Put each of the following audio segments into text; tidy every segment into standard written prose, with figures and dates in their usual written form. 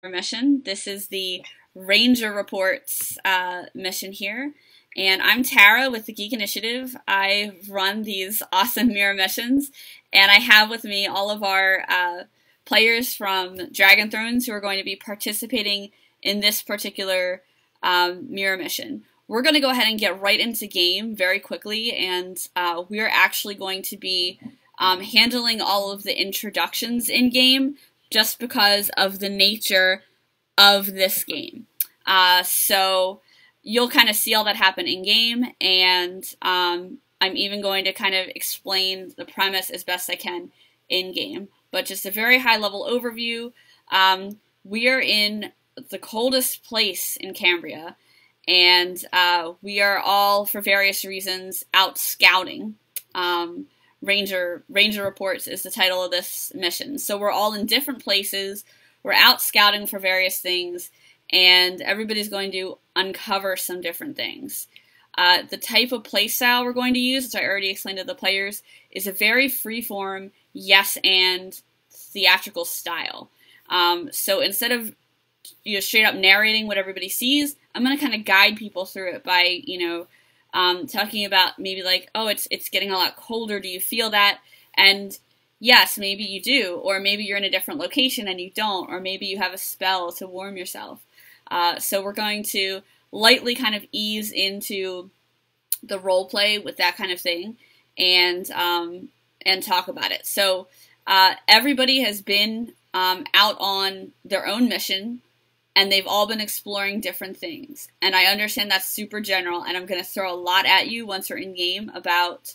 mission. This is the Ranger Reports mission here. And I'm Tara with the Geek Initiative. I run these awesome mirror missions, and I have with me all of our players from Dragon Thrones who are going to be participating in this particular mirror mission. We're going to go ahead and get right into game very quickly, and we're actually going to be handling all of the introductions in game just because of the nature of this game. So you'll kind of see all that happen in game, and I'm even going to kind of explain the premise as best I can in game. But just a very high level overview. We are in the coldest place in Cambria, and we are all, for various reasons, out scouting. Ranger Reports is the title of this mission. So we're all in different places. We're out scouting for various things, and everybody's going to uncover some different things. The type of playstyle we're going to use, as I already explained to the players, is a very freeform, yes and theatrical style. So instead of straight up narrating what everybody sees, I'm going to kind of guide people through it by, talking about maybe like, oh, it's getting a lot colder. Do you feel that? And yes, maybe you do, or maybe you're in a different location and you don't, or maybe you have a spell to warm yourself. So we're going to lightly kind of ease into the role play with that kind of thing, and talk about it. So everybody has been out on their own mission, and they've all been exploring different things. And I understand that's super general, and I'm going to throw a lot at you once we're in game about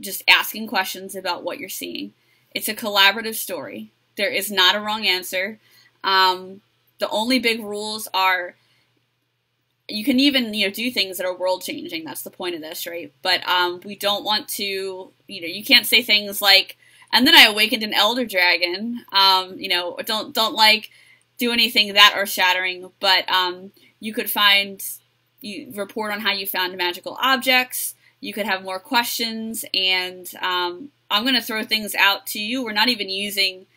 just asking questions about what you're seeing. It's a collaborative story. There is not a wrong answer. The only big rules are you can even do things that are world changing. That's the point of this, right? But we don't want to. You can't say things like, "And then I awakened an elder dragon." Don't like do anything that earth shattering. But you could report on how you found magical objects. You could have more questions, and I'm going to throw things out to you. We're not even using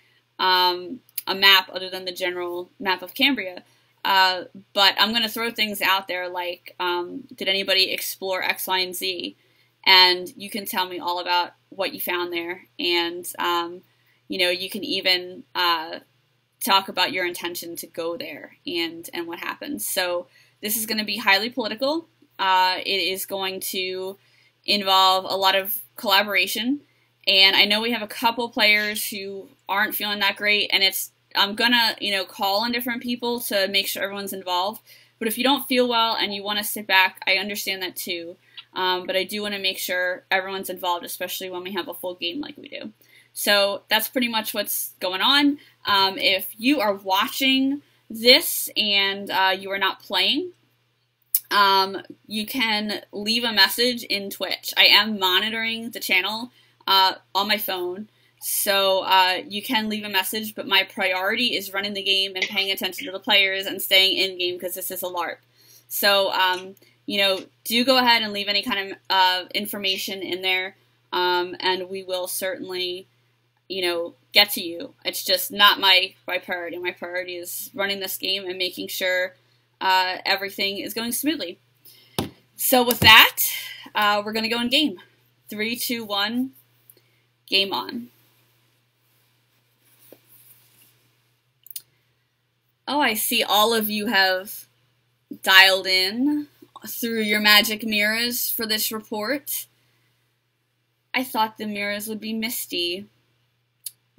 a map other than the general map of Cambria. But I'm going to throw things out there like, did anybody explore X, Y, and Z? And you can tell me all about what you found there. And, you can even talk about your intention to go there and what happens. So this is going to be highly political. It is going to involve a lot of collaboration. And I know we have a couple players who aren't feeling that great, and I'm gonna, call on different people to make sure everyone's involved. But if you don't feel well and you want to sit back, I understand that too. But I do want to make sure everyone's involved, especially when we have a full game like we do. So that's pretty much what's going on. If you are watching this and you are not playing, you can leave a message in Twitch. I am monitoring the channel on my phone. So you can leave a message, but my priority is running the game and paying attention to the players and staying in game because this is a LARP. So, do go ahead and leave any kind of information in there, and we will certainly, get to you. It's just not my priority. My priority is running this game and making sure everything is going smoothly. So with that, we're going to go in game. 3, 2, 1, game on. Oh, I see all of you have dialed in through your magic mirrors for this report. I thought the mirrors would be misty.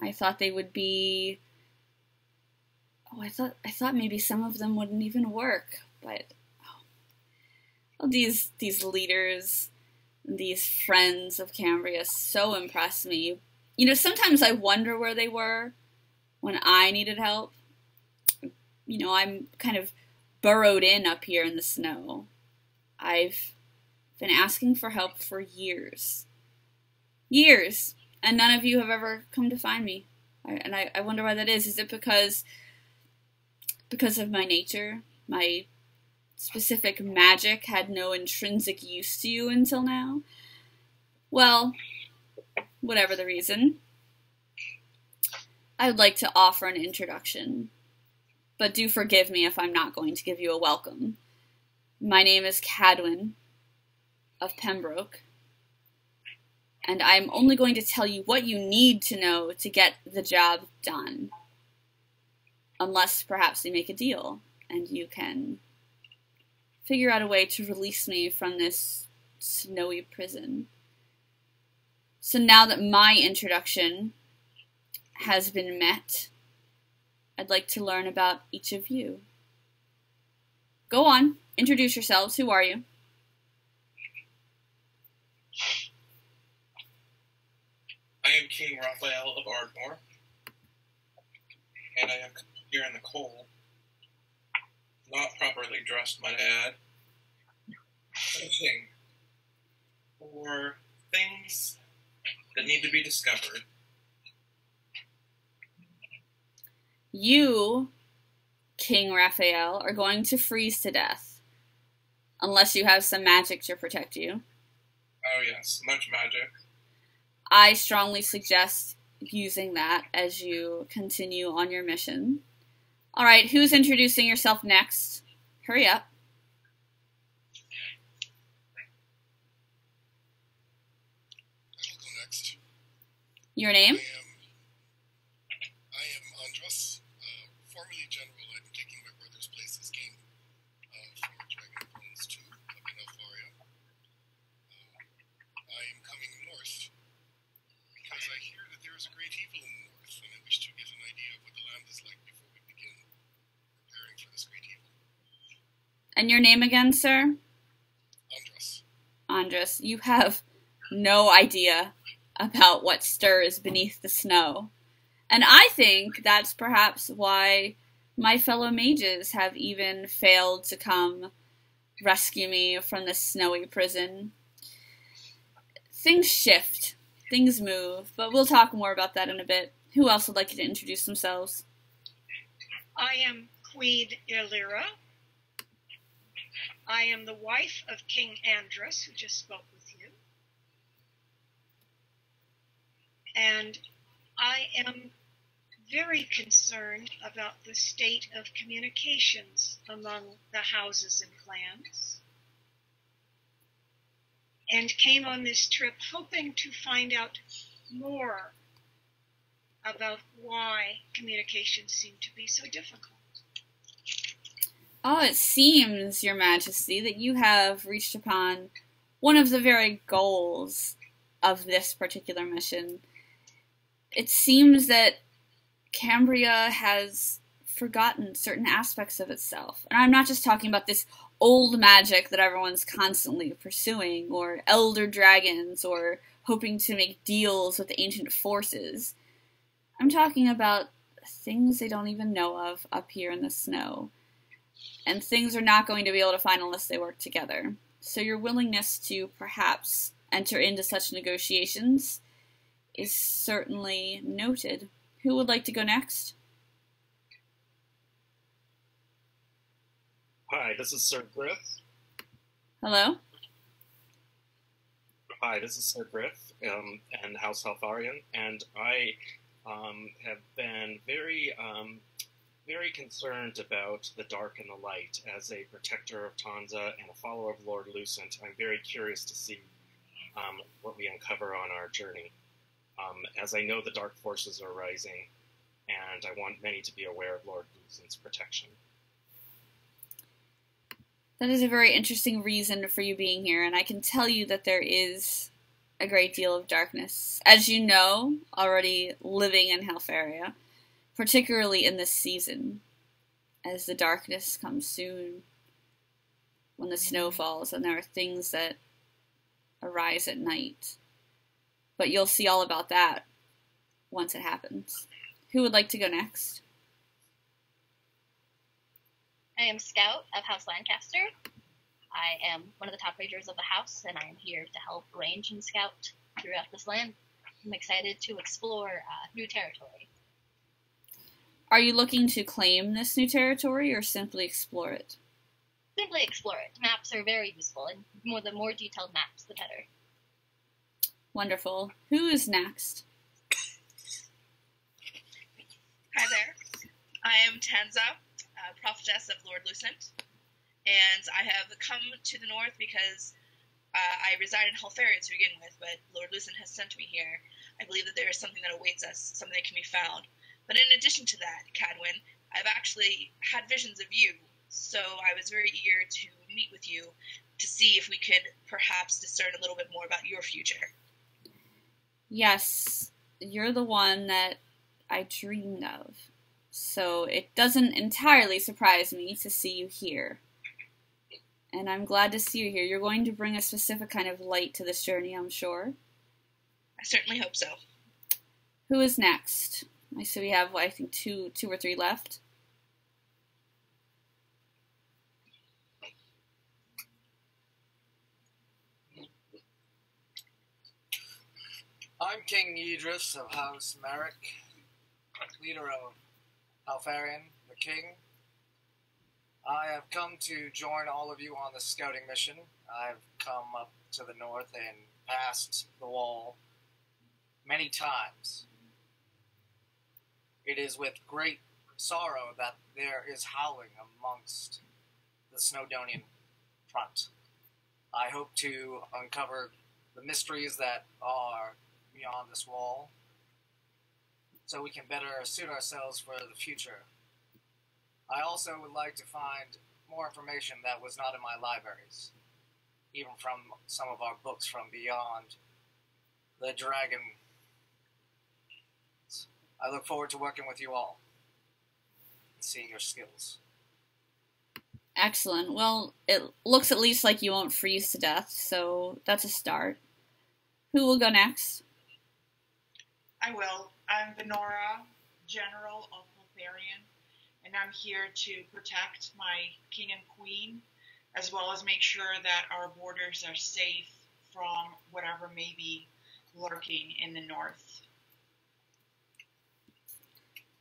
I thought they would be... Oh, I thought maybe some of them wouldn't even work. But these leaders, these friends of Cambria so impress me. Sometimes I wonder where they were when I needed help. I'm kind of burrowed in up here in the snow. I've been asking for help for years. Years! And none of you have ever come to find me. I wonder why that is. Is it because of my nature? My specific magic had no intrinsic use to you until now? Well, whatever the reason, I would like to offer an introduction. but do forgive me if I'm not going to give you a welcome. My name is Cadwyn of Pembroke, and I'm only going to tell you what you need to know to get the job done. Unless perhaps we make a deal, and you can figure out a way to release me from this snowy prison. So now that my introduction has been met, I'd like to learn about each of you. Go on, introduce yourselves. Who are you? I am King Raphael of Ardmore, and I have come here in the cold, not properly dressed, might I add, searching for things that need to be discovered. You, King Raphael, are going to freeze to death, unless you have some magic to protect you. Oh yes, much magic. I strongly suggest using that as you continue on your mission. Alright, who's introducing yourself next? Hurry up. I will go next. Your name? I am Andras, formerly general. I'm taking my brother's place as king for Dragon Bones 2 up in Elfaria. I am coming north because I hear that there is a great evil in the north, and I wish to get an idea of what the land is like before we begin preparing for this great evil. And your name again, sir? Andras. Andras, you have no idea about what stirs beneath the snow. And I think that's perhaps why my fellow mages have even failed to come rescue me from this snowy prison. Things shift, things move, but we'll talk more about that in a bit. Who else would like to introduce themselves? I am Queen Illyra. I am the wife of King Andras, who just spoke with you. And I am very concerned about the state of communications among the houses and clans, and came on this trip hoping to find out more about why communications seem to be so difficult. Oh, it seems, Your Majesty, that you have reached upon one of the very goals of this particular mission. It seems that Cambria has forgotten certain aspects of itself. And I'm not just talking about this old magic that everyone's constantly pursuing, or elder dragons, or hoping to make deals with ancient forces. I'm talking about things they don't even know of up here in the snow. And things they're not going to be able to find unless they work together. So your willingness to perhaps enter into such negotiations is certainly noted. Who would like to go next? Hi, this is Sir Griff. Hello? Hi, this is Sir Griff and House Halfarian, and I have been very concerned about the dark and the light. As a protector of Tanza and a follower of Lord Lucent, I'm very curious to see what we uncover on our journey. As I know the dark forces are rising, and I want many to be aware of Lord Lucent's protection. That is a very interesting reason for you being here, and I can tell you that there is a great deal of darkness. As you know, already living in Halfaria, particularly in this season, as the darkness comes soon, when the snow falls, and there are things that arise at night. But you'll see all about that once it happens. Who would like to go next? I am Scout of House Lancaster. I am one of the top rangers of the house, and I am here to help range and scout throughout this land. I'm excited to explore new territory. Are you looking to claim this new territory or simply explore it? Simply explore it. Maps are very useful, and the more detailed maps, the better. Wonderful. Who is next? Hi there. I am Tenza. Lucent, and I have come to the north because I reside in Helfaria to begin with, but Lord Lucent has sent me here. I believe that there is something that awaits us, something that can be found. But in addition to that, Cadwyn, I've actually had visions of you, so I was very eager to meet with you to see if we could perhaps discern a little bit more about your future. Yes, you're the one that I dreamed of. So it doesn't entirely surprise me to see you here. And I'm glad to see you here. You're going to bring a specific kind of light to this journey, I'm sure. I certainly hope so. Who is next? I see we have, I think, two or three left. I'm King Idris of House Merrick, leader of Alfarian, the King. I have come to join all of you on the scouting mission. I've come up to the north and past the wall many times. It is with great sorrow that there is howling amongst the Snowdonian front. I hope to uncover the mysteries that are beyond this wall, so we can better suit ourselves for the future. I also would like to find more information that was not in my libraries, even from some of our books from beyond the dragon. I look forward to working with you all and seeing your skills. Excellent. Well, it looks at least like you won't freeze to death, so that's a start. Who will go next? I will. I'm Venora, General of Bulgarian, and I'm here to protect my king and queen, as well as make sure that our borders are safe from whatever may be lurking in the north.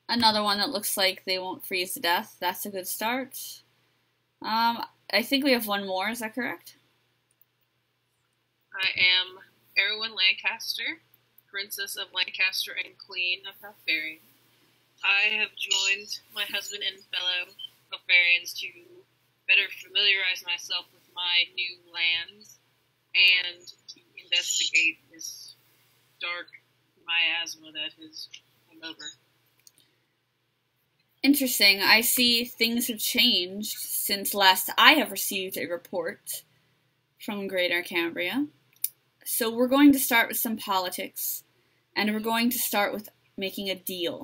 Another one that looks like they won't freeze to death. That's a good start. I think we have one more, is that correct? I am Erwin Lancaster, Princess of Lancaster and Queen of Helfaria. I have joined my husband and fellow Helfarians to better familiarize myself with my new lands and to investigate this dark miasma that has come over. Interesting. I see things have changed since last I have received a report from Greater Cambria. So we're going to start with some politics, and we're going to start with making a deal,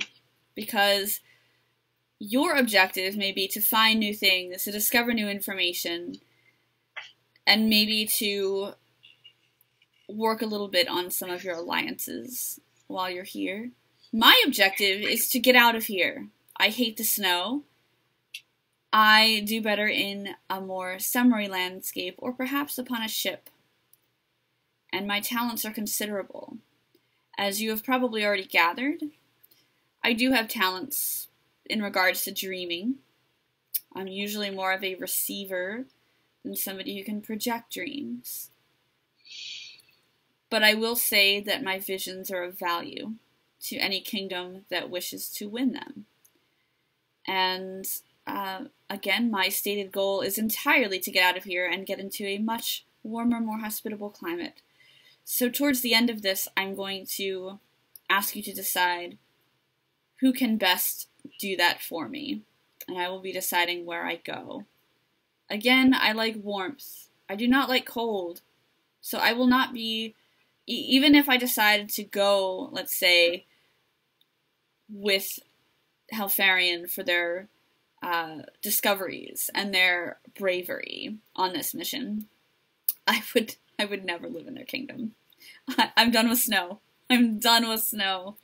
because your objective may be to find new things, to discover new information, and maybe to work a little bit on some of your alliances while you're here. My objective is to get out of here. I hate the snow. I do better in a more summery landscape, or perhaps upon a ship. And my talents are considerable. As you have probably already gathered, I do have talents in regards to dreaming. I'm usually more of a receiver than somebody who can project dreams. But I will say that my visions are of value to any kingdom that wishes to win them. And again, my stated goal is entirely to get out of here and get into a much warmer, more hospitable climate. So towards the end of this, I'm going to ask you to decide who can best do that for me, and I will be deciding where I go. Again, I like warmth. I do not like cold, so I will not be, even if I decided to go, let's say, with Helfarian for their discoveries and their bravery on this mission, I would never live in their kingdom. I'm done with snow. I'm done with snow.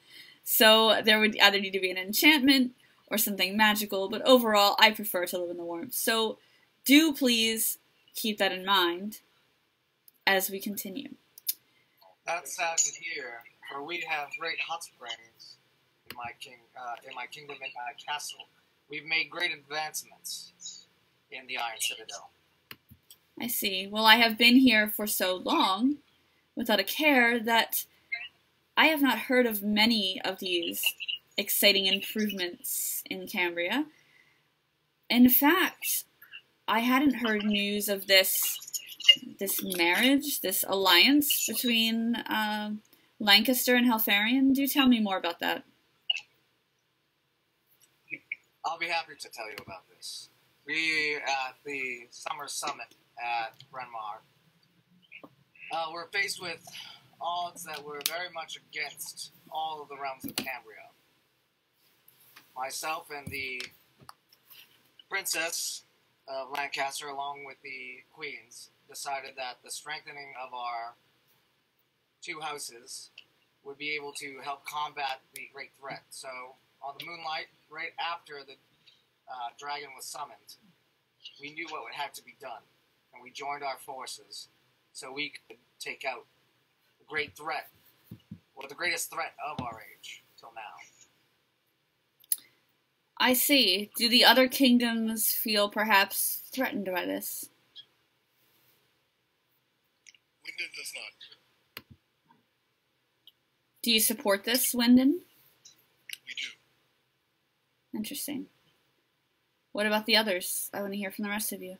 So there would either need to be an enchantment or something magical, but overall, I prefer to live in the warmth. So do please keep that in mind as we continue. That's sad to hear, for we have great hot springs in my kingdom, in my castle. We've made great advancements in the Iron Citadel. I see. Well, I have been here for so long, without a care, that I have not heard of many of these exciting improvements in Cambria. In fact, I hadn't heard news of this marriage, this alliance between Lancaster and Helfarion. Do tell me more about that. I'll be happy to tell you about this. We, at the Summer Summit at Bryn Mawr, were faced with odds that were very much against all of the realms of Cambria. Myself and the Princess of Lancaster, along with the Queens, decided that the strengthening of our two houses would be able to help combat the great threat. So, on the Moonlight, right after the dragon was summoned, we knew what had to be done, and we joined our forces so we could take out the great threat, or the greatest threat of our age till now. I see. Do the other kingdoms feel perhaps threatened by this? Wyndon does not. Do you support this, Wyndon? We do. Interesting. What about the others? I want to hear from the rest of you.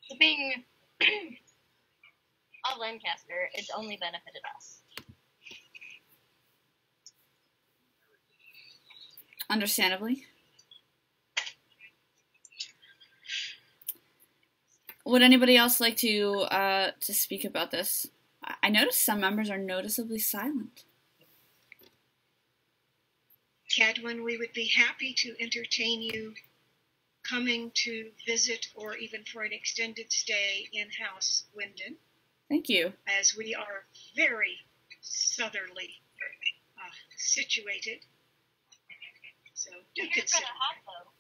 The being of Lancaster, it's only benefited us. Understandably. Would anybody else like to speak about this? I noticed some members are noticeably silent. Cadwin, we would be happy to entertain you coming to visit or even for an extended stay in House Wyndon. Thank you. As we are very southerly situated. So do It's consider. kind of hot, though.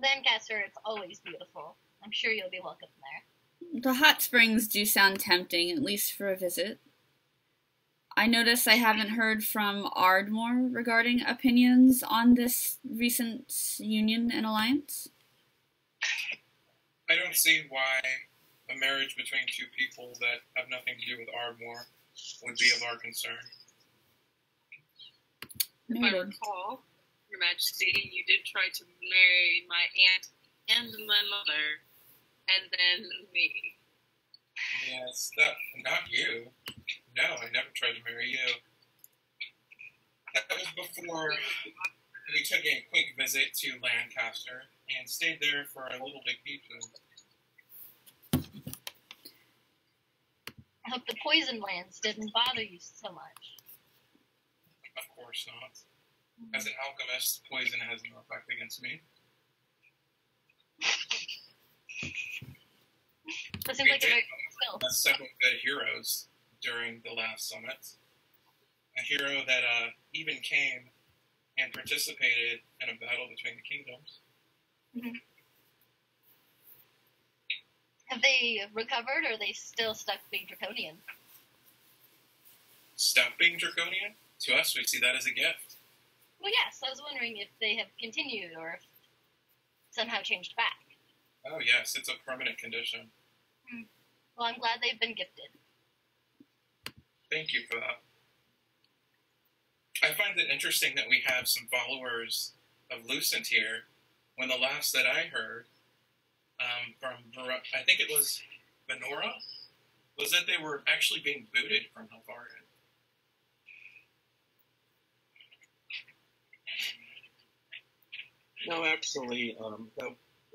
Lancaster, it's always beautiful. I'm sure you'll be welcome there. The hot springs do sound tempting, at least for a visit. I notice I haven't heard from Ardmore regarding opinions on this recent union and alliance. I don't see why a marriage between two people that have nothing to do with Ardmore would be of our concern. If I recall, Your Majesty, you did try to marry my aunt and my mother, and then me. Yes, not you. No, I never tried to marry you. That was before we took a quick visit to Lancaster and stayed there for a little vacation. I hope the poison lands didn't bother you so much. Of course not. As an alchemist, poison has no effect against me. That seems like a very good skill. Several good heroes during the last summit. A hero that even came and participated in a battle between the kingdoms. Mm-hmm. Have they recovered, or are they still stuck being draconian? Stuck being draconian? To us, we see that as a gift. Well, yes. I was wondering if they have continued, or if somehow changed back. Oh, yes, it's a permanent condition. Well, I'm glad they've been gifted. Thank you for that. I find it interesting that we have some followers of Lucent here, when the last that I heard from, I think it was Venora, was that they were actually being booted from Helfarion. No, actually,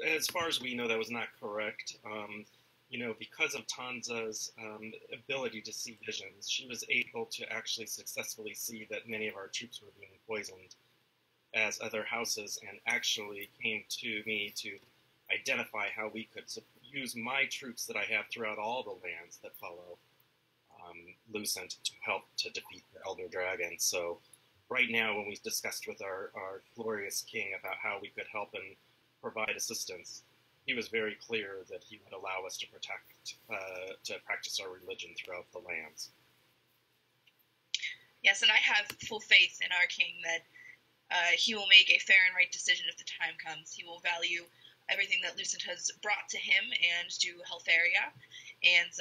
as far as we know, that was not correct. Because of Tanza's ability to see visions, she was able to actually successfully see that many of our troops were being poisoned as other houses, and actually came to me to identify how we could use my troops that I have throughout all the lands that follow Lucent to help to defeat the Elder Dragon. So right now, when we discussed with our glorious king about how we could help and provide assistance, he was very clear that he would allow us to practice our religion throughout the lands. Yes, and I have full faith in our king that he will make a fair and right decision if the time comes. He will value everything that Lucent has brought to him and to Helfaria, and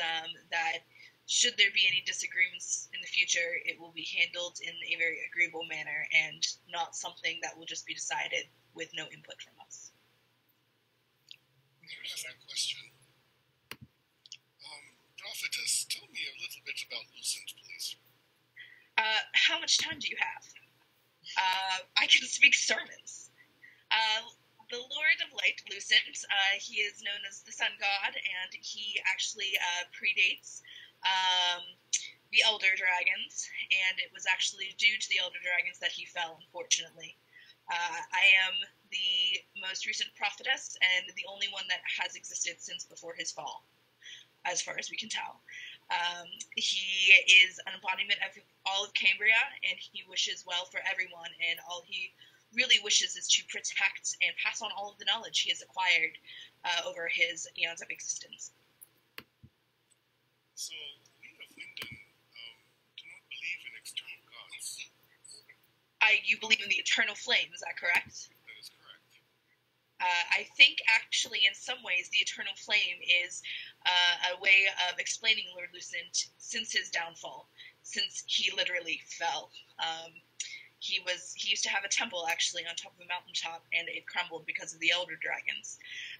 that should there be any disagreements in the future, it will be handled in a very agreeable manner and not something that will just be decided with no input from us. Here's that question. Prophetess, tell me a little bit about Lucent, please. How much time do you have? I can speak sermons. The Lord of Light, Lucent, he is known as the Sun God, and he actually predates the Elder Dragons, and it was actually due to the Elder Dragons that he fell, unfortunately. I am the most recent prophetess, and the only one that has existed since before his fall, as far as we can tell. He is an embodiment of all of Cambria, and he wishes well for everyone, and all he really wishes is to protect and pass on all of the knowledge he has acquired over his eons of existence. So, we of Winden do not believe in external gods. You believe in the eternal flame, is that correct? That is correct. I think, actually, in some ways, the eternal flame is a way of explaining Lord Lucent since his downfall, since he literally fell. He used to have a temple, actually, on top of a mountaintop, and it crumbled because of the Elder Dragons.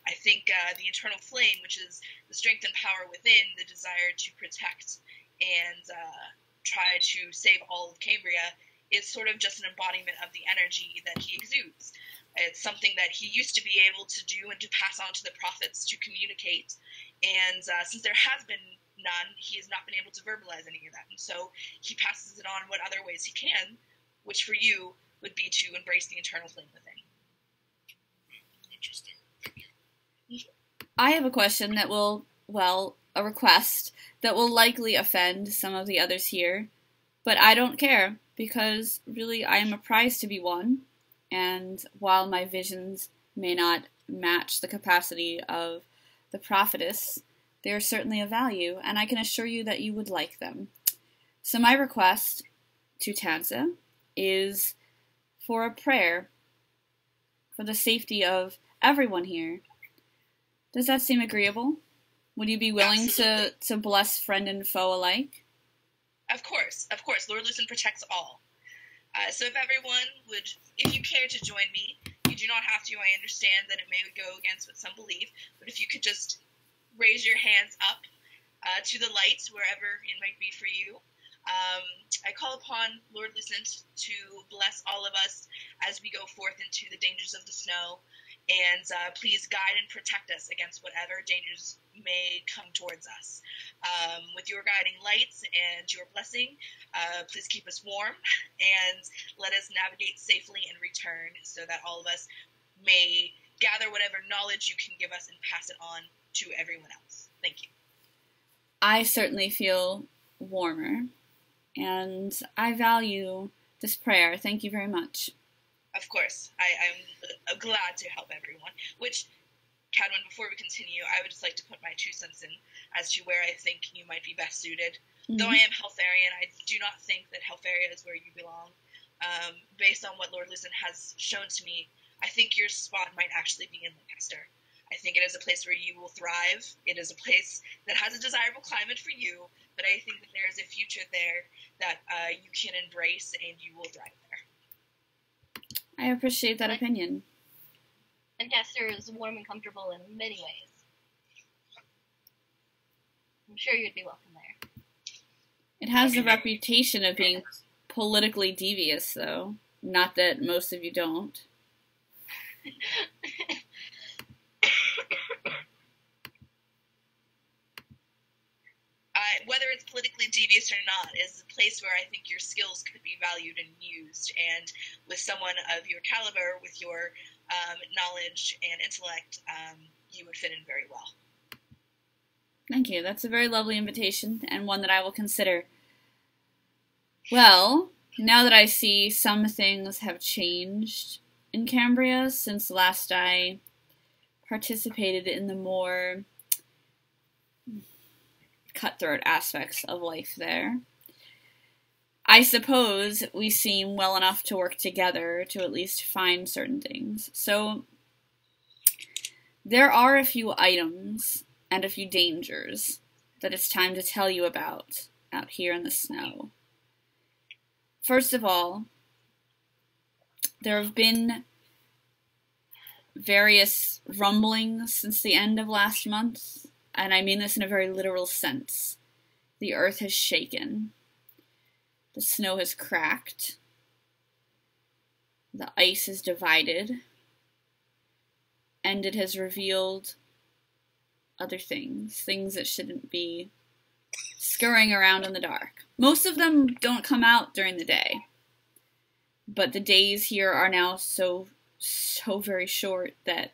I think the eternal flame, which is the strength and power within, the desire to protect and try to save all of Cambria, is sort of just an embodiment of the energy that he exudes. It's something that he used to be able to do and to pass on to the prophets to communicate. And since there has been none, he has not been able to verbalize any of that. And so he passes it on what other ways he can, which for you would be to embrace the eternal flame within. Interesting. Thank you. I have a question that will, a request that will likely offend some of the others here, but I don't care, because really I am a prize to be won, and while my visions may not match the capacity of the prophetess, they are certainly of value, and I can assure you that you would like them. So my request to Tanza is for a prayer for the safety of everyone here. Does that seem agreeable? Would you be willing to bless friend and foe alike? Of course. Lord Lucent protects all. So if everyone would, if you care to join me, you do not have to. I understand that it may go against what some believe, but if you could just raise your hands up to the light, wherever it might be for you. I call upon Lord Lucent to bless all of us as we go forth into the dangers of the snow, and please guide and protect us against whatever dangers may come towards us. With your guiding lights and your blessing, please keep us warm and let us navigate safely and return, so that all of us may gather whatever knowledge you can give us and pass it on to everyone else. Thank you. I certainly feel warmer, and I value this prayer. Thank you very much. Of course. I'm glad to help everyone. Which, Cadwin, before we continue, I would just like to put my 2 cents in as to where I think you might be best suited. Mm-hmm. Though I am Helfarian, I do not think that Helfaria is where you belong. Based on what Lord Lucent has shown to me, I think your spot might actually be in Lancaster. I think it is a place where you will thrive. It is a place that has a desirable climate for you, but I think that there is a future there that you can embrace, and you will thrive there. I appreciate that opinion. Lancaster is warm and comfortable in many ways. I'm sure you'd be welcome there. It has the reputation of being politically devious, though. Not that most of you don't. Whether it's politically devious or not is a place where I think your skills could be valued and used, and with someone of your caliber, with your knowledge and intellect, you would fit in very well. Thank you. That's a very lovely invitation, and one that I will consider. Well, now that I see some things have changed in Cambria since last I participated in the more cutthroat aspects of life there, I suppose we seem well enough to work together to at least find certain things. So there are a few items and a few dangers that it's time to tell you about out here in the snow. First of all, there have been various rumblings since the end of last month, and I mean this in a very literal sense. The earth has shaken. The snow has cracked. The ice is divided. And it has revealed other things that shouldn't be scurrying around in the dark. Most of them don't come out during the day, but the days here are now so very short that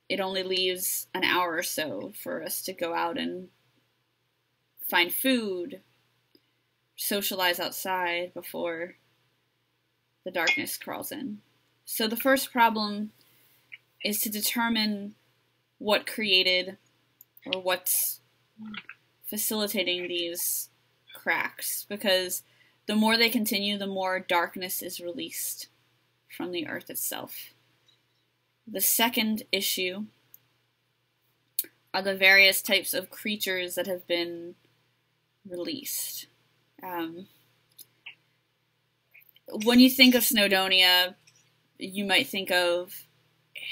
it only leaves an hour or so for us to go out and find food, socialize outside before the darkness crawls in. So the first problem is to determine what created or what's facilitating these cracks, because the more they continue, the more darkness is released from the earth itself. The second issue are the various types of creatures that have been released. When you think of Snowdonia, you might think of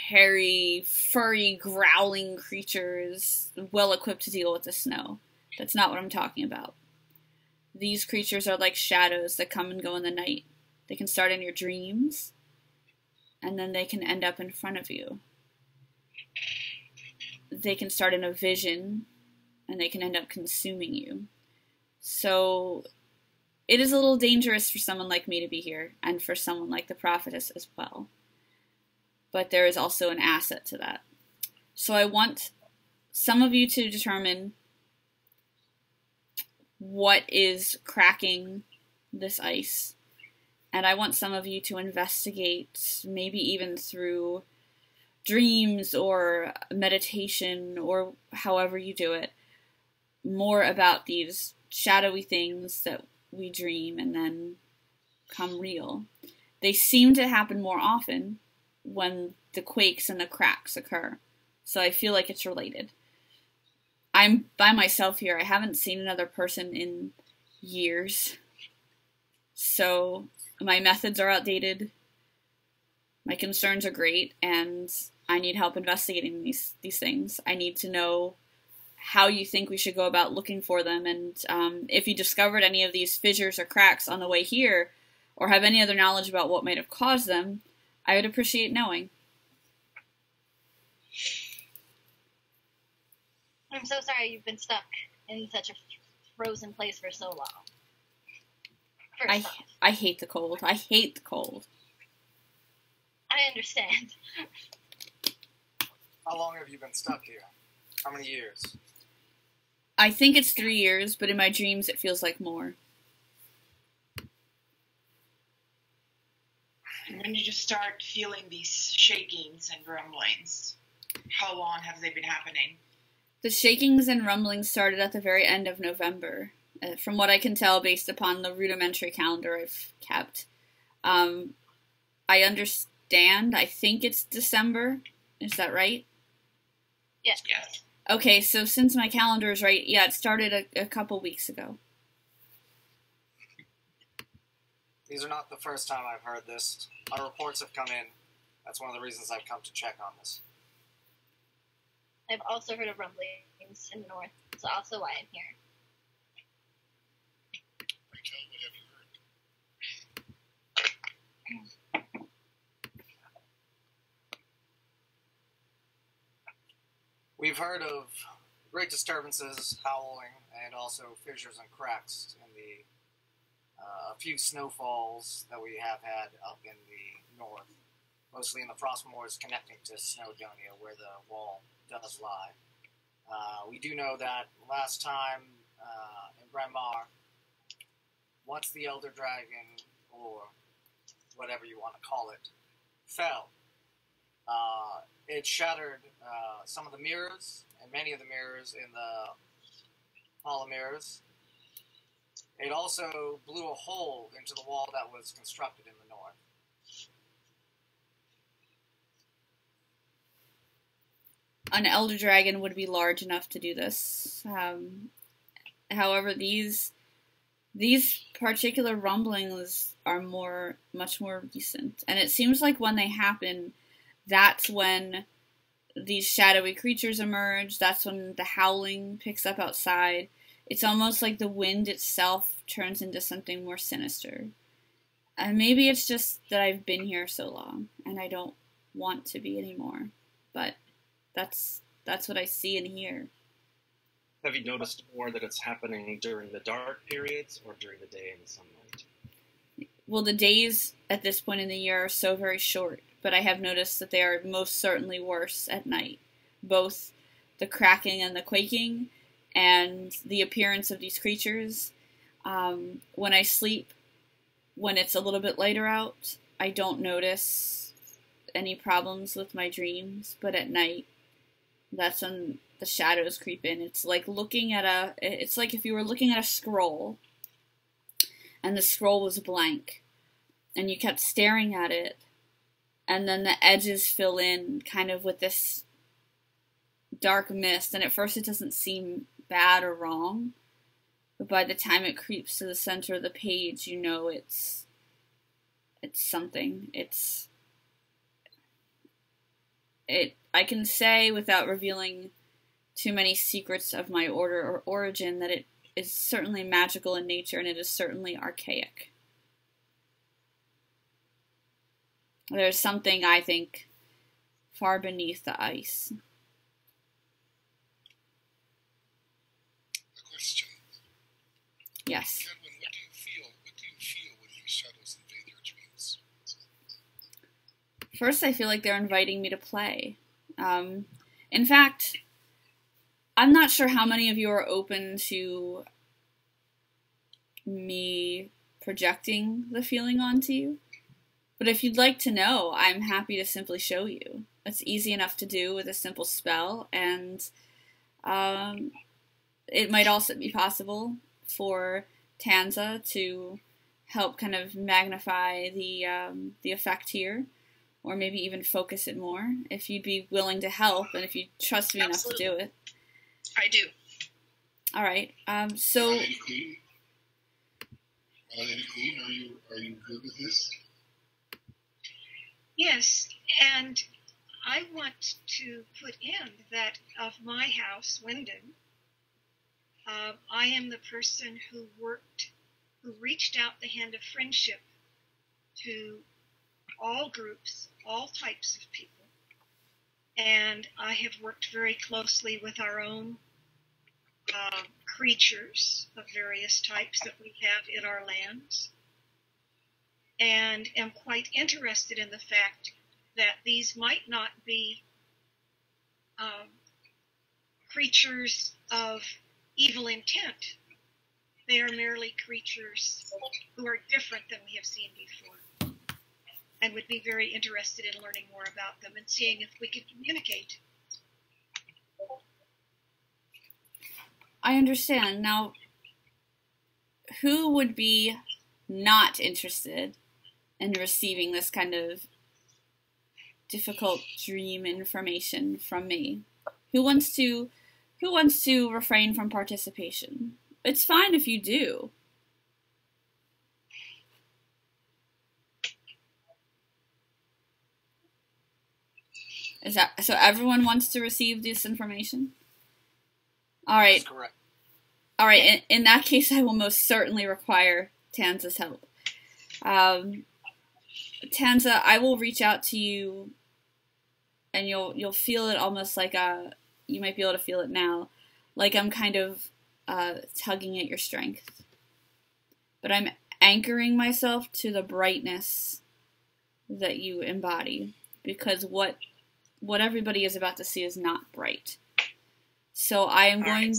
hairy, furry, growling creatures well equipped to deal with the snow. That's not what I'm talking about. These creatures are like shadows that come and go in the night. They can start in your dreams, and then they can end up in front of you. They can start in a vision, and they can end up consuming you. So it is a little dangerous for someone like me to be here, and for someone like the prophetess as well. But there is also an asset to that. So I want some of you to determine what is cracking this ice. And I want some of you to investigate, maybe even through dreams or meditation or however you do it, more about these shadowy things that we dream and then come real. They seem to happen more often when the quakes and the cracks occur. So I feel like it's related. I'm by myself here. I haven't seen another person in years. So my methods are outdated. My concerns are great, and I need help investigating these things. I need to know how you think we should go about looking for them, and if you discovered any of these fissures or cracks on the way here, or have any other knowledge about what might have caused them, I would appreciate knowing. I'm so sorry you've been stuck in such a frozen place for so long. I hate the cold. I hate the cold. I understand. How long have you been stuck here? How many years? I think it's 3 years, but in my dreams it feels like more. When did you start feeling these shakings and rumblings? How long have they been happening? The shakings and rumblings started at the very end of November. From what I can tell based upon the rudimentary calendar I've kept. I understand. I think it's December. Is that right? Yes. Yes. Okay, so since my calendar is right, yeah, it started a couple weeks ago. These are not the first time I've heard this. Our reports have come in. That's one of the reasons I've come to check on this. I've also heard of rumblings in the north. That's also why I'm here. Rachel, what have you heard? We've heard of great disturbances, howling, and also fissures and cracks in the a few snowfalls that we have had up in the north, mostly in the Frostmoors connecting to Snowdonia, where the wall does lie. We do know that last time in Bremar, once the Elder Dragon, or whatever you want to call it, fell, it shattered some of the mirrors, and many of the mirrors in the Hall of Mirrors. It also blew a hole into the wall that was constructed in the north. an elder dragon would be large enough to do this. However, these particular rumblings are much more recent, and it seems like when they happen, that's when these shadowy creatures emerge. That's when the howling picks up outside. It's almost like the wind itself turns into something more sinister. And maybe it's just that I've been here so long, and I don't want to be anymore. But that's what I see and hear. Have you noticed more that it's happening during the dark periods or during the day and the sunlight? Well, the days at this point in the year are so very short, but I have noticed that they are most certainly worse at night. Both the cracking and the quaking and the appearance of these creatures. When I sleep, when it's a little bit later out, I don't notice any problems with my dreams, but at night, that's when the shadows creep in. It's like it's like if you were looking at a scroll, and the scroll was blank, and you kept staring at it, and then the edges fill in kind of with this dark mist, and at first it doesn't seem bad or wrong, but by the time it creeps to the center of the page, you know it's something. I can say without revealing too many secrets of my order or origin that it is certainly magical in nature, and it is certainly archaic. There's something, I think, far beneath the ice. A question. Yes. Cadwin, what do you feel? What do you feel when these shadows invade your dreams? First, I feel like they're inviting me to play. In fact, I'm not sure how many of you are open to me projecting the feeling onto you. But if you'd like to know, I'm happy to simply show you. It's easy enough to do with a simple spell, and it might also be possible for Tanza to help kind of magnify the effect here, or maybe even focus it more, if you'd be willing to help, and if you trust me Absolutely. enough to do it. I do. All right. So. Lady Queen, are you good with this? Yes, and I want to put in that of my house, Wyndham, I am the person who reached out the hand of friendship to all groups, all types of people. And I have worked very closely with our own creatures of various types that we have in our lands, and am quite interested in the fact that these might not be creatures of evil intent. They are merely creatures who are different than we have seen before, and would be very interested in learning more about them and seeing if we could communicate. I understand. Now, who would be not interested in receiving this kind of difficult dream information from me? Who wants to refrain from participation? It's fine if you do. Is that so? Everyone wants to receive this information? All right. That's correct. All right. In that case, I will most certainly require Tanza's help. Tanza, I will reach out to you, and you'll feel it almost like you might be able to feel it now, like I'm kind of tugging at your strength. But I'm anchoring myself to the brightness that you embody, because what everybody is about to see is not bright. So I'm going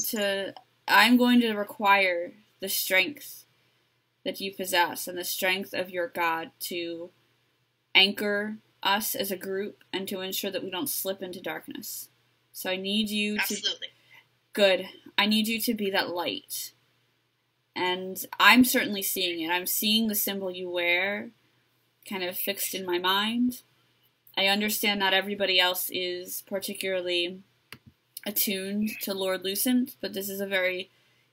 to require the strength that you possess and the strength of your God to anchor us as a group and to ensure that we don't slip into darkness. So I need you Absolutely. Good. I need you to be that light. And I'm certainly seeing it. I'm seeing the symbol you wear kind of fixed in my mind. I understand not everybody else is particularly attuned to Lord Lucent, but this is a very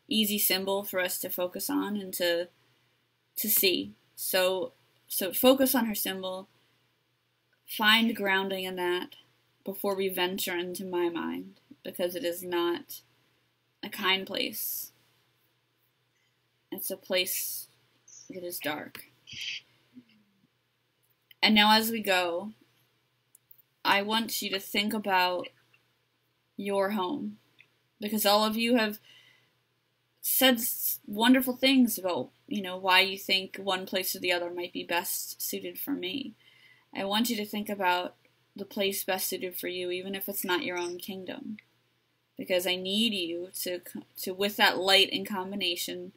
easy symbol for us to focus on and to see. So focus on her symbol, find grounding in that before we venture into my mind, because it is not a kind place. It's a place that is dark. And now as we go, I want you to think about your home, because all of you have said wonderful things about, why you think one place or the other might be best suited for me. I want you to think about the place best suited for you, even if it's not your own kingdom, because I need you to with that light in combination,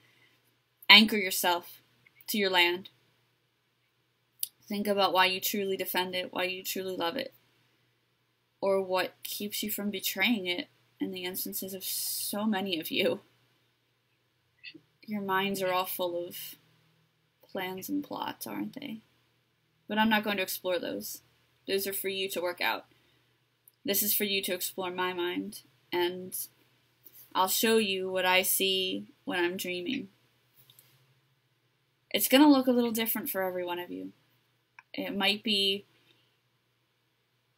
anchor yourself to your land. Think about why you truly defend it, why you truly love it, or what keeps you from betraying it in the instances of so many of you. Your minds are all full of plans and plots, aren't they? But I'm not going to explore those. Those are for you to work out. This is for you to explore my mind, and I'll show you what I see when I'm dreaming. It's going to look a little different for every one of you. It might be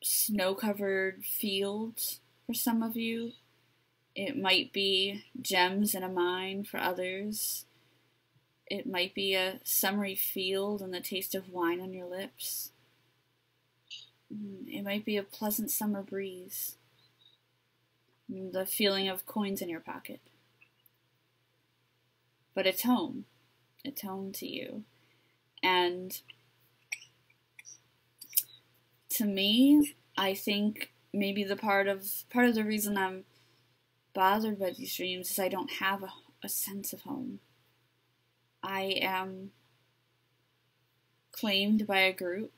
snow-covered fields for some of you. It might be gems in a mine for others. It might be a summery field and the taste of wine on your lips. It might be a pleasant summer breeze. The feeling of coins in your pocket. But it's home. It's home to you. And to me, I think maybe the part of the reason I'm bothered by these dreams is I don't have a sense of home. I am claimed by a group,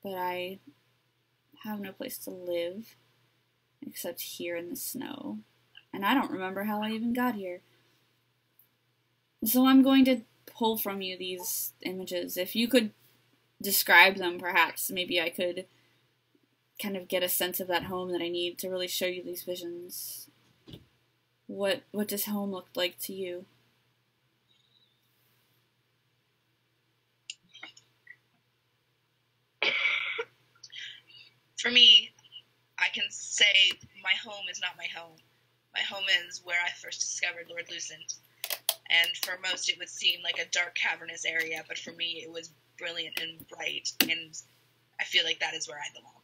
but I have no place to live except here in the snow. And I don't remember how I even got here. So I'm going to pull from you these images. If you could describe them, perhaps maybe I could kind of get a sense of that home that I need to really show you these visions. What does home look like to you? For me, I can say my home is not my home. My home is where I first discovered Lord Lucent. And for most, it would seem like a dark, cavernous area, but for me, it was brilliant and bright, and I feel like that is where I belong.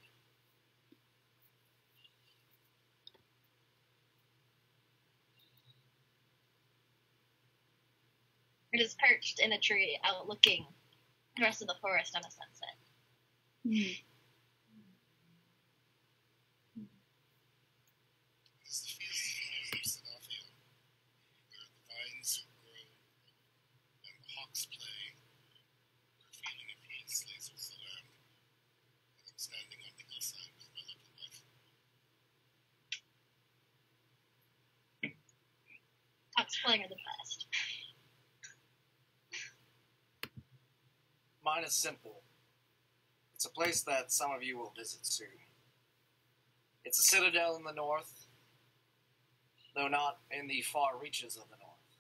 It is perched in a tree, outlooking the rest of the forest on a sunset. It is the field of Sedafia, where the vines grow and the hawks play, where feeling of peace lasers the land, and I'm standing on the hillside with my lovely wife. Hawks playing are the best. Mine is simple. It's a place that some of you will visit soon. It's a citadel in the north, though not in the far reaches of the north.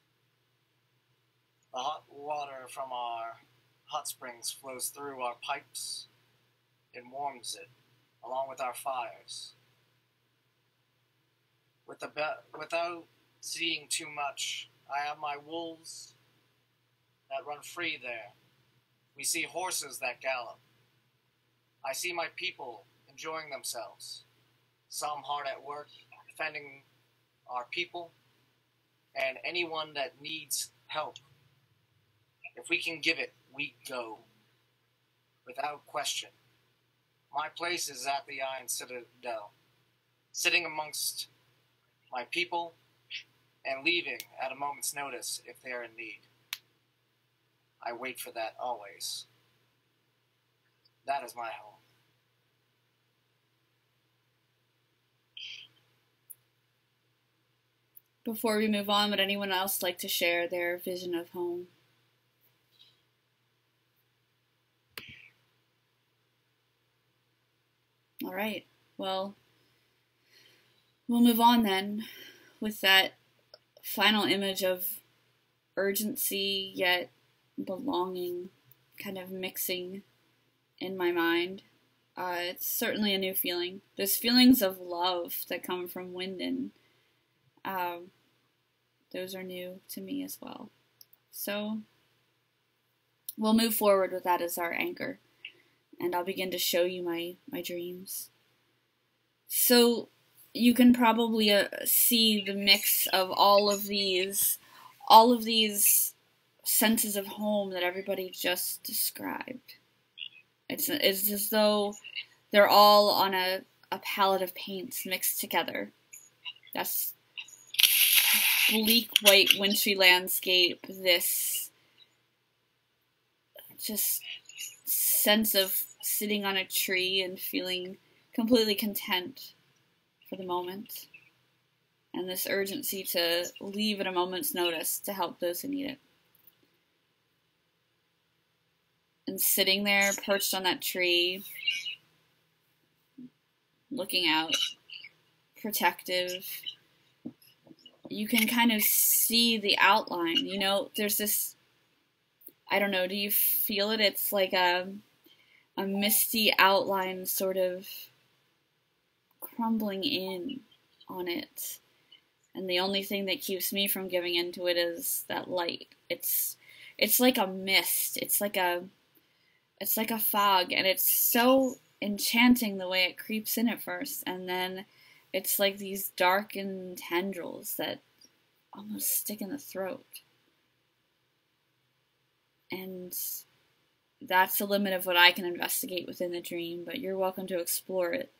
The hot water from our hot springs flows through our pipes and warms it, along with our fires. Without seeing too much, I have my wolves that run free there. We see horses that gallop. I see my people enjoying themselves, some hard at work, defending our people, and anyone that needs help. If we can give it, we go, without question. My place is at the Iron Citadel, sitting amongst my people and leaving at a moment's notice if they are in need. I wait for that always. That is my home. Before we move on, would anyone else like to share their vision of home? All right. Well, We'll move on then with that final image of urgency yet belonging kind of mixing in my mind. It's certainly a new feeling. There's feelings of love that come from Winden. Those are new to me as well. So we'll move forward with that as our anchor, and I'll begin to show you my dreams. So you can probably see the mix of all of these senses of home that everybody just described. It's as though they're all on a palette of paints mixed together. That's bleak, white, wintry landscape, this just sense of sitting on a tree and feeling completely content for the moment, and this urgency to leave at a moment's notice to help those who need it. And sitting there, perched on that tree, looking out, protective, you can kind of see the outline. You know, there's this, I don't know, do you feel it? It's like a misty outline sort of crumbling in on it. And the only thing that keeps me from giving into it is that light. It's like a mist. It's like a fog, and it's so enchanting the way it creeps in at first, and then it's like these darkened tendrils that almost stick in the throat. And that's the limit of what I can investigate within the dream, but you're welcome to explore it.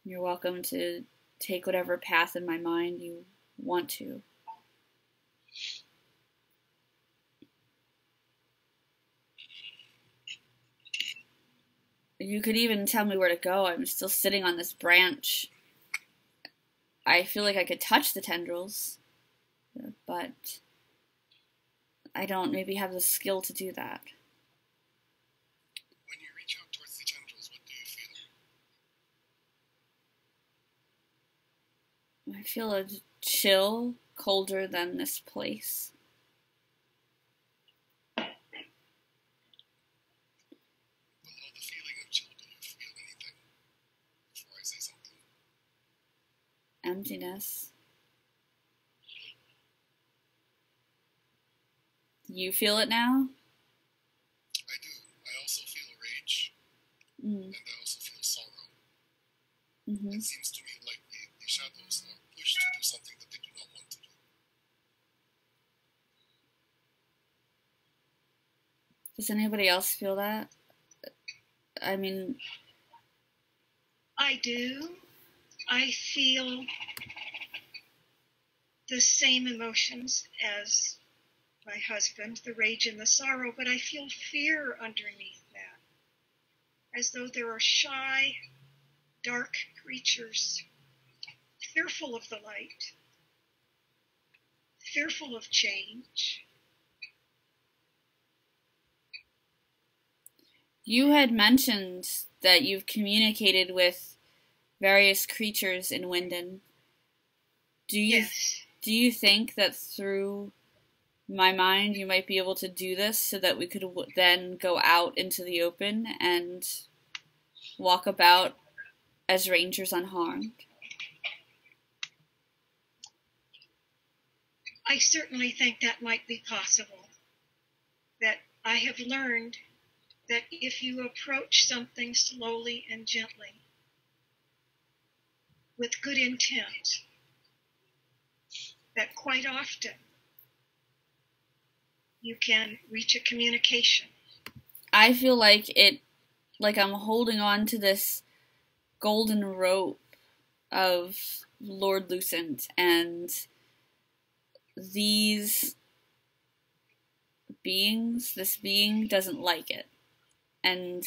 You're welcome to take whatever path in my mind you want to. You could even tell me where to go. I'm still sitting on this branch. I feel like I could touch the tendrils, but I don't maybe have the skill to do that. When you reach out towards the tendrils, what do you feel? I feel a chill, colder than this place. Below the feeling of chill, do you feel anything? Before I say something. Emptiness. You feel it now? I do. I also feel rage, Mm. and I also feel sorrow. Mm-hmm. It seems to me like the shadows are pushed to do something that they do not want to do. Does anybody else feel that? I mean, I do. I feel the same emotions as my husband, the rage and the sorrow, but I feel fear underneath that, as though there are shy, dark creatures, fearful of the light, fearful of change. you had mentioned that you've communicated with various creatures in Winden. Yes. Do you think that through my mind you might be able to do this so that we could then go out into the open and walk about as rangers unharmed? I certainly think that might be possible. That I have learned that if you approach something slowly and gently, with good intent, that quite often you can reach a communication. I feel like I'm holding on to this golden rope of Lord Lucent, and this being doesn't like it. And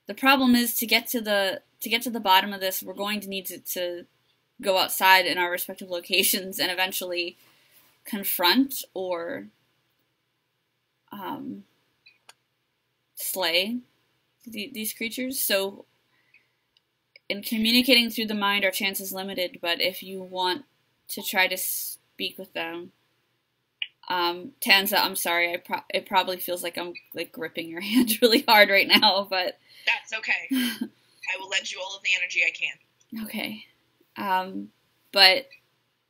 the problem is to get to the bottom of this, we're going to need to go outside in our respective locations and eventually confront or slay these creatures. So in communicating through the mind, our chance is limited, but if you want to try to speak with them, Tanza, I'm sorry, it probably feels like I'm like gripping your hand really hard right now, but that's okay. I will lend you all of the energy I can. Okay. But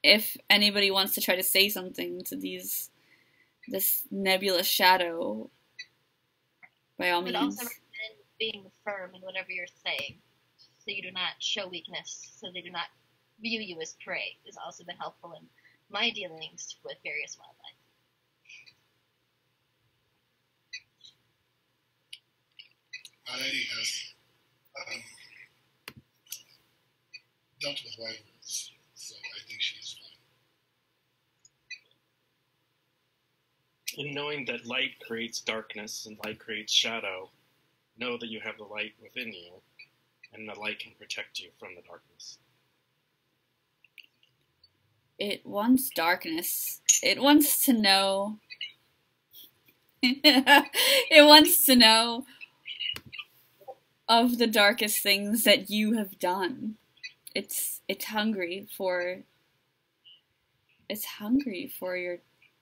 if anybody wants to try to say something to this nebulous shadow, by all means. But also recommend being firm in whatever you're saying, so you do not show weakness, so they do not view you as prey, has also been helpful in my dealings with various wildlife. My lady has dealt with wyverns, so I think she is fine. In knowing that light creates darkness and light creates shadow, know that you have the light within you, and the light can protect you from the darkness. It wants darkness. It wants to know. It wants to know of the darkest things that you have done. It's hungry for your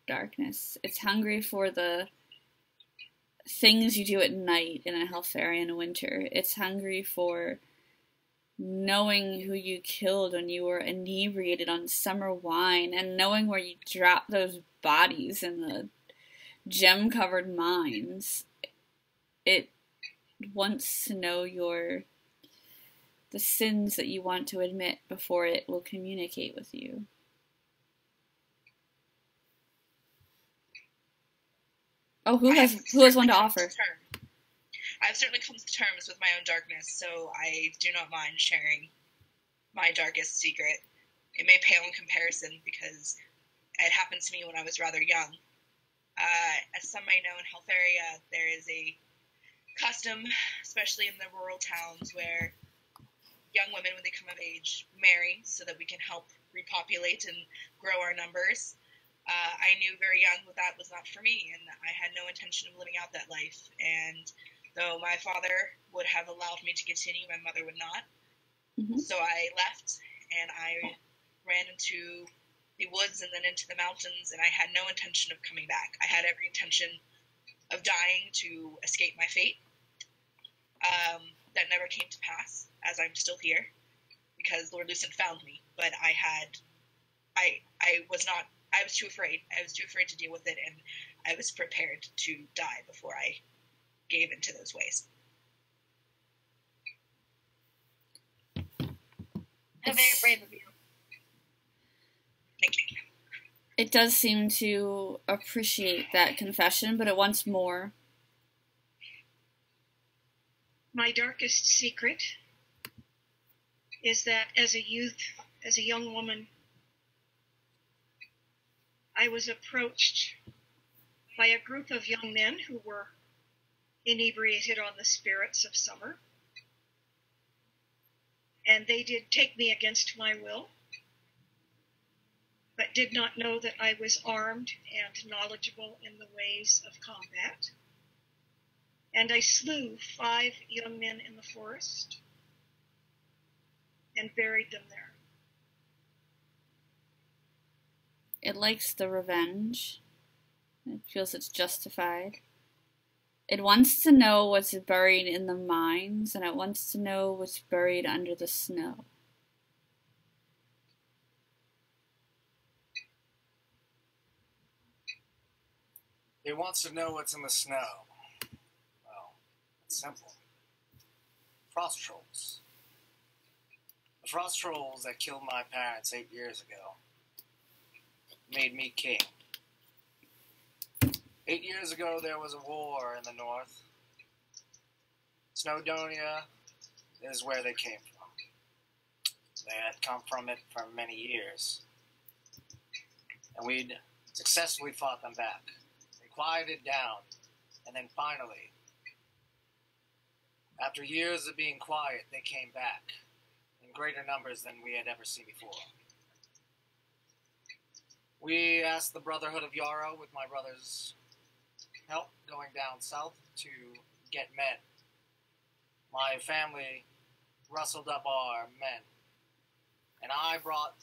darkness. It's hungry for the things you do at night in a Helfarian winter. It's hungry for knowing who you killed when you were inebriated on summer wine, and knowing where you dropped those bodies in the gem-covered mines. It wants to know the sins that you want to admit before it will communicate with you. Oh, who has one to offer? I've certainly come to terms with my own darkness, so I do not mind sharing my darkest secret. It may pale in comparison because it happened to me when I was rather young. As some may know, in Helfaria, there is a custom, especially in the rural towns, where young women, when they come of age, marry so that we can help repopulate and grow our numbers. I knew very young that was not for me, and I had no intention of living out that life. And though my father would have allowed me to continue, my mother would not. Mm-hmm. So I left, and I ran into the woods and then into the mountains, and I had no intention of coming back. I had every intention of dying to escape my fate. That never came to pass, as I'm still here, because Lord Lucent found me. But I was too afraid. I was too afraid to deal with it, and I was prepared to die before I gave into those ways. How very brave of you. Thank you. It does seem to appreciate that confession, but it wants more. My darkest secret is that as a young woman, I was approached by a group of young men who were inebriated on the spirits of summer. And they did take me against my will, but did not know that I was armed and knowledgeable in the ways of combat. And I slew 5 young men in the forest and buried them there. It likes the revenge. It feels it's justified. It wants to know what's buried in the mines, and it wants to know what's buried under the snow. It wants to know what's in the snow. Well, it's simple. Frost trolls. The frost trolls that killed my parents 8 years ago made me king. 8 years ago, there was a war in the north. Snowdonia is where they came from. They had come from it for many years. And we'd successfully fought them back. They quieted down. And then finally, after years of being quiet, they came back in greater numbers than we had ever seen before. We asked the Brotherhood of Yarrow, with my brother's help, going down south to get men. My family rustled up our men, and I brought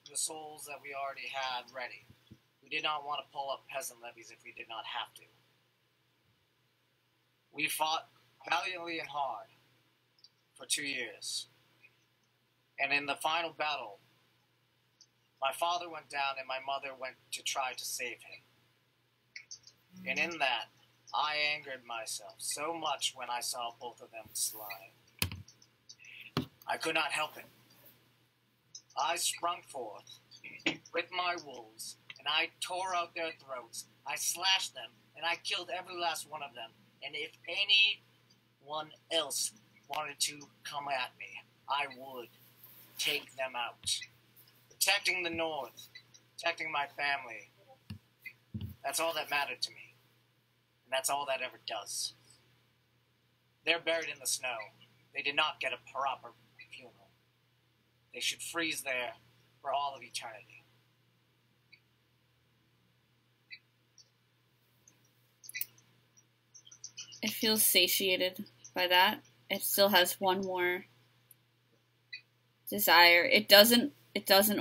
the souls that we already had ready. We did not want to pull up peasant levies if we did not have to. We fought valiantly and hard for 2 years. And in the final battle, my father went down and my mother went to try to save him. And in that, I angered myself so much when I saw both of them slide. I could not help it. I sprung forth with my wolves, and I tore out their throats. I slashed them, and I killed every last one of them. And if anyone else wanted to come at me, I would take them out. Protecting the North, protecting my family, that's all that mattered to me. And that's all that ever does. They're buried in the snow. They did not get a proper funeral. They should freeze there for all of eternity. It feels satiated by that. It still has one more desire. It doesn't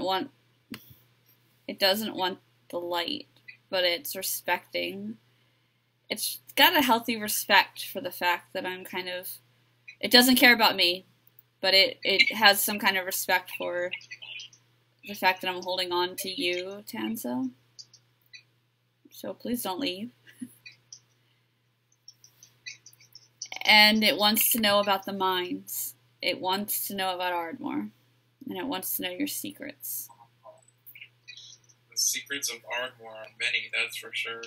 want the light, but it's respecting. It's got a healthy respect for the fact that I'm kind of, it doesn't care about me, but it has some kind of respect for the fact that I'm holding on to you, Tanza. So please don't leave. And it wants to know about the mines. It wants to know about Ardmore. And it wants to know your secrets. The secrets of Ardmore are many, that's for sure.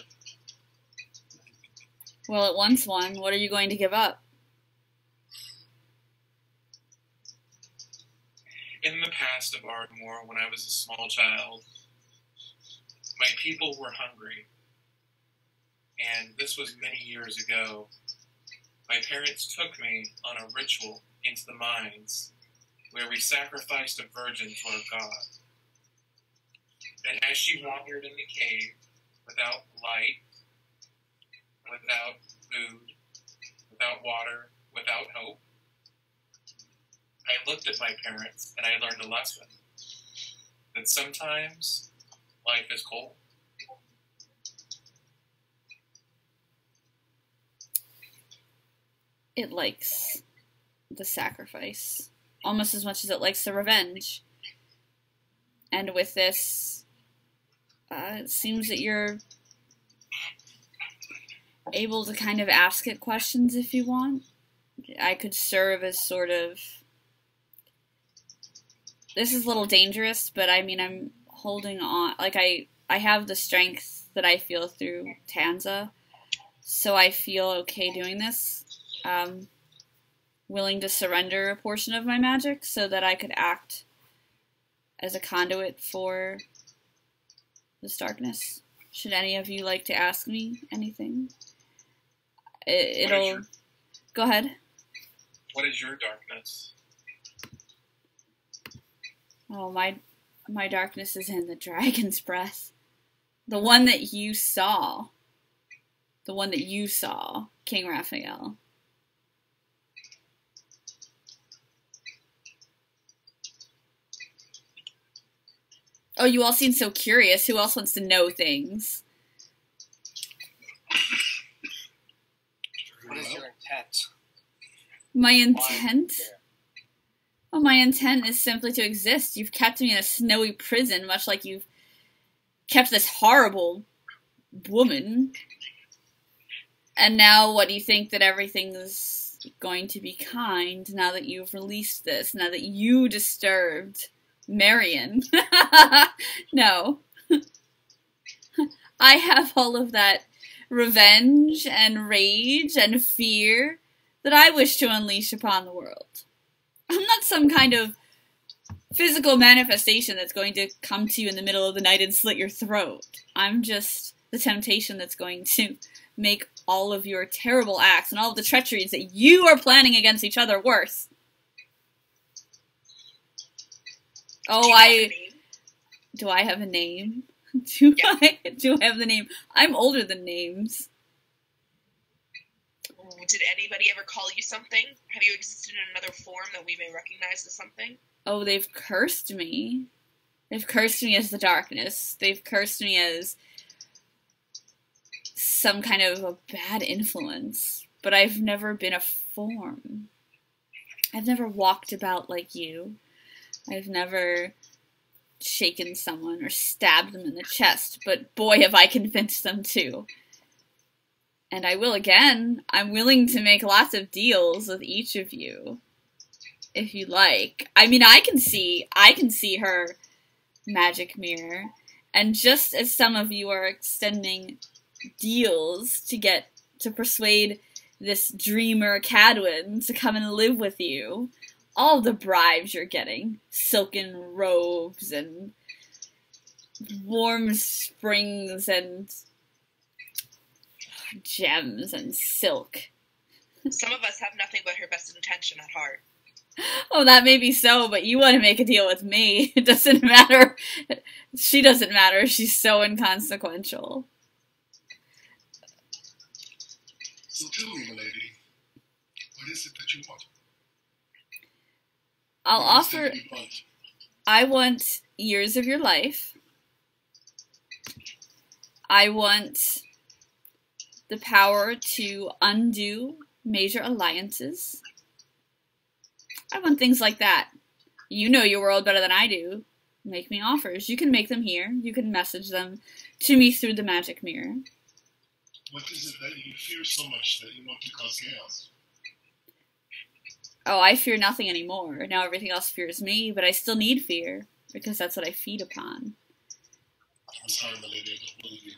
Well, it wants one. What are you going to give up? In the past of Ardmore, when I was a small child, my people were hungry. And this was many years ago. My parents took me on a ritual into the mines, where we sacrificed a virgin to our god. And as she wandered in the cave, without light, without food, without water, without hope, I looked at my parents and I learned a lesson. That sometimes life is cold. It likes the sacrifice almost as much as it likes the revenge. And with this, it seems that you're able to kind of ask it questions if you want. I could serve as sort of, this is a little dangerous, but I mean, I'm holding on, like I have the strength that I feel through Tanza, so I feel okay doing this. Willing to surrender a portion of my magic so that I could act as a conduit for this darkness. Should any of you like to ask me anything? It'll... Go ahead. What is your darkness? Oh, my darkness is in the dragon's breath. The one that you saw. The one that you saw, King Raphael. Oh, you all seem so curious. Who else wants to know things? What is your intent? My intent? Oh, my intent is simply to exist. You've kept me in a snowy prison, much like you've kept this horrible woman. And now what do you think, that everything is going to be kind now that you've released this, now that you disturbed Marion? No. I have all of that revenge and rage and fear that I wish to unleash upon the world. I'm not some kind of physical manifestation that's going to come to you in the middle of the night and slit your throat. I'm just the temptation that's going to make all of your terrible acts and all of the treacheries that you are planning against each other worse. Oh, do I have a name? Do I have the name? I'm older than names. Did anybody ever call you something? Have you existed in another form that we may recognize as something? Oh, they've cursed me. They've cursed me as the darkness. They've cursed me as some kind of a bad influence. But I've never been a form. I've never walked about like you. I've never shaken someone or stabbed them in the chest. But boy, have I convinced them to. And I will again. I'm willing to make lots of deals with each of you. If you like. I mean, I can see her magic mirror. And just as some of you are extending deals to persuade this dreamer Cadwin to come and live with you, all the bribes you're getting, silken robes and warm springs and gems and silk. Some of us have nothing but her best intention at heart. Oh, that may be so, but you want to make a deal with me. It doesn't matter. She doesn't matter. She's so inconsequential. So tell me, my lady, what is it that you want? I'll What is offer... it you want? I want years of your life. I want the power to undo major alliances. I want things like that. You know your world better than I do. Make me offers. You can make them here. You can message them to me through the magic mirror. What is it that you fear so much that you want to cause chaos? Oh, I fear nothing anymore. Now everything else fears me, but I still need fear, because that's what I feed upon. I'm sorry, my lady, I don't believe you.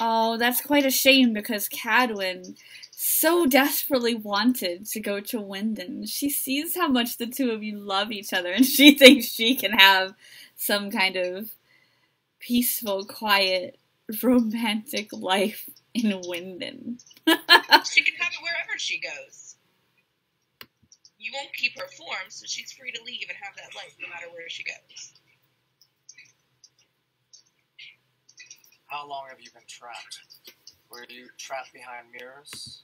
Oh, that's quite a shame, because Cadwin so desperately wanted to go to Wyndon. She sees how much the two of you love each other, and she thinks she can have some kind of peaceful, quiet, romantic life in Wyndon. She can have it wherever she goes. You won't keep her form, so she's free to leave and have that life no matter where she goes. How long have you been trapped? Were you trapped behind mirrors?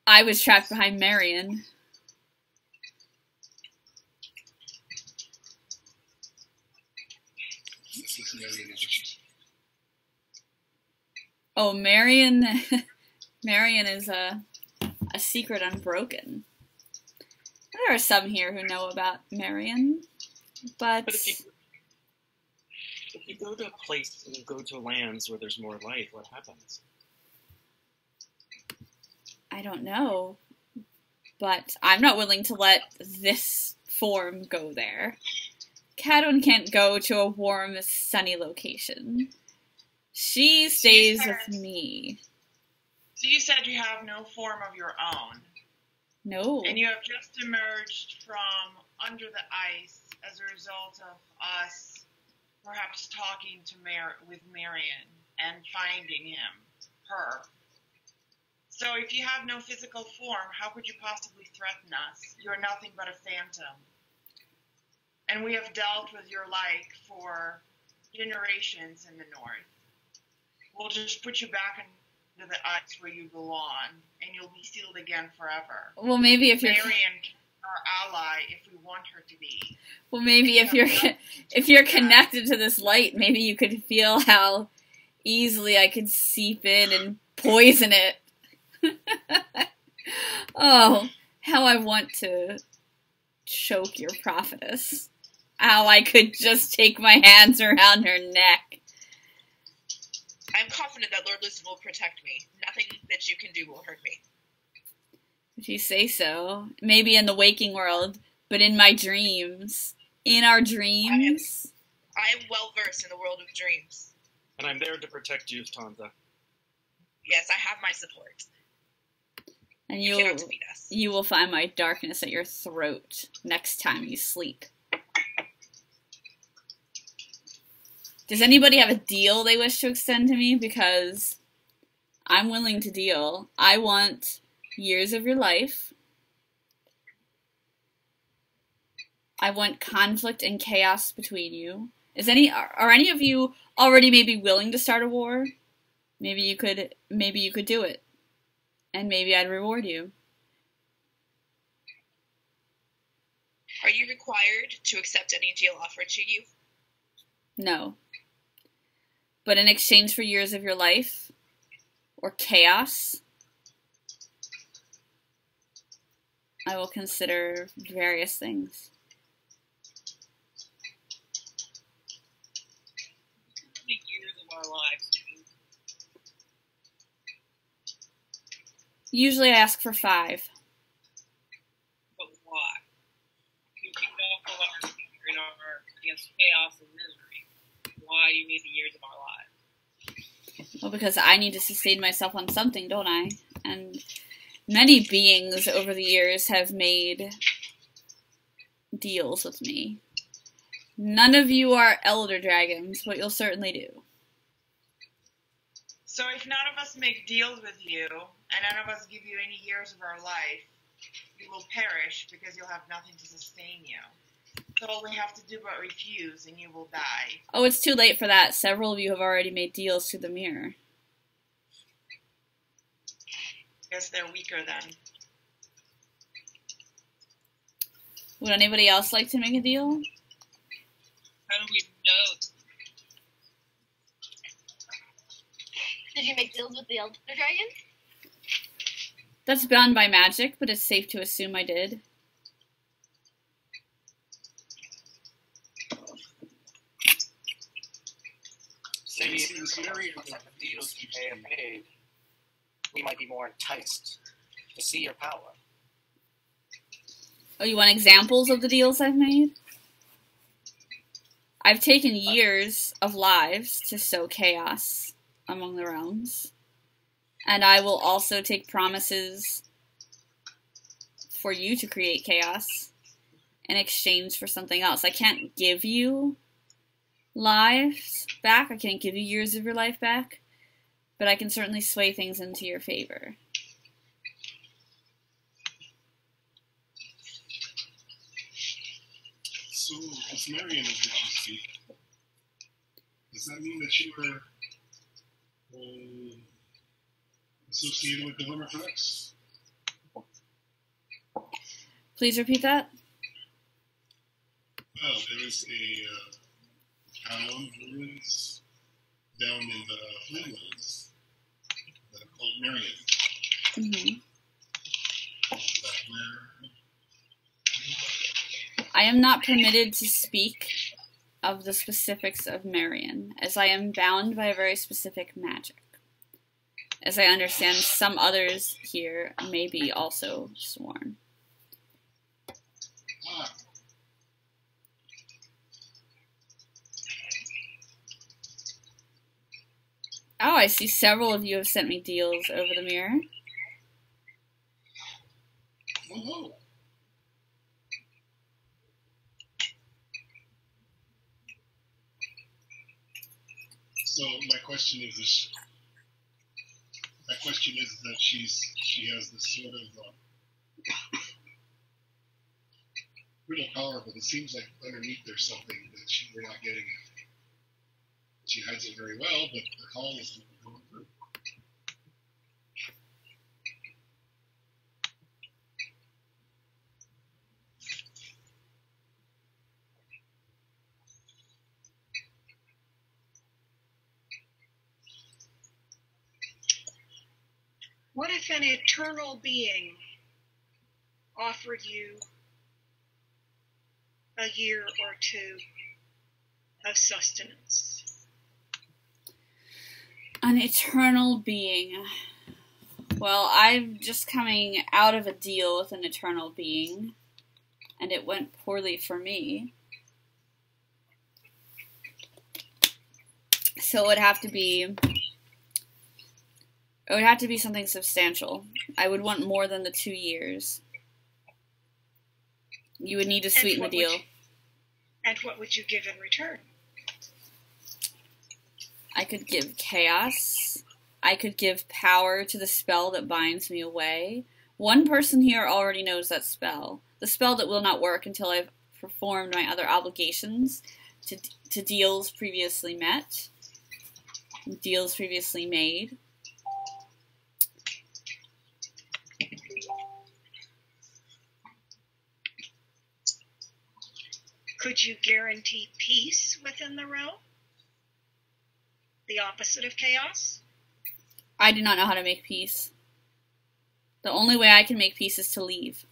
I was trapped behind Marion. This is Marion, isn't it? Oh, Marion... Marion is a secret unbroken. There are some here who know about Marion, but if you go to a place and you go to lands where there's more light, what happens? I don't know. But I'm not willing to let this form go there. Cadwin can't go to a warm, sunny location. She stays with me. So you said you have no form of your own. No. And you have just emerged from under the ice as a result of us perhaps talking to with Marion and finding her. So if you have no physical form, how could you possibly threaten us? You're nothing but a phantom. And we have dealt with your like for generations in the north. We'll just put you back into the ice where you belong, and you'll be sealed again forever. Well, maybe if you're Marion can be our ally if we want her to be. well, maybe if you're connected to this light, maybe you could feel how easily I could seep in and poison it. Oh, how I want to choke your prophetess. How I could just take my hands around her neck. I'm confident that Lord Lucen will protect me. Nothing that you can do will hurt me. If you say so. Maybe in the waking world, but in my dreams. In our dreams. I am well versed in the world of dreams. And I'm there to protect you, Tanta. Yes, I have my support. And You cannot defeat us. you will find my darkness at your throat next time you sleep. Does anybody have a deal they wish to extend to me? Because I'm willing to deal. I want years of your life. I want conflict and chaos between you. Are any of you already maybe willing to start a war? Maybe you could do it, and maybe I'd reward you. Are you required to accept any deal offered to you? No. But in exchange for years of your life, or chaos, I will consider various things. How many years of our lives? Usually I ask for 5. But why? You can go for our future in our against chaos and misery. Why do you need the years of our lives? Well, because I need to sustain myself on something, don't I? And many beings over the years have made deals with me. None of you are elder dragons, but you'll certainly do. So if none of us make deals with you, and none of us give you any years of our life, you will perish because you'll have nothing to sustain you. So all we have to do but refuse, and you will die. Oh, it's too late for that. Several of you have already made deals through the mirror. Guess they're weaker then. Would anybody else like to make a deal? How do we know? Did you make deals with the Elder Dragon? That's done by magic, but it's safe to assume I did. Maybe if you carry what type of deals you may have made, we might be more enticed to see your power. Oh, you want examples of the deals I've made? I've taken years of lives to sow chaos among the realms. And I will also take promises for you to create chaos in exchange for something else. I can't give you lives back. I can't give you years of your life back. But I can certainly sway things into your favor. So, as Marion is what you speak, does that mean that you were associated with the Limerick Rex? Please repeat that. Well, there is a town ruins down in the Flamlands called Marion. Mm-hmm. Is that where? I am not permitted to speak of the specifics of Marion, as I am bound by a very specific magic. As I understand, some others here may be also sworn. Ah. Oh, I see several of you have sent me deals over the mirror. Oh, no. So my question is that she has this sort of real power, but it seems like underneath there's something that we're not getting at. She hides it very well, but the call is not going through. What if an eternal being offered you a year or two of sustenance? An eternal being. Well, I'm just coming out of a deal with an eternal being, and it went poorly for me. So it would have to be something substantial. I would want more than the 2 years. You would need to sweeten the deal. And what would you give in return? I could give chaos. I could give power to the spell that binds me away. One person here already knows that spell. The spell that will not work until I've performed my other obligations to deals previously met. deals previously made. Could you guarantee peace within the realm? The opposite of chaos? I do not know how to make peace. The only way I can make peace is to leave.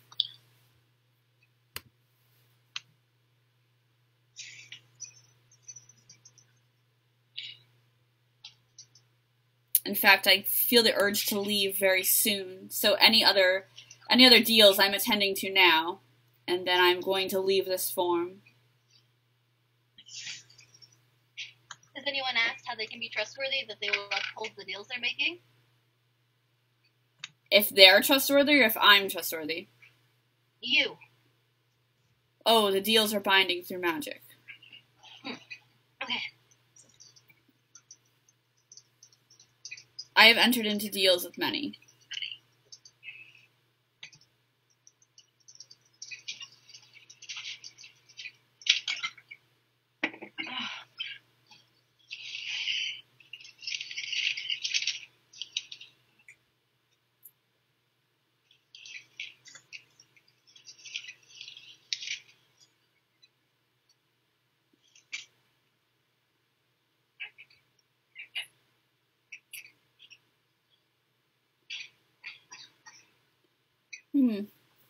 In fact, I feel the urge to leave very soon. So any other deals I'm attending to now, and then I'm going to leave this form. Has anyone asked how they can be trustworthy that they will uphold the deals they're making? If they're trustworthy or if I'm trustworthy? You. Oh, the deals are binding through magic. Okay. I have entered into deals with many.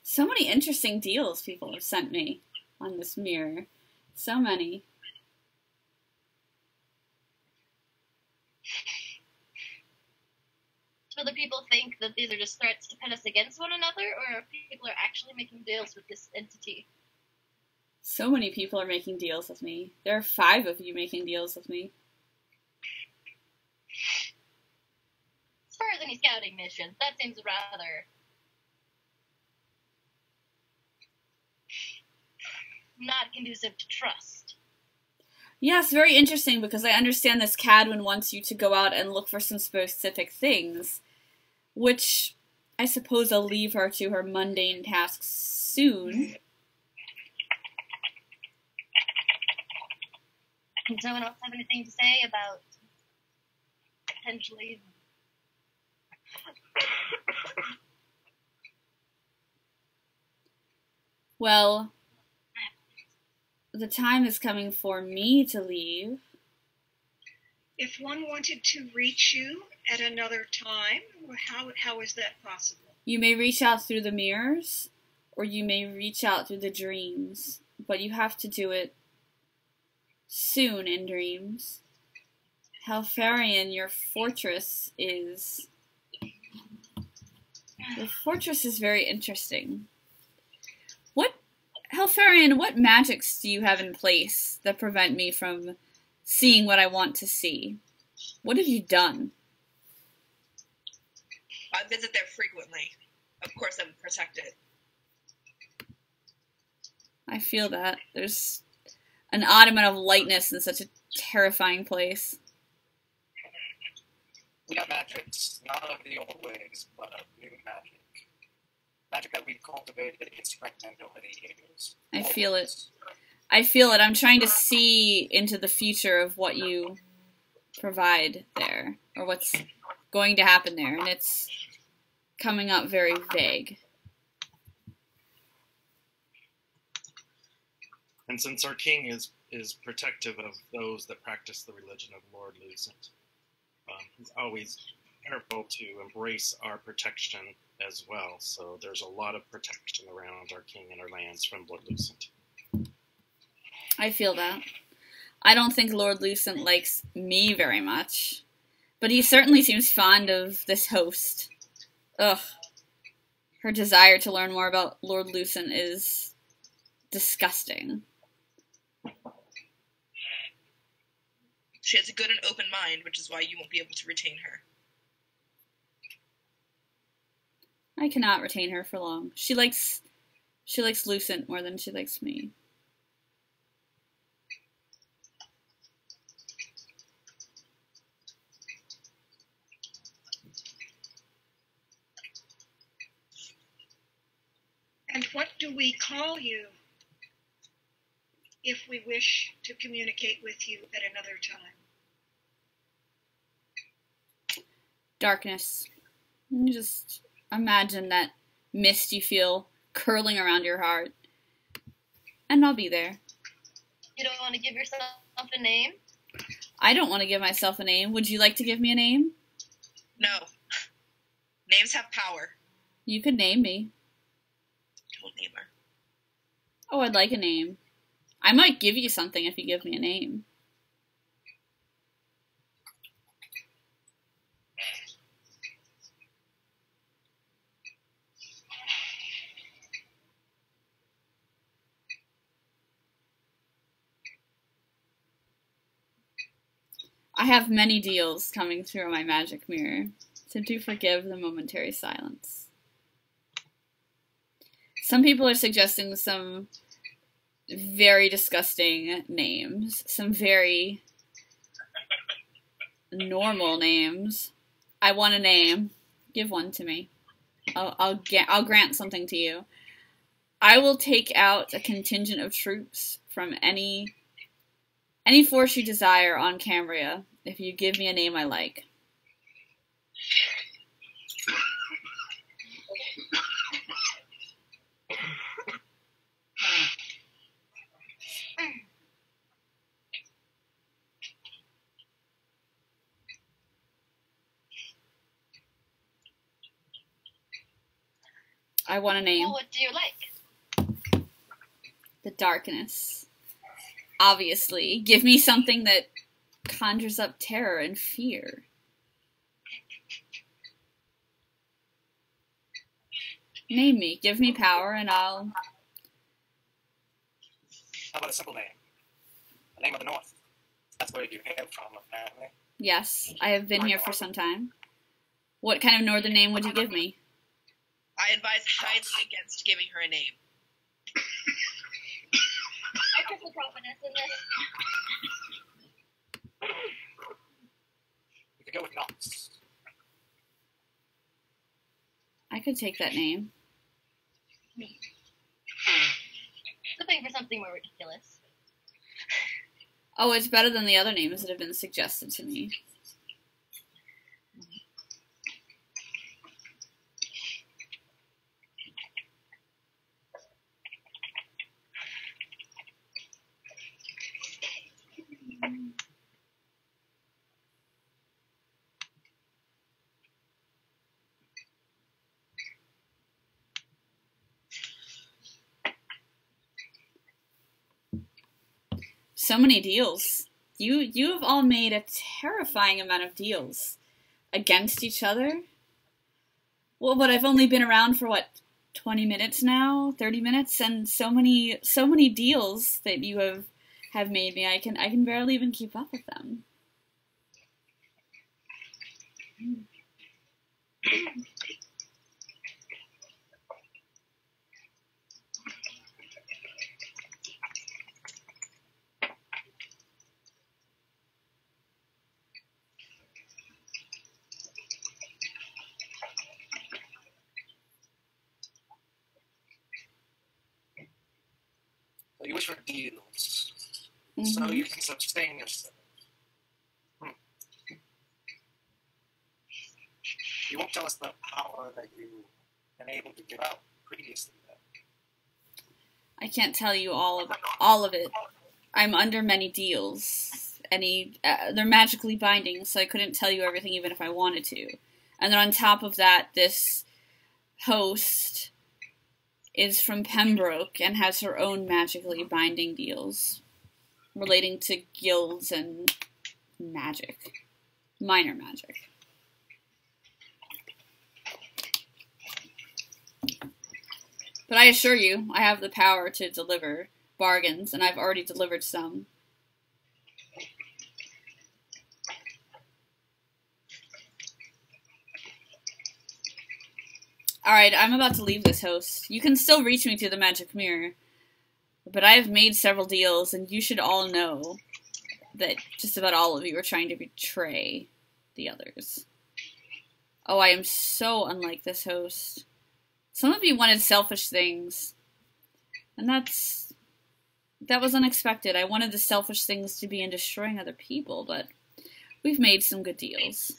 So many interesting deals people have sent me on this mirror. So many. Do other people think that these are just threats to pit us against one another, or people are actually making deals with this entity? So many people are making deals with me. There are 5 of you making deals with me. As far as any scouting missions, that seems rather not conducive to trust. Yes, very interesting, because I understand this Cadwin wants you to go out and look for some specific things, which I suppose I'll leave her to her mundane tasks soon. Does someone else have anything to say about potentially... Well, the time is coming for me to leave. If one wanted to reach you at another time, how is that possible? You may reach out through the mirrors, or you may reach out through the dreams, but you have to do it soon in dreams. Halfarian, your fortress is very interesting. Halfarian, what magics do you have in place that prevent me from seeing what I want to see? What have you done? I visit there frequently. Of course, I would protect it. I feel that. There's an odd amount of lightness in such a terrifying place. We have magics, not of the old ways, but of new magic. Magic that we've cultivated and strengthened over the years. I feel it. I'm trying to see into the future of what you provide there, or what's going to happen there, and it's coming up very vague. And since our king is protective of those that practice the religion of Lord Lucent, he's always careful to embrace our protection as well. So there's a lot of protection around our king and our lands from Lord Lucent. I feel that. I don't think Lord Lucent likes me very much, but he certainly seems fond of this host. Ugh. Her desire to learn more about Lord Lucent is disgusting. She has a good and open mind, which is why you won't be able to retain her. I cannot retain her for long. She likes Lucent more than she likes me. And what do we call you if we wish to communicate with you at another time? Darkness. You just imagine that mist you feel curling around your heart. And I'll be there. You don't want to give yourself a name? I don't want to give myself a name. Would you like to give me a name? No. Names have power. You could name me. Don't name her. Oh, I'd like a name. I might give you something if you give me a name. I have many deals coming through my magic mirror, so do forgive the momentary silence. Some people are suggesting some very disgusting names, some very normal names. I want a name. Give one to me. I'll grant something to you. I will take out a contingent of troops from any force you desire on Cambria if you give me a name I like. I want a name. Well, what do you like? The Darkness. Obviously. Give me something that conjures up terror and fear. Name me. Give me power and I'll... How about a simple name? The name of the North. That's where you hail from, apparently. Yes, I have been here for some time. What kind of northern name would you give me? I advise highly against giving her a name. I put the prophetess in this. We could go with Knox. I could take that name. Looking for something more ridiculous. Oh, it's better than the other names that have been suggested to me. So many deals. You have all made a terrifying amount of deals against each other. Well, but I've only been around for what, 20 minutes now, 30 minutes, and so many deals that you have made me. I can barely even keep up with them. So you wish for deals. So you can sustain yourself. You won't tell us the power that you've been able to give out previously, then. I can't tell you all of it. I'm under many deals. They're magically binding, so I couldn't tell you everything even if I wanted to. And then on top of that, this host is from Pembroke and has her own magically binding deals relating to guilds and magic. Minor magic. But I assure you, I have the power to deliver bargains, and I've already delivered some. Alright, I'm about to leave this host. You can still reach me through the magic mirror, but I have made several deals, and you should all know that just about all of you are trying to betray the others. Oh, I am so unlike this host. Some of you wanted selfish things, and that was unexpected. I wanted the selfish things to be in destroying other people, but we've made some good deals.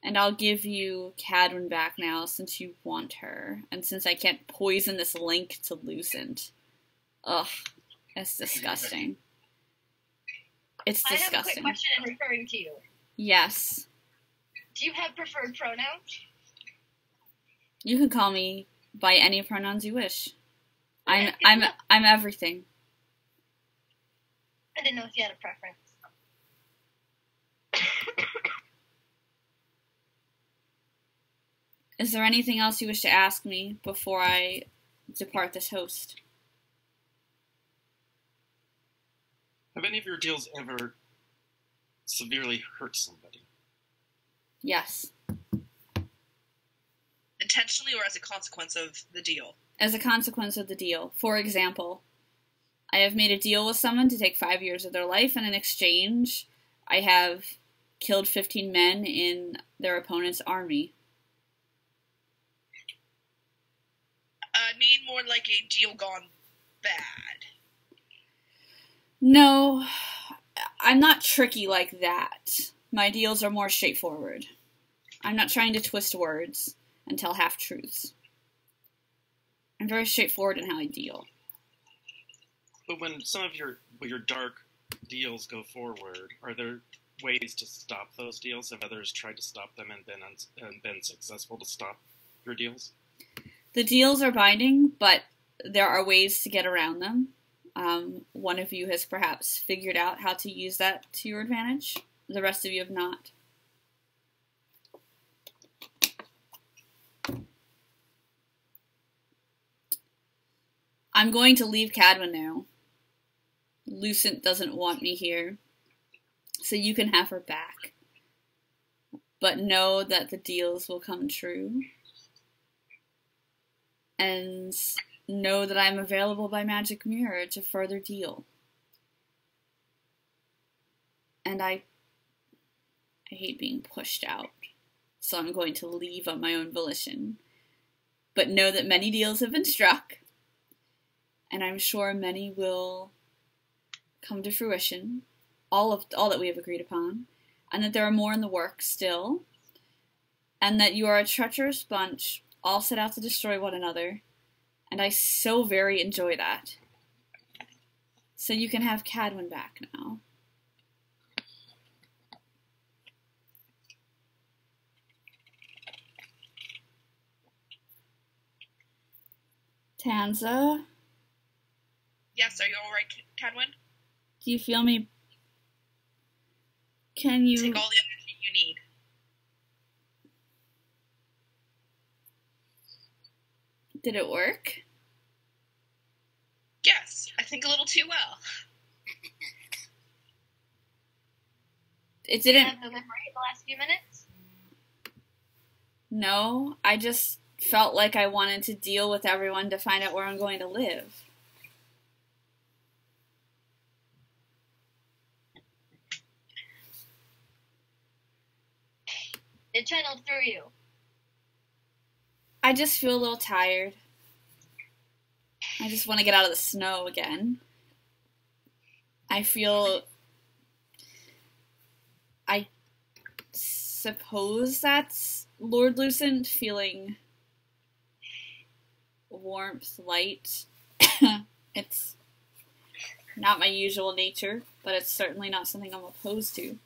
And I'll give you Cadwin back now since you want her. And since I can't poison this link to Lucent. Ugh, it's disgusting. It's I have a quick disgusting. question in referring to you. Yes. Do you have preferred pronouns? You can call me by any pronouns you wish. I'm everything. I didn't know if you had a preference. Is there anything else you wish to ask me before I depart this host? Have any of your deals ever severely hurt somebody? Yes. Intentionally or as a consequence of the deal? As a consequence of the deal. For example, I have made a deal with someone to take 5 years of their life, and in exchange, I have killed 15 men in their opponent's army. I mean more like a deal gone bad. No, I'm not tricky like that. My deals are more straightforward. I'm not trying to twist words and tell half-truths. I'm very straightforward in how I deal. But when some of your dark deals go forward, are there ways to stop those deals? Have others tried to stop them and been successful to stop your deals? The deals are binding, but there are ways to get around them. One of you has perhaps figured out how to use that to your advantage. The rest of you have not. I'm going to leave Cadwin now. Lucent doesn't want me here, so you can have her back. But know that the deals will come true. And know that I'm available by Magic Mirror to further deal. And I hate being pushed out, so I'm going to leave on my own volition. But know that many deals have been struck, and I'm sure many will come to fruition, all that we have agreed upon, and that there are more in the works still, and that you are a treacherous bunch, all set out to destroy one another, and I so very enjoy that. So you can have Cadwin back now. Tanza? Yes, are you alright, Cadwin? Do you feel me? Can you... Take all the energy you need. Did it work? Yes, I think a little too well. It didn't... Have the memory the last few minutes? No, I just felt like I wanted to deal with everyone to find out where I'm going to live. It channeled through you. I just feel a little tired. I just want to get out of the snow again. I suppose that's Lord Lucent feeling warmth, light. It's not my usual nature, but it's certainly not something I'm opposed to.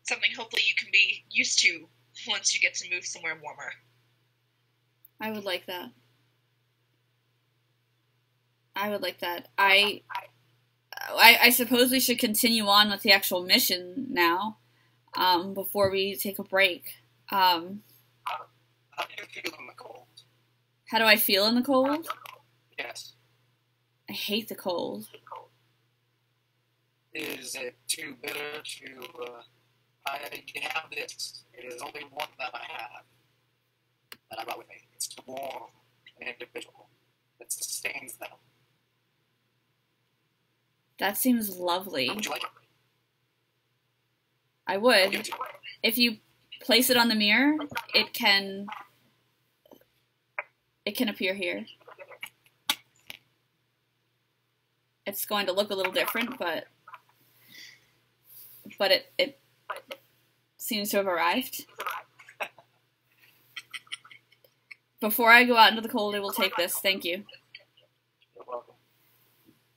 Something hopefully you can be used to once you get to move somewhere warmer. I would like that. I would like that. I suppose we should continue on with the actual mission now, before we take a break. How do you feel in the cold? How do I feel in the cold? Yes. I hate the cold. Is it too bitter to, I have this. It is only one that I have that I brought with me. It's too warm and individual. It sustains them. That seems lovely. Would you like it? I I'll would. give it to you. If you place it on the mirror, it can appear here. It's going to look a little different, but it seems to have arrived. Before I go out into the cold, I will take this. Thank you. You're welcome.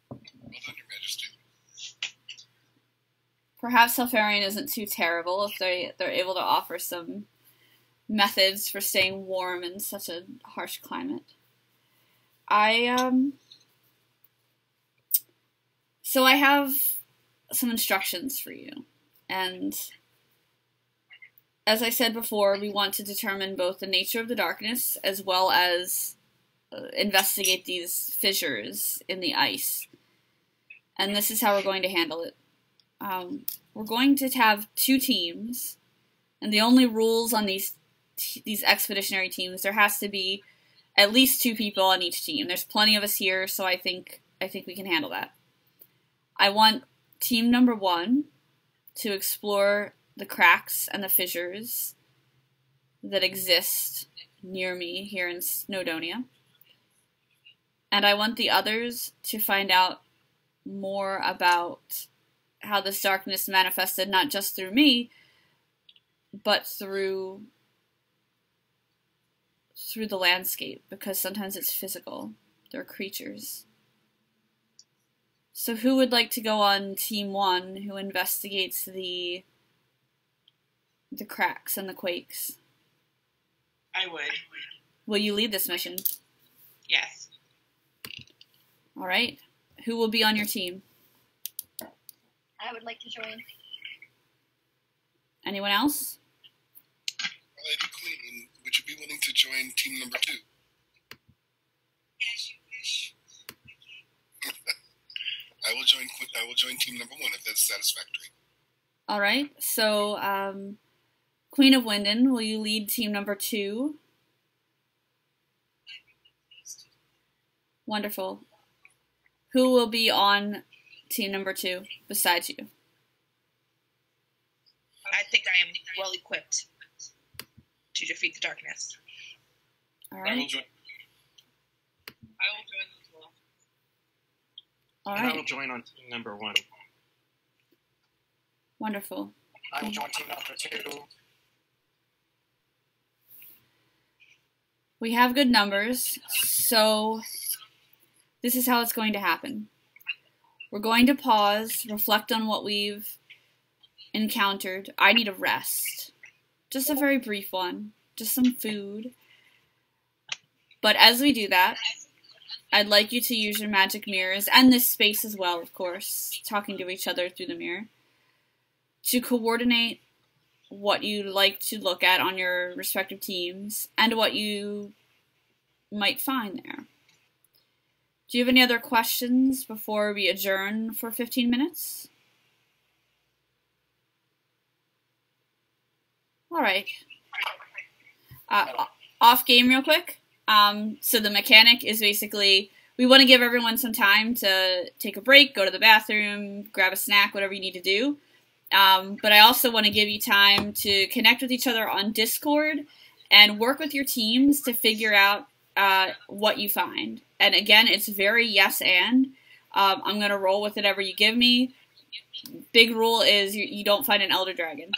Well done, Your Majesty. Perhaps Helfarian isn't too terrible if they're able to offer some methods for staying warm in such a harsh climate. So I have some instructions for you, and as I said before, we want to determine both the nature of the darkness as well as investigate these fissures in the ice. And this is how we're going to handle it. We're going to have 2 teams, and the only rules on these expeditionary teams, there has to be at least 2 people on each team. There's plenty of us here, so I think we can handle that. I want team number 1 to explore the cracks and the fissures that exist near me here in Snowdonia. And I want the others to find out more about how this darkness manifested not just through me, but through the landscape, because sometimes it's physical. There are creatures. So who would like to go on team 1 who investigates the cracks and the quakes? I would. Will you lead this mission? Yes. All right. Who will be on your team? I would like to join. Anyone else? Lady Queen, would you be willing to join team number 2? As you wish. I will join team number 1 if that's satisfactory. All right. So, Queen of Winden, will you lead team number 2? Wonderful. Who will be on team number 2 besides you? I think I am well equipped to defeat the darkness. All I will right. join. I will join as well. All And I will right. join on team number 1. Wonderful. I will join team number 2. We have good numbers, so this is how it's going to happen. We're going to pause, reflect on what we've encountered. I need a rest. Just a very brief one. Just some food. But as we do that, I'd like you to use your magic mirrors, and this space as well, of course, talking to each other through the mirror, to coordinate what you like to look at on your respective teams, and what you might find there. Do you have any other questions before we adjourn for 15 minutes? All right. Off game real quick. So the mechanic is basically, we want to give everyone some time to take a break, go to the bathroom, grab a snack, whatever you need to do. But I also want to give you time to connect with each other on Discord and work with your teams to figure out what you find. And again, it's very yes and. I'm going to roll with whatever you give me. Big rule is you don't find an elder dragon.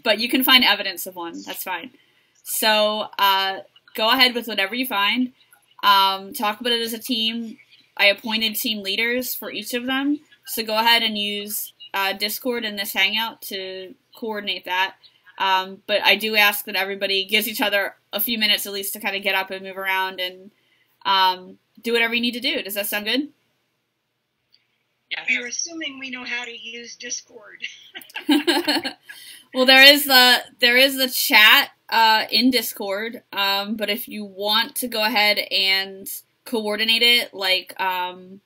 But you can find evidence of one. That's fine. So go ahead with whatever you find. Talk about it as a team. I appointed team leaders for each of them. So go ahead and use Discord in this hangout to coordinate that. But I do ask that everybody gives each other a few minutes at least to kind of get up and move around and do whatever you need to do. Does that sound good? Yes. You're assuming we know how to use Discord. Well, there is the chat in Discord, but if you want to go ahead and coordinate it, like on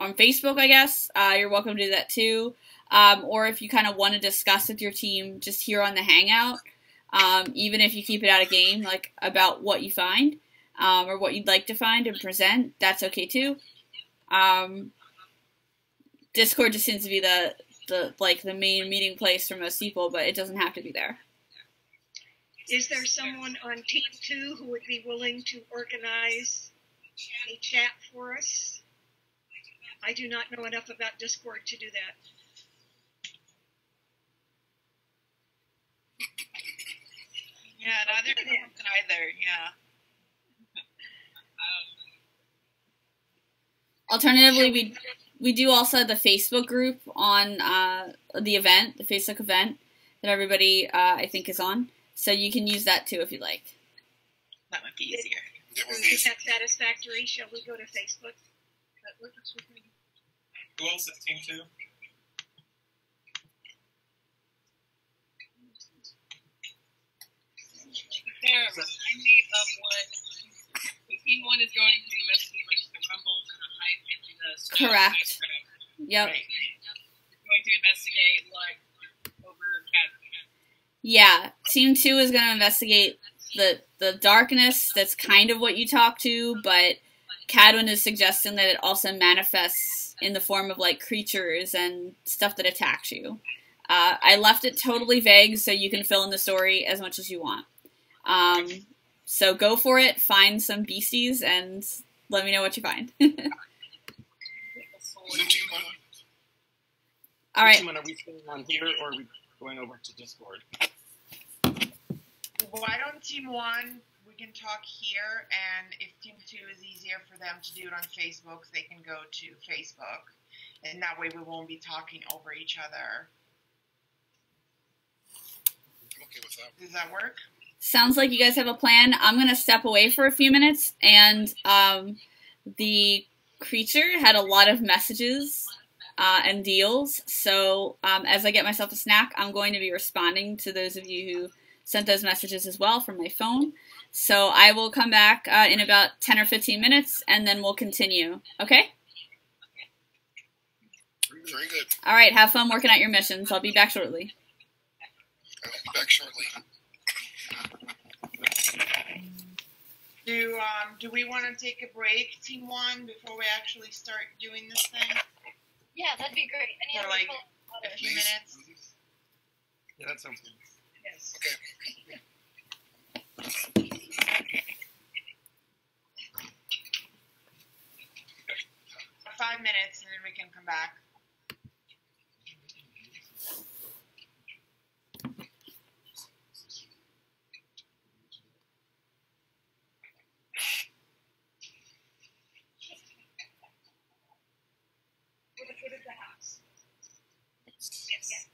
Facebook, I guess, you're welcome to do that too. Or if you kind of want to discuss with your team just here on the Hangout, even if you keep it out of game, like about what you find or what you'd like to find and present, that's okay too. Discord just seems to be the main meeting place for most people, but it doesn't have to be there. Is there someone on Team 2 who would be willing to organize a chat for us? I do not know enough about Discord to do that. Yeah, neither can either. Yeah. Alternatively, we do also have the Facebook group on the event, the Facebook event that everybody I think is on. So you can use that too if you like. That might be easier. Is that satisfactory? Shall we go to Facebook? Who else is Team 2? There, remind me of what Team 1 is going to investigate, which is the rumbles and the hype and the snow. Correct. Yep. Right. Going to investigate what over Cat. Yeah, Team 2 is going to investigate the darkness that's kind of what you talk to, but Cadwin is suggesting that it also manifests in the form of like creatures and stuff that attacks you. I left it totally vague so you can fill in the story as much as you want. So go for it, find some beasties, and let me know what you find. All right. Are we staying on here, or are we going over to Discord? Why don't Team 1, we can talk here, and if Team 2 is easier for them to do it on Facebook, they can go to Facebook. And that way we won't be talking over each other. I'm okay with that. Does that work? Sounds like you guys have a plan. I'm going to step away for a few minutes, and the creature had a lot of messages and deals, so as I get myself a snack, I'm going to be responding to those of you who sent those messages as well from my phone. So I will come back in about 10 or 15 minutes, and then we'll continue. Okay? Very good. All right, have fun working out your missions. I'll be back shortly. I'll be back shortly. Do we want to take a break, Team 1, before we actually start doing this thing? Yeah, that'd be great. Any For other like people? a few minutes? Yeah, that sounds good. Yes. Okay. 5 minutes, and then we can come back. What is the house? Yes.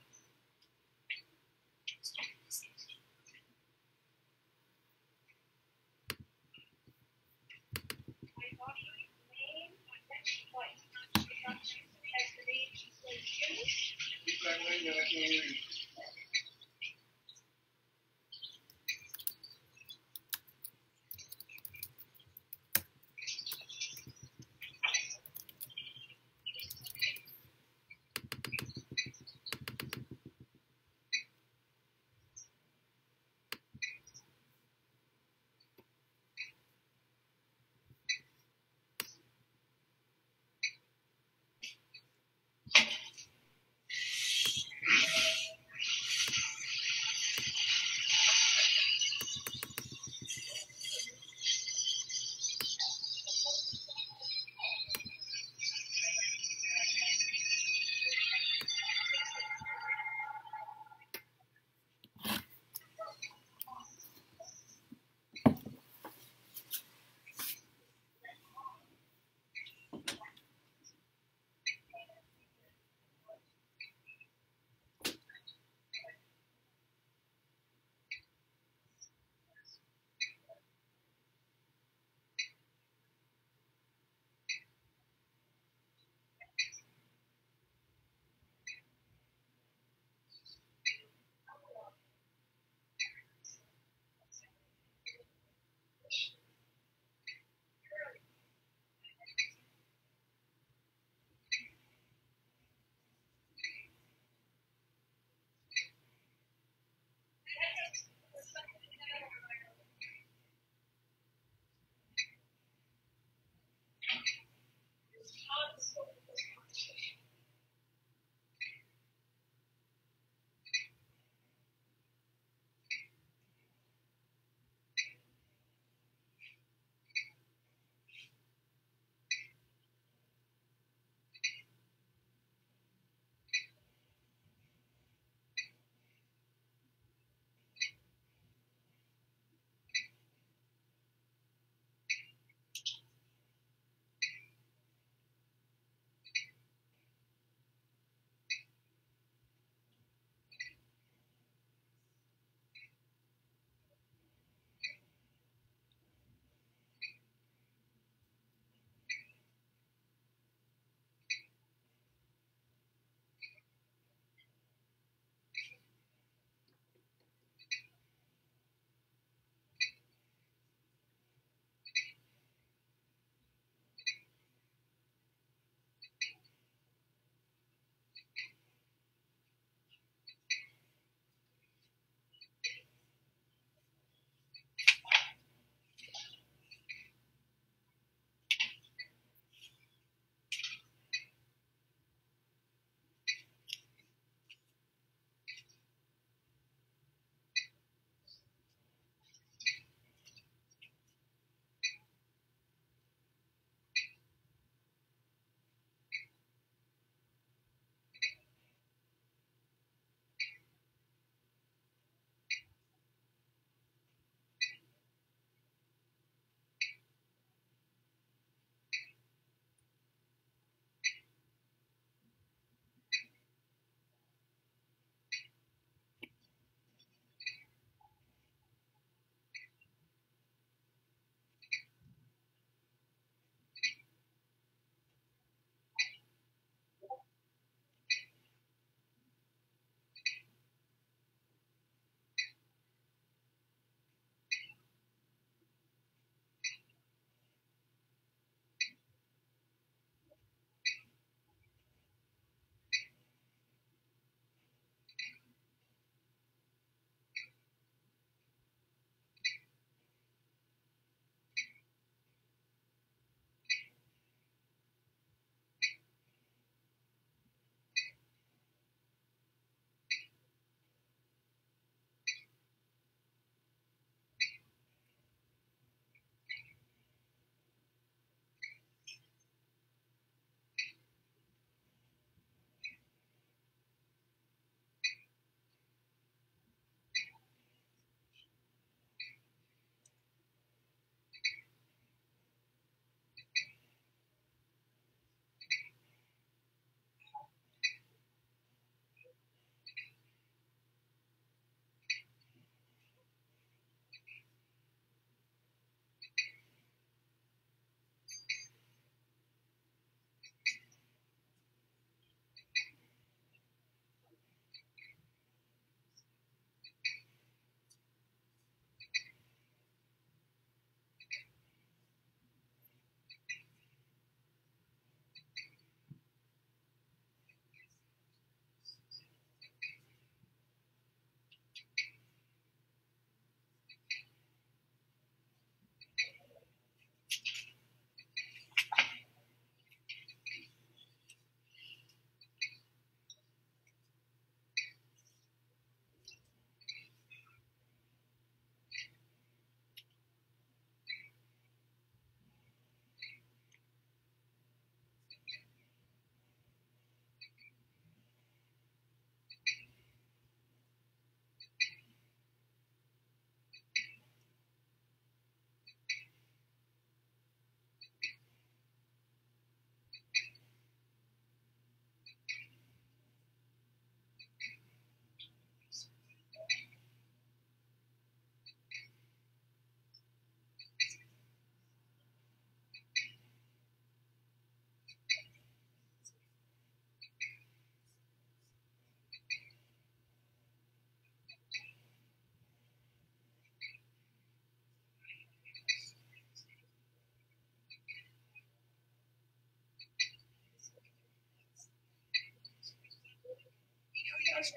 Do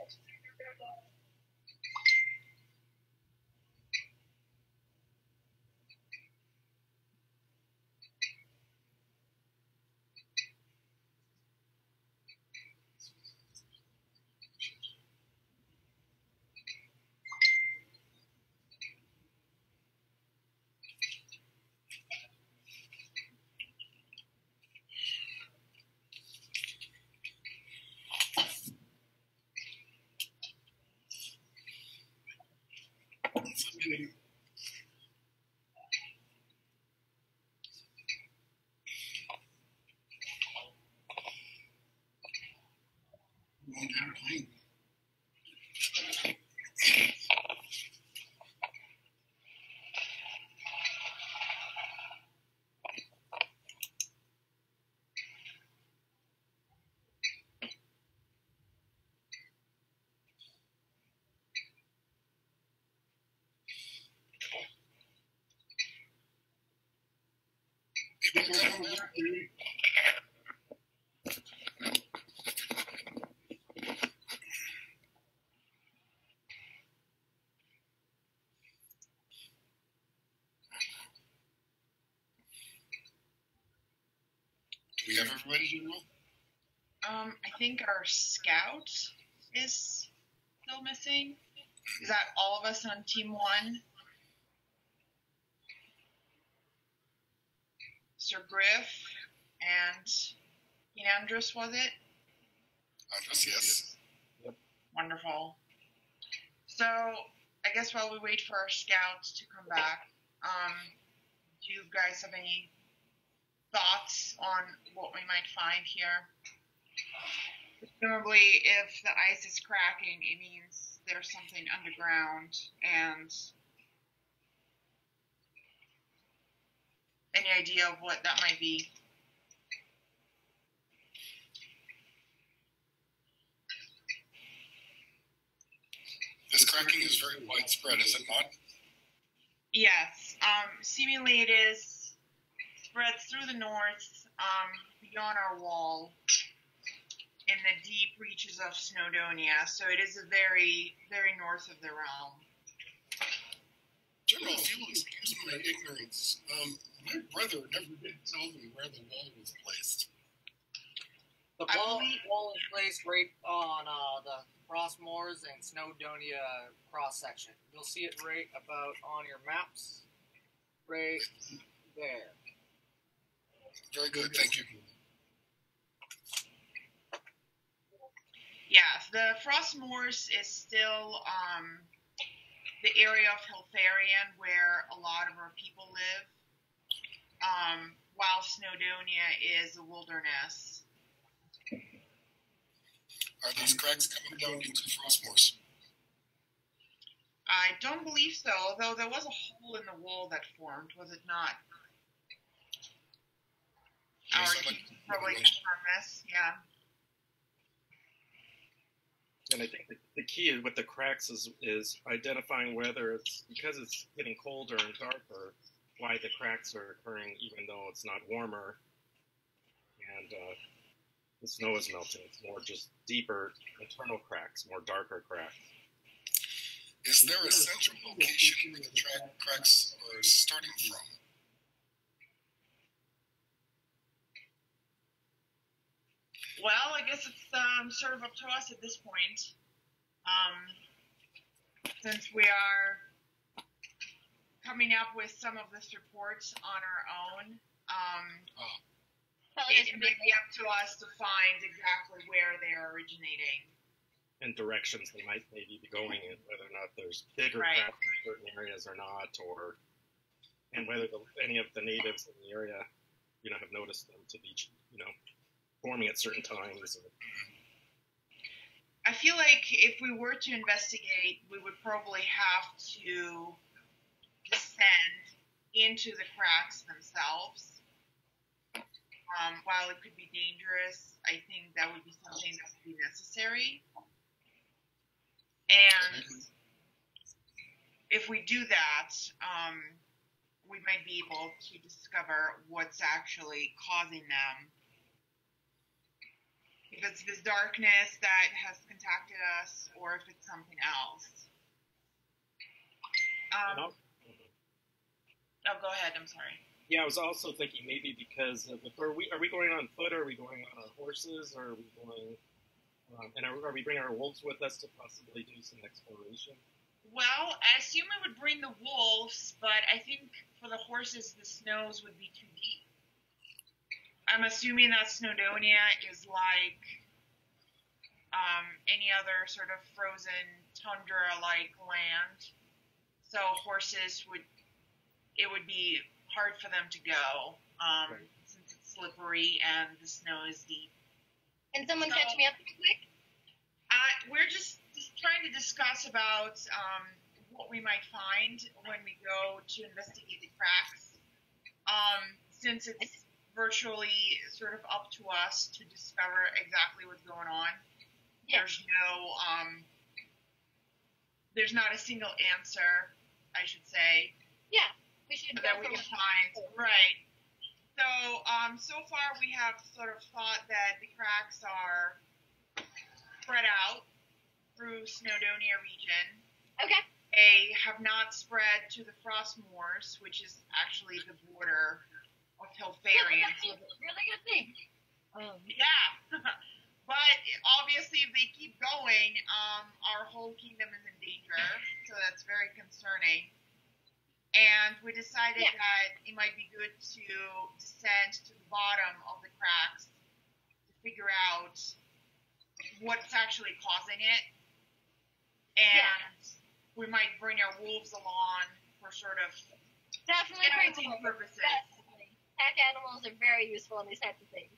we have everybody to roll? I think our scout is still missing. Is that all of us on team 1? Sir Griff and Andrus, was it? Andrus, yes. Yep. Wonderful. So, I guess while we wait for our scouts to come back, do you guys have any thoughts on what we might find here? Presumably, if the ice is cracking, it means there's something underground, and any idea of what that might be? This cracking is very widespread, is it not? Yes. Seemingly it is spread through the north, beyond our wall, in the deep reaches of Snowdonia. So it is a very, very north of the realm. General, if you'll excuse my ignorance, my brother never did tell me where the wall was placed. The wall is placed right on the Frostmoors and Snowdonia cross section. You'll see it right about on your maps, right there. Very good, thank you. Yeah, the Frostmoors is still the area of Hilfarian where a lot of our people live, while Snowdonia is a wilderness. Are these cracks coming down into the Frostmoors? I don't believe so, although there was a hole in the wall that formed, was it not? Yes, Our I'd like team to probably mention. confirm this, yeah. And I think the key with the cracks is identifying whether it's because it's getting colder and darker, why the cracks are occurring even though it's not warmer and the snow is melting. It's more just deeper internal cracks, more darker cracks. Is there a central location where the cracks are starting from? Well, I guess it's sort of up to us at this point. Since we are coming up with some of this reports on our own, it may be up to us to find exactly where they are originating. And directions they might maybe be going in, whether or not there's bigger Right. cracks in certain areas or not, and whether any of the natives in the area, have noticed them to be, forming at certain times. I feel like if we were to investigate, we would probably have to descend into the cracks themselves. While it could be dangerous, I think that would be something that would be necessary. And if we do that, we might be able to discover what's actually causing them. if it's this darkness that has contacted us, or if it's something else. No. Oh, go ahead. I'm sorry. Yeah, I was also thinking maybe because of are we going on foot, or are we going on our horses, or are we going, and are we bringing our wolves with us to possibly do some exploration? Well, I assume I would bring the wolves, but I think for the horses, the snows would be too deep. I'm assuming that Snowdonia is like any other sort of frozen tundra-like land. So horses would be hard for them to go since it's slippery and the snow is deep. Can someone catch me up real quick? We're just trying to discuss about what we might find when we go to investigate the cracks. Since it's virtually sort of up to us to discover exactly what's going on. Yeah. There's not a single answer, I should say. Yeah, we should that we can find. Right. So far we have sort of thought that the cracks are spread out through Snowdonia region. Okay. They have not spread to the Frostmoors, which is actually the border of Hilfarian. Really good thing. Yeah. But obviously, if they keep going, our whole kingdom is in danger, so that's very concerning. And we decided that it might be good to descend to the bottom of the cracks to figure out what's actually causing it. And we might bring our wolves along for sort of definitely purposes. Definitely. Pack animals are very useful in these types of things.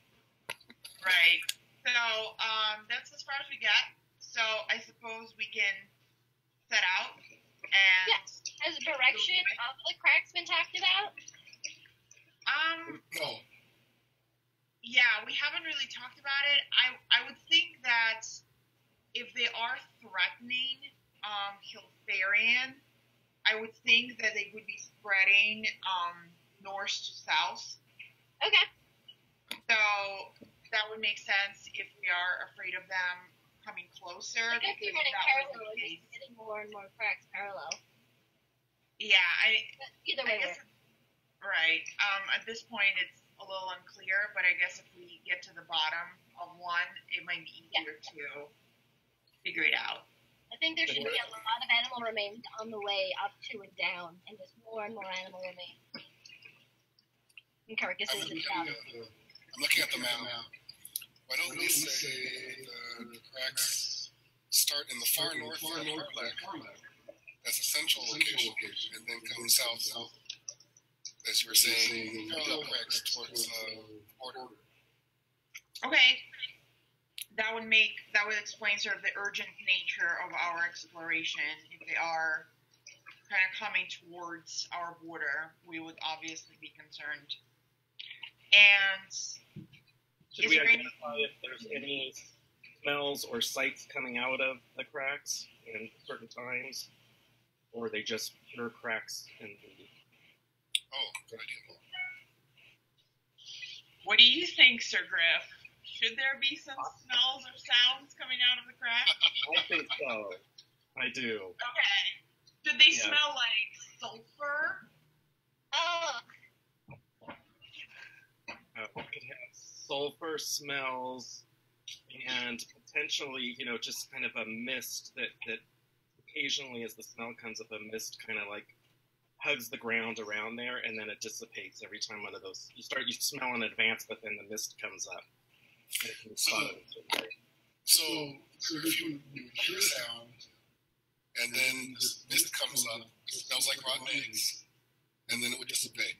Right. So that's as far as we get. So I suppose we can set out and. Has the direction of the cracks been talked about? No. Yeah, we haven't really talked about it. I would think that if they are threatening Hilfarian, I would think that they would be spreading north to south. Okay. So that would make sense if we are afraid of them coming closer. I guess you're getting parallel. You're getting more and more cracks parallel. Yeah, either way. Right. At this point, it's a little unclear, but I guess if we get to the bottom of one, it might be easier to figure it out. I think there should be a lot of animal remains on the way up to and down, and just more and more animal remains. And carcasses and stuff. I'm looking at the map. Why don't we say the cracks start in the far north of Harlack? That's a central location, and then come south, as you were saying, parallel cracks towards the border. Okay. That would explain sort of the urgent nature of our exploration. If they are kind of coming towards our border, we would obviously be concerned. And should we identify if there's any smells or sights coming out of the cracks in certain times? Or are they just pure cracks in the... Oh, good idea. What do you think, Sir Griff? Should there be some smells or sounds coming out of the cracks? I think so. I do. Okay. Should they smell like sulfur? It could have sulfur smells and potentially, just kind of a mist that occasionally, as the smell comes up, a mist kind of like hugs the ground around there, and then it dissipates every time one of those. You smell in advance, but then the mist comes up. So if you hear a sound, and then this mist comes up, it smells like rotten eggs, and then it would dissipate.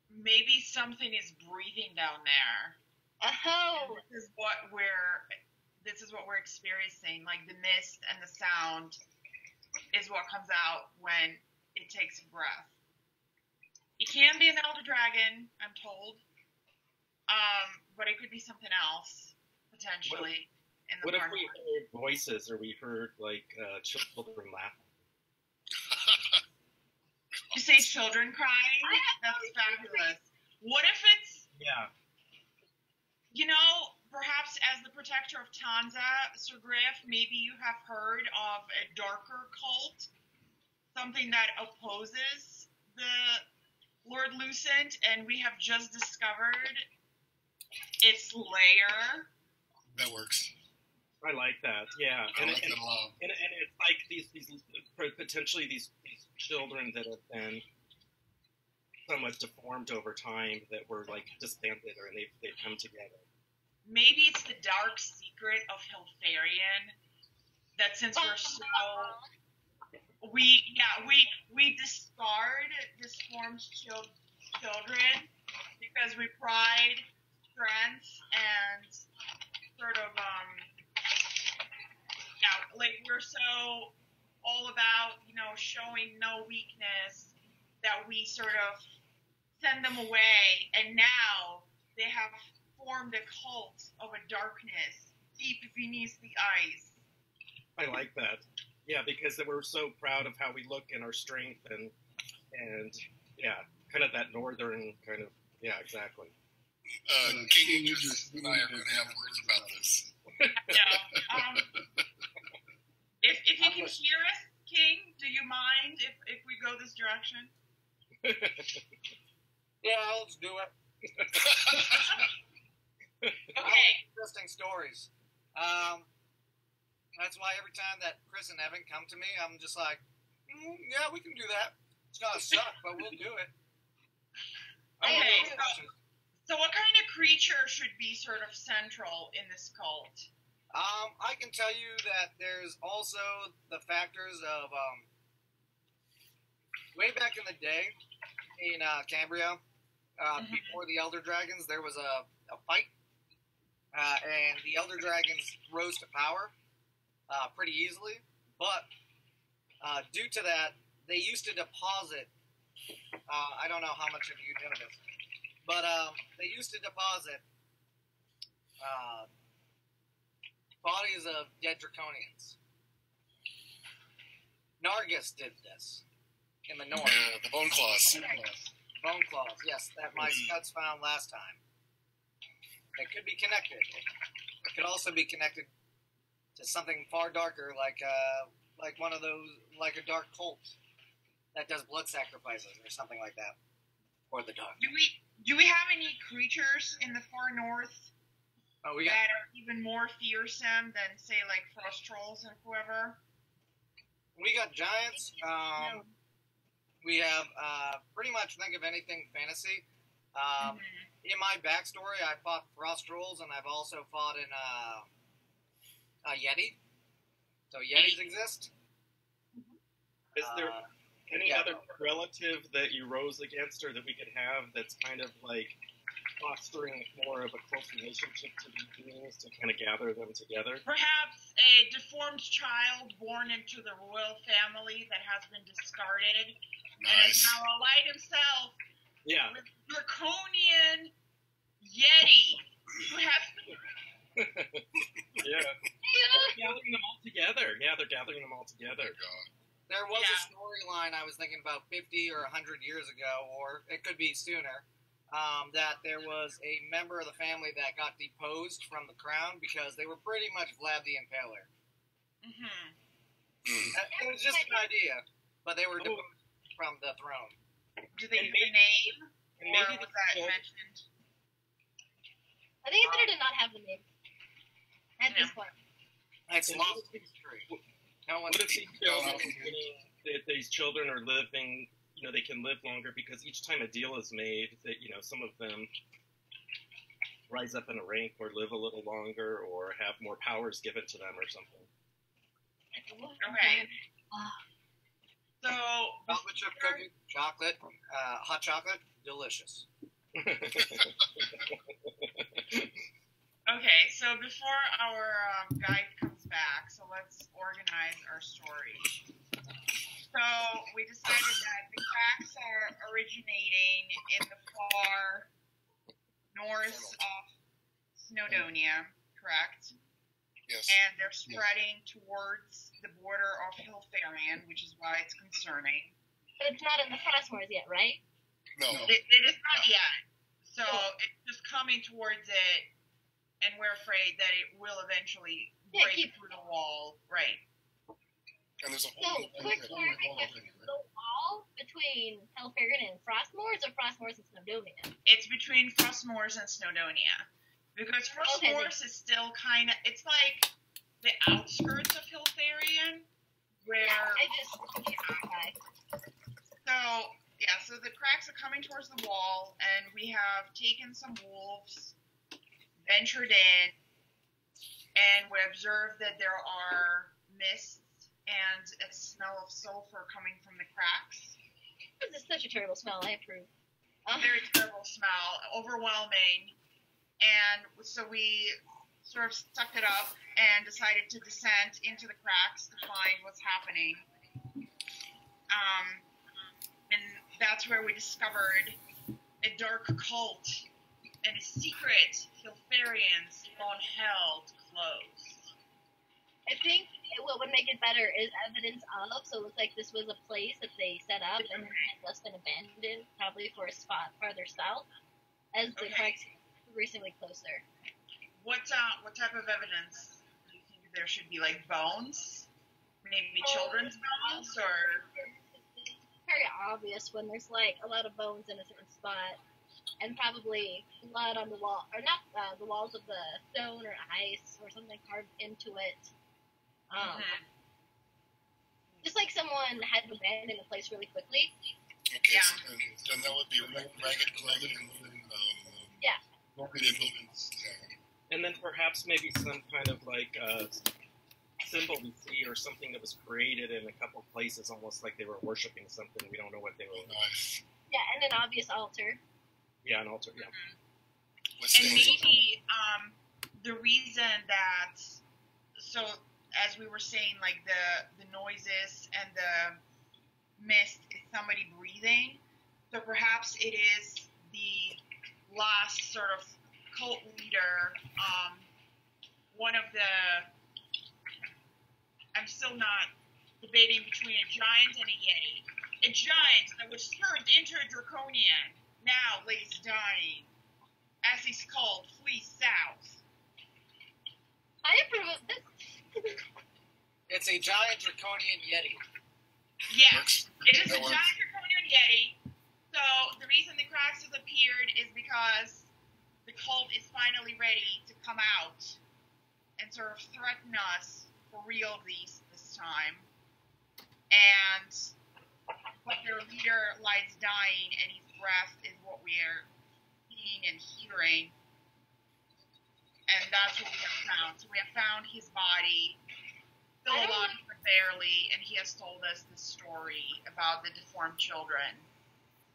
Maybe something is breathing down there. Oh. This is what we're experiencing. Like the mist and the sound is what comes out when it takes a breath. It can be an elder dragon, I'm told. But it could be something else potentially. What if we heard voices, or we heard like children laughing? You say children crying? That's fabulous. What if it's... Yeah. perhaps as the protector of Tanza, Sir Griff, maybe you have heard of a darker cult, something that opposes the Lord Lucent, and we have just discovered its lair. That works. I like that. Yeah, I like that a lot. and it's like these potentially these children that have been somewhat deformed over time that were like disbanded, or they've come together. Maybe it's the dark secret of Hilfarion that since we're so we discard disformed children because we pride strength and sort of like we're so all about showing no weakness that we sort of send them away, and now they have formed a cult of a darkness deep beneath the ice. I like that. Yeah, because we're so proud of how we look and our strength and yeah, kind of that northern kind of, yeah, exactly. King Idris and I are going to have words about this. Yeah. If you can hear us, King, do you mind if we go this direction? Yeah, let's do it. Okay. Interesting stories. That's why every time that Chris and Evan come to me, I'm just like, yeah, we can do that. It's gonna suck, but we'll do it. Okay. So what kind of creature should be sort of central in this cult? I can tell you that there's also the factors of way back in the day in Cambria, before the Elder Dragons, there was a fight, and the Elder Dragons rose to power pretty easily. But due to that, they used to deposit. I don't know how much of you know this, but they used to deposit bodies of dead Draconians. Nargis did this in the north. The bone claws. Bone claws, yes, that my scouts found last time. It could be connected. It could also be connected to something far darker, like one of those, like a dark cult that does blood sacrifices or something like that, or the dark. Do we have any creatures in the far north that are even more fearsome than, say, like frost trolls or whoever? We got giants. We have pretty much think of anything fantasy. In my backstory, I fought frost trolls, and I've also fought in a yeti. So yetis exist. Is there any other relative that you rose against, or that we could have that's kind of like fostering more of a close relationship to these beings to kind of gather them together? Perhaps a deformed child born into the royal family that has been discarded and is now allied himself with draconian yeti who has gathering them all together. Yeah, they're gathering them all together. There was a storyline I was thinking about 50 or 100 years ago, or it could be sooner, that there was a member of the family that got deposed from the crown because they were pretty much Vlad the Impaler. It was just an idea, but they were deposed from the throne. Do they give a name, or was that mentioned? I think it's better to not have the name at this point. It's lost history. What if these children are living, they can live longer because each time a deal is made that, some of them rise up in a rank or live a little longer or have more powers given to them or something. Okay. So, chocolate chip cookie, chocolate, hot chocolate, delicious. Okay, so before our guide comes back, so let's organize our story. So we decided that the cracks are originating in the far north of Snowdonia, correct? Yes. And they're spreading towards the border of Hilfarion, which is why it's concerning. But it's not in the Frostmoors yet, right? No. It is not yet. So it's just coming towards it. and we're afraid that it will eventually break through the wall. Right. And there's a So, whole quick clarification. The wall between Helfarion and Frostmoors or Frostmoors and Snowdonia? It's between Frostmoors and Snowdonia. Because Frostmoors is still kind of, it's like the outskirts of Hilfarion, where... So the cracks are coming towards the wall, and we have taken some wolves, ventured in, and we observed that there are mists and a smell of sulfur coming from the cracks. This is such a terrible smell. I approve. Very terrible smell, overwhelming. And so we sort of sucked it up and decided to descend into the cracks to find what's happening. And that's where we discovered a dark cult and a secret Hilfarion's long-held clothes. I think what would make it better is evidence of, so it looks like this was a place that they set up and had just been abandoned, probably for a spot farther south, as the cracks recently closer. What type of evidence do you think there should be? Like bones? Maybe children's bones, or? It's very obvious when there's like a lot of bones in a certain spot, and probably blood on the wall, or not the walls of the stone or ice or something carved into it. Just like someone had abandoned the place really quickly. Okay, so then that would be ragged clothing and broken implements. And then perhaps maybe some kind of like symbol we see or something that was created in a couple places, almost like they were worshiping something. We don't know what they were. Nice. Yeah, and an obvious altar. Yeah, an altar, yeah. And maybe the reason that, so as we were saying, like the noises and the mist is somebody breathing, so perhaps it is the last sort of cult leader, one of the, I'm still not debating between a giant and a yeti. A giant that was turned into a draconian now lays dying as his cult flees south. I approve of this. It's a giant draconian yeti. Yes, it is a giant draconian yeti. So the reason the cracks has appeared is because the cult is finally ready to come out and sort of threaten us for real this time. And but their leader lies dying, and his breath is what we are seeing and hearing. And that's what we have found. So we have found his body, still alive but barely, and he has told us the story about the deformed children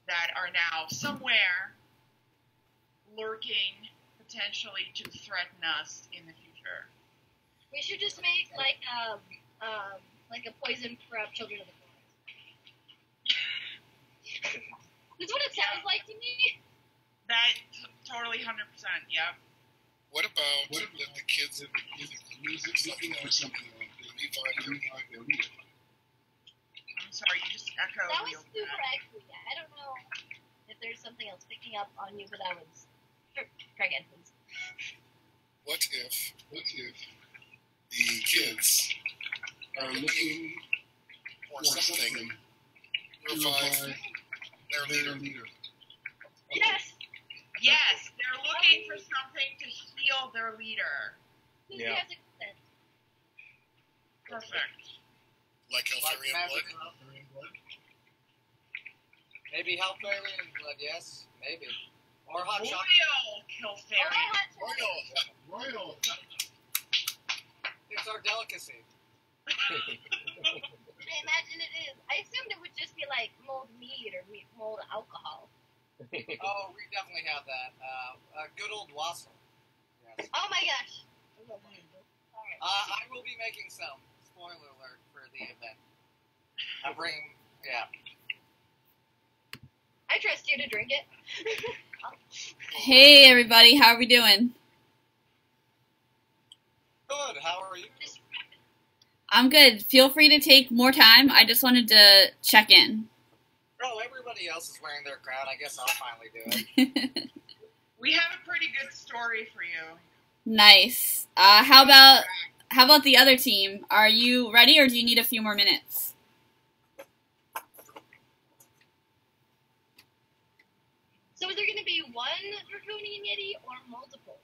that are now somewhere lurking, potentially to threaten us in the future. We should just make like a poison for children of the forest. That's what it sounds like to me. That totally 100%. Yep. What about the kids in music something else? I'm sorry, you just echoed. That was super echoey. I don't know if there's something else picking up on you, but that was. Try again, please. What if the kids are looking for something to revive their leader? Yes! Yes, they're looking for something to heal their leader. Yeah. Perfect. Like Helfarion blood? Maybe Helfarion blood, yes. Maybe. Or hot chocolate. Royal Hilfarion. Royal. It's our delicacy. I imagine it is. I assumed it would just be like mold mead or mold alcohol. Oh, we definitely have that. Good old wassail. Yes. Oh my gosh. I will be making some. Spoiler alert for the event. I trust you to drink it. Hey everybody, how are we doing? Good, how are you? I'm good. Feel free to take more time. I just wanted to check in. Oh, everybody else is wearing their crown. I guess I'll finally do it. We have a pretty good story for you. Nice. How about the other team? Are you ready, or do you need a few more minutes? So is there going to be one draconian yeti or multiple?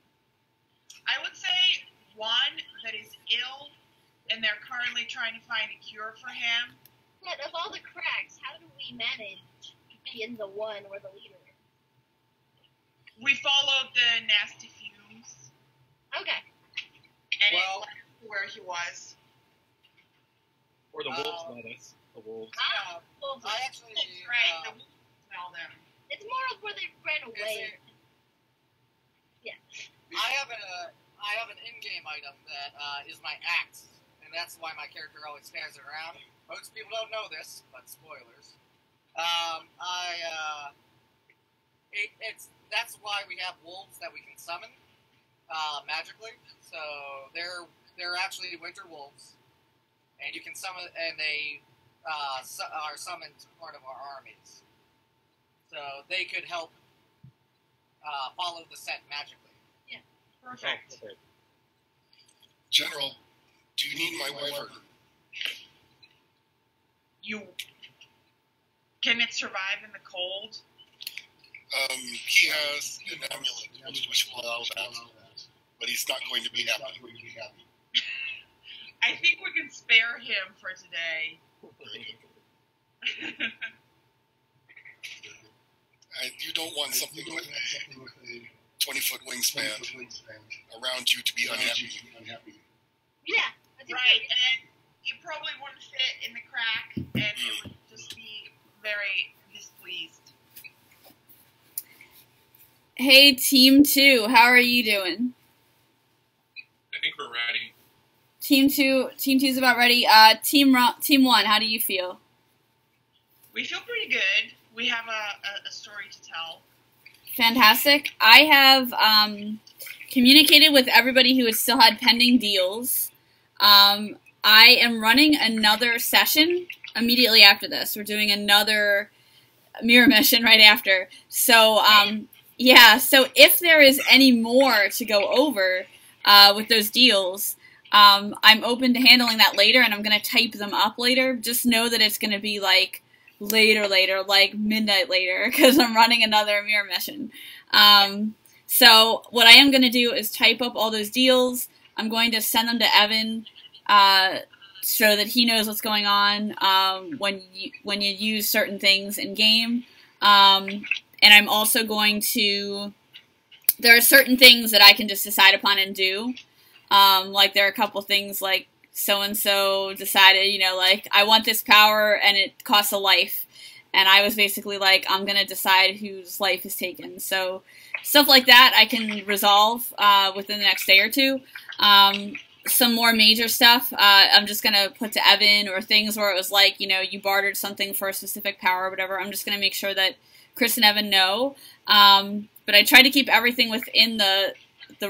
I would say one that is ill, and they're currently trying to find a cure for him. But of all the cracks, how do we manage to be in the one where the leader is? We followed the nasty fumes, Okay. and it led to where he was. Or the wolves met us. The wolves. Well, I actually. Right, the wolves smell them. it's more of where they ran away. Yeah. I have an in-game item that is my axe, and that's why my character always carries it around. Most people don't know this, but spoilers. That's why we have wolves that we can summon magically. So they're actually winter wolves, and you can summon, and they are summoned part of our armies. So they could help follow the scent magically. Perfect. Okay. General, do you need my wyvern? Can it survive in the cold? He has an amulet which will allow that, but he's not going to be happy. I think we can spare him for today. You don't want something with a 20-foot wingspan around you to be unhappy. Yeah. I think Right, and it probably wouldn't fit in the crack, and it would just be very displeased. Hey, Team 2, how are you doing? I think we're ready. Team 2's about ready. Team 1, how do you feel? We feel pretty good. We have a story to tell. Fantastic. I have communicated with everybody who has still had pending deals. I am running another session immediately after this. We're doing another mirror mission right after. So, yeah, so if there is any more to go over with those deals, I'm open to handling that later, and I'm going to type them up later. Just know that it's going to be like later, like midnight later, because I'm running another mirror mission. So what I am going to do is type up all those deals. I'm going to send them to Evan so that he knows what's going on when you use certain things in game. And I'm also going to... There are certain things that I can just decide upon and do. Like there are a couple things like so-and-so decided, like, I want this power and it costs a life. And I was basically like, I'm going to decide whose life is taken. So stuff like that I can resolve within the next day or two. Some more major stuff I'm just going to put to Evan, or things where it was like, you bartered something for a specific power or whatever. I'm just going to make sure that Chris and Evan know. But I try to keep everything within the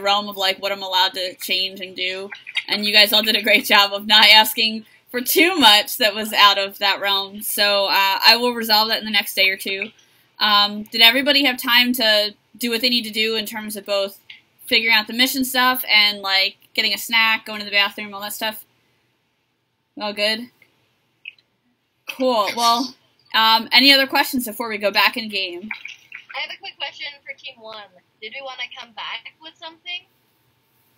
realm of like what I'm allowed to change and do. And you guys all did a great job of not asking for too much that was out of that realm. So I will resolve that in the next day or two. Did everybody have time to do what they need to do in terms of both figuring out the mission stuff and like getting a snack, going to the bathroom, all that stuff? All good? Cool. Well, any other questions before we go back in game? I have a quick question for Team 1. Did we want to come back with something?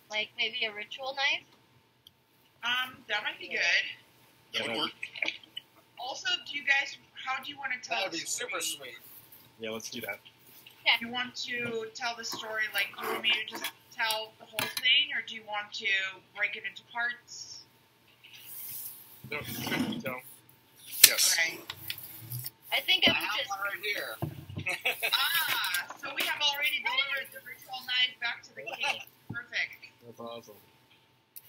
Like maybe a ritual knife? That might be good. That would work. Also, how do you want to tell That would the be story? super sweet. Yeah, let's do that. You want to tell the story, like, do you want me to just tell the whole thing, or do you want to break it into parts? No, so. Yes. Okay. I think I I would have just... one right here. So we have already delivered the ritual knife back to the king. Perfect. That's awesome.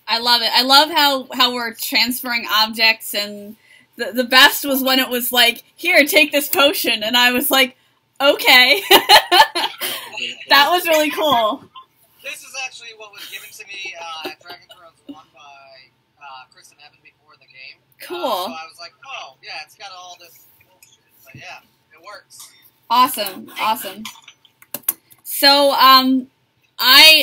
I love it. I love how we're transferring objects, and the best was when it was like, here, take this potion, and I was like, okay. That was really cool. This is actually what was given to me at Dragon Thrones 1 by Chris and Evan before the game. Cool. So I was like, oh, yeah, it's got all this bullshit. But yeah, it works. Awesome. So,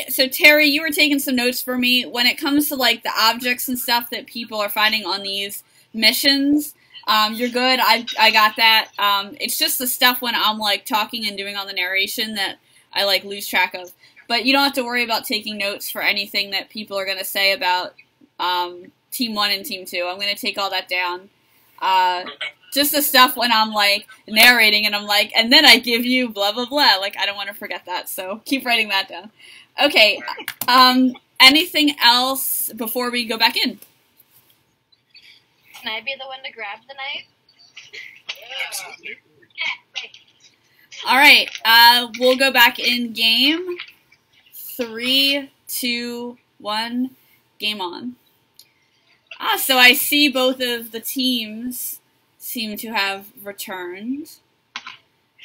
So Terry, you were taking some notes for me. When it comes to like the objects and stuff that people are finding on these missions, you're good. I got that. It's just the stuff when I'm like talking and doing all the narration that I like lose track of. But you don't have to worry about taking notes for anything that people are going to say about Team 1 and Team 2. I'm going to take all that down. Just the stuff when I'm like narrating and I'm like, and then I give you blah blah blah. Like I don't want to forget that, so keep writing that down. Okay. Anything else before we go back in? Can I be the one to grab the knife? Absolutely. Yeah, thanks. All right. We'll go back in game. 3, 2, 1. Game on. So I see both of the teams seem to have returned.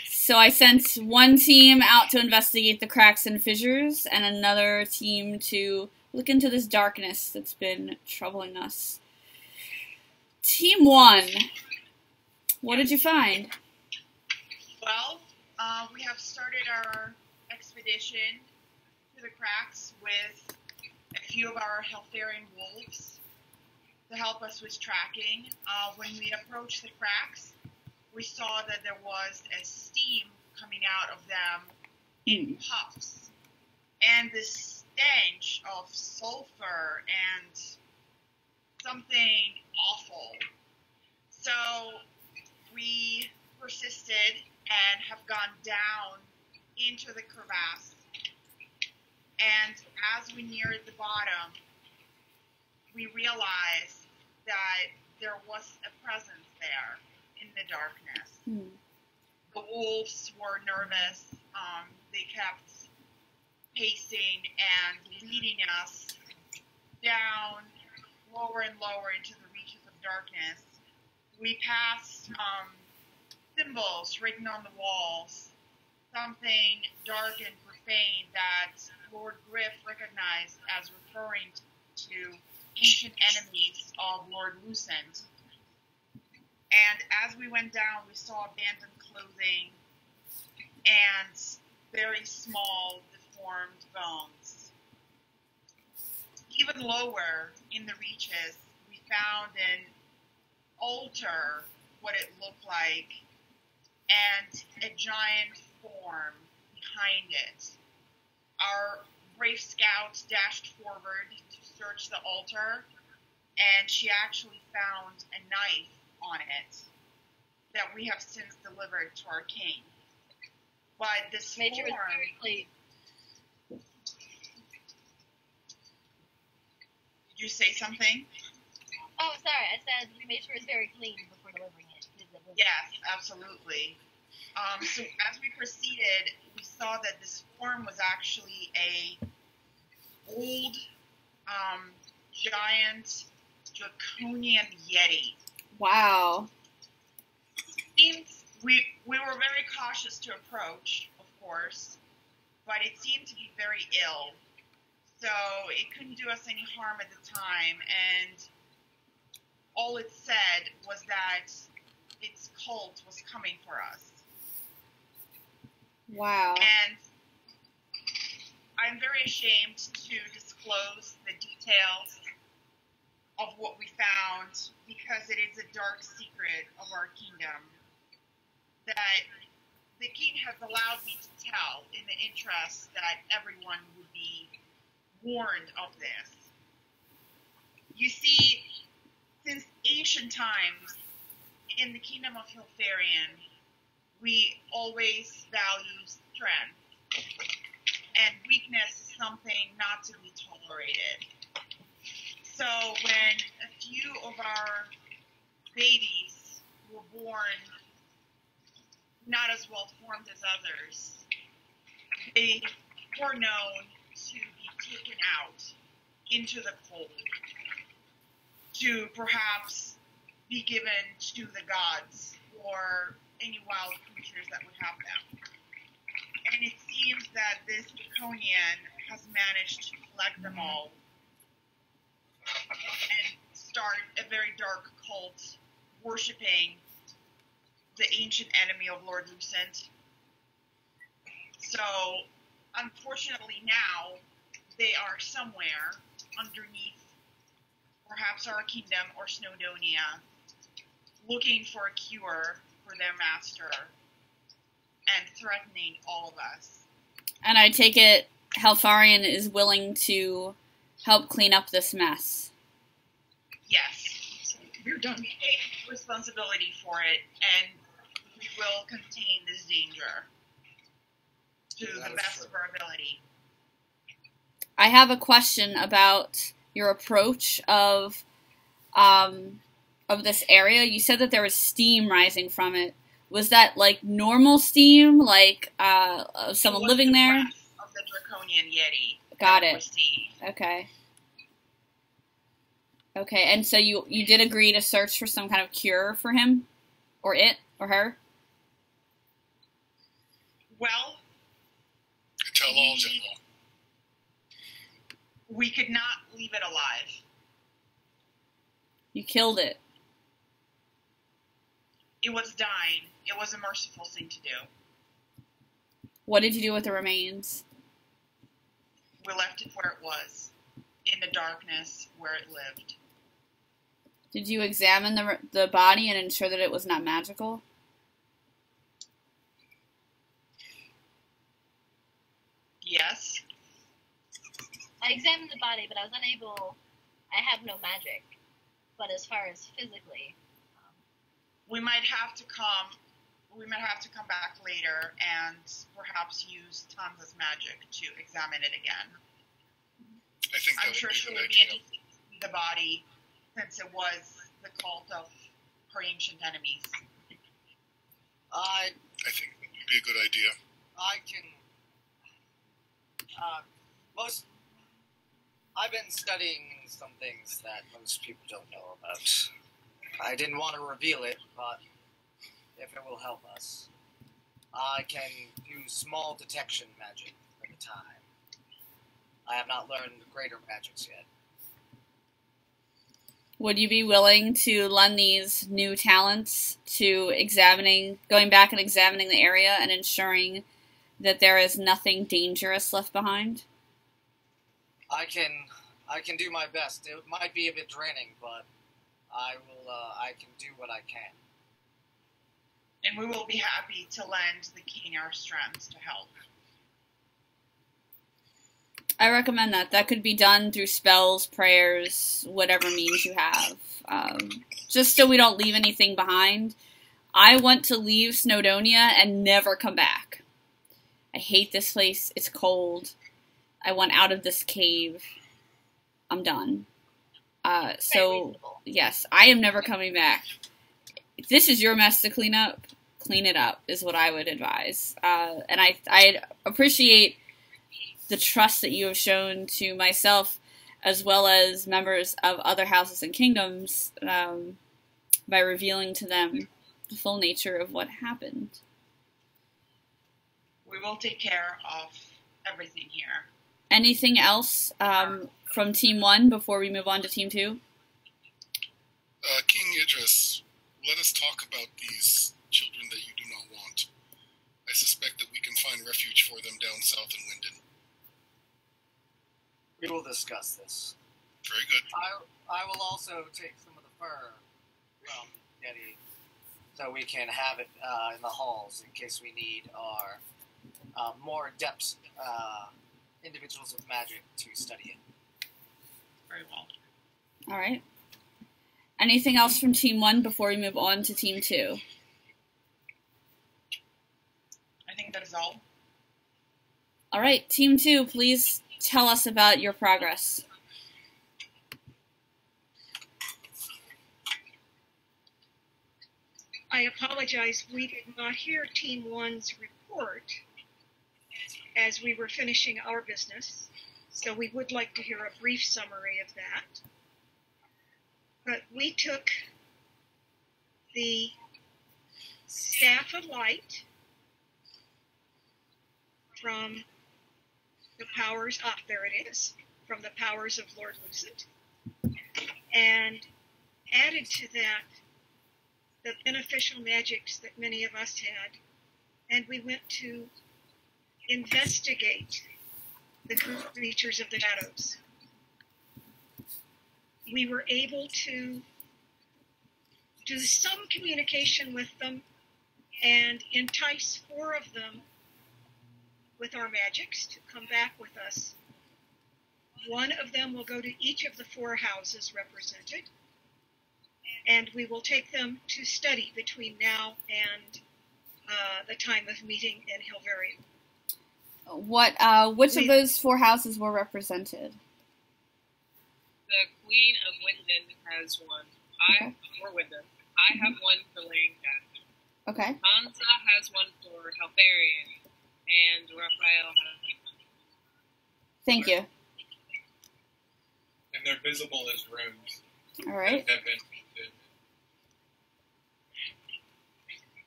So I sent one team out to investigate the cracks and fissures, and another team to look into this darkness that's been troubling us. Team 1, what did you find? Well, we have started our expedition to the cracks with a few of our Helfarian wolves to help us with tracking. When we approached the cracks, we saw that there was a steam coming out of them in puffs, and this stench of sulfur and something awful. So we persisted and have gone down into the crevasse, and as we neared the bottom, we realized that there was a presence there in the darkness. The wolves were nervous. They kept pacing and leading us down lower and lower into the reaches of darkness. We passed symbols written on the walls, something dark and profane that Lord Griff recognized as referring to ancient enemies of Lord Lucent. And as we went down, we saw abandoned clothing and very small, deformed bones. Even lower in the reaches, we found an altar, what it looked like, and a giant form behind it. Our brave scout dashed forward to search the altar, and she actually found a knife on it that we have since delivered to our king. But this form... Major was very clean. Did you say something? Oh, sorry. I said we made sure it's very clean before delivering it. Yes, absolutely. So as we proceeded, we saw that this form was actually a old, giant, draconian yeti. Wow. We were very cautious to approach, of course, but it seemed to be very ill. So it couldn't do us any harm at the time, and all it said was that its cult was coming for us. Wow. And I'm very ashamed to disclose the details of what we found because it is a dark secret of our kingdom that the king has allowed me to tell in the interest that everyone would be warned of this. You see, since ancient times, in the kingdom of Hilfarian, we always value strength, and weakness is something not to be tolerated. So when a few of our babies were born not as well formed as others, they were known to be taken out into the cold to perhaps be given to the gods or any wild creatures that would have them. And it seems that this draconian has managed to collect them all and start a very dark cult worshipping the ancient enemy of Lord Lucent. So unfortunately now they are somewhere underneath perhaps our kingdom or Snowdonia, looking for a cure for their master and threatening all of us. And I take it Halfarian is willing to help clean up this mess. Yes. We're done. We take responsibility for it, and we will contain this danger to the best of our ability. I have a question about your approach of this area. You said that there was steam rising from it. Was that like normal steam, like of someone living there? Of the Draconian Yeti. Got it. Okay. Okay, and so you did agree to search for some kind of cure for him? Or it? Or her? Well, Tell all, General. we could not leave it alive. You killed it. It was dying. It was a merciful thing to do. What did you do with the remains? We left it where it was, in the darkness where it lived. Did you examine the body and ensure that it was not magical? Yes. I examined the body, but I was unable. I have no magic. But as far as physically, We might have to come back later and perhaps use Tanza's magic to examine it again. I think that I'm would sure be a she good would be idea. interested to see the body, since it was the cult of her ancient enemies. I I think that would be a good idea. can. I've been studying some things that most people don't know about. I didn't want to reveal it, but if it will help us, I can do small detection magic for the time. I have not learned greater magics yet. Would you be willing to lend these new talents to going back and examining the area and ensuring that there is nothing dangerous left behind? I can do my best. It might be a bit draining, but I can do what I can. And we will be happy to lend the king our strength to help. I recommend that. That could be done through spells, prayers, whatever means you have. Just so we don't leave anything behind. I want to leave Snowdonia and never come back. I hate this place. It's cold. I want out of this cave. I'm done. So, yes, I am never coming back. If this is your mess to clean up, clean it up, is what I would advise. And I appreciate the trust that you have shown to myself, as well as members of other houses and kingdoms, by revealing to them the full nature of what happened. We will take care of everything here. Anything else from Team 1 before we move on to Team 2? King Idris, let us talk about these children that you do not want. I suspect that we can find refuge for them down south in Winden. We will discuss this. Very good. I will also take some of the fur from Yeti, so we can have it in the halls in case we need our more adept individuals with magic to study it. Very well. All right. Anything else from Team 1 before we move on to Team 2? I think that is all. All right, Team 2, please tell us about your progress. I apologize, we did not hear Team 1's report as we were finishing our business, so we would like to hear a brief summary of that. But we took the Staff of Light from the powers, there it is, from the powers of Lord Lucent, and added to that the beneficial magics that many of us had, and we went to investigate the creatures of the shadows. We were able to do some communication with them and entice 4 of them with our magics to come back with us. 1 of them will go to each of the 4 houses represented, and we will take them to study between now and the time of meeting in Hilverian. Which of those 4 houses were represented? The Queen of Winden has one. Okay. For Winden. I have one for Lancaster. Okay. Hansa has one for Halfarian, and Raphael has one. Thank you. And they're visible as rooms. All right. That have been painted.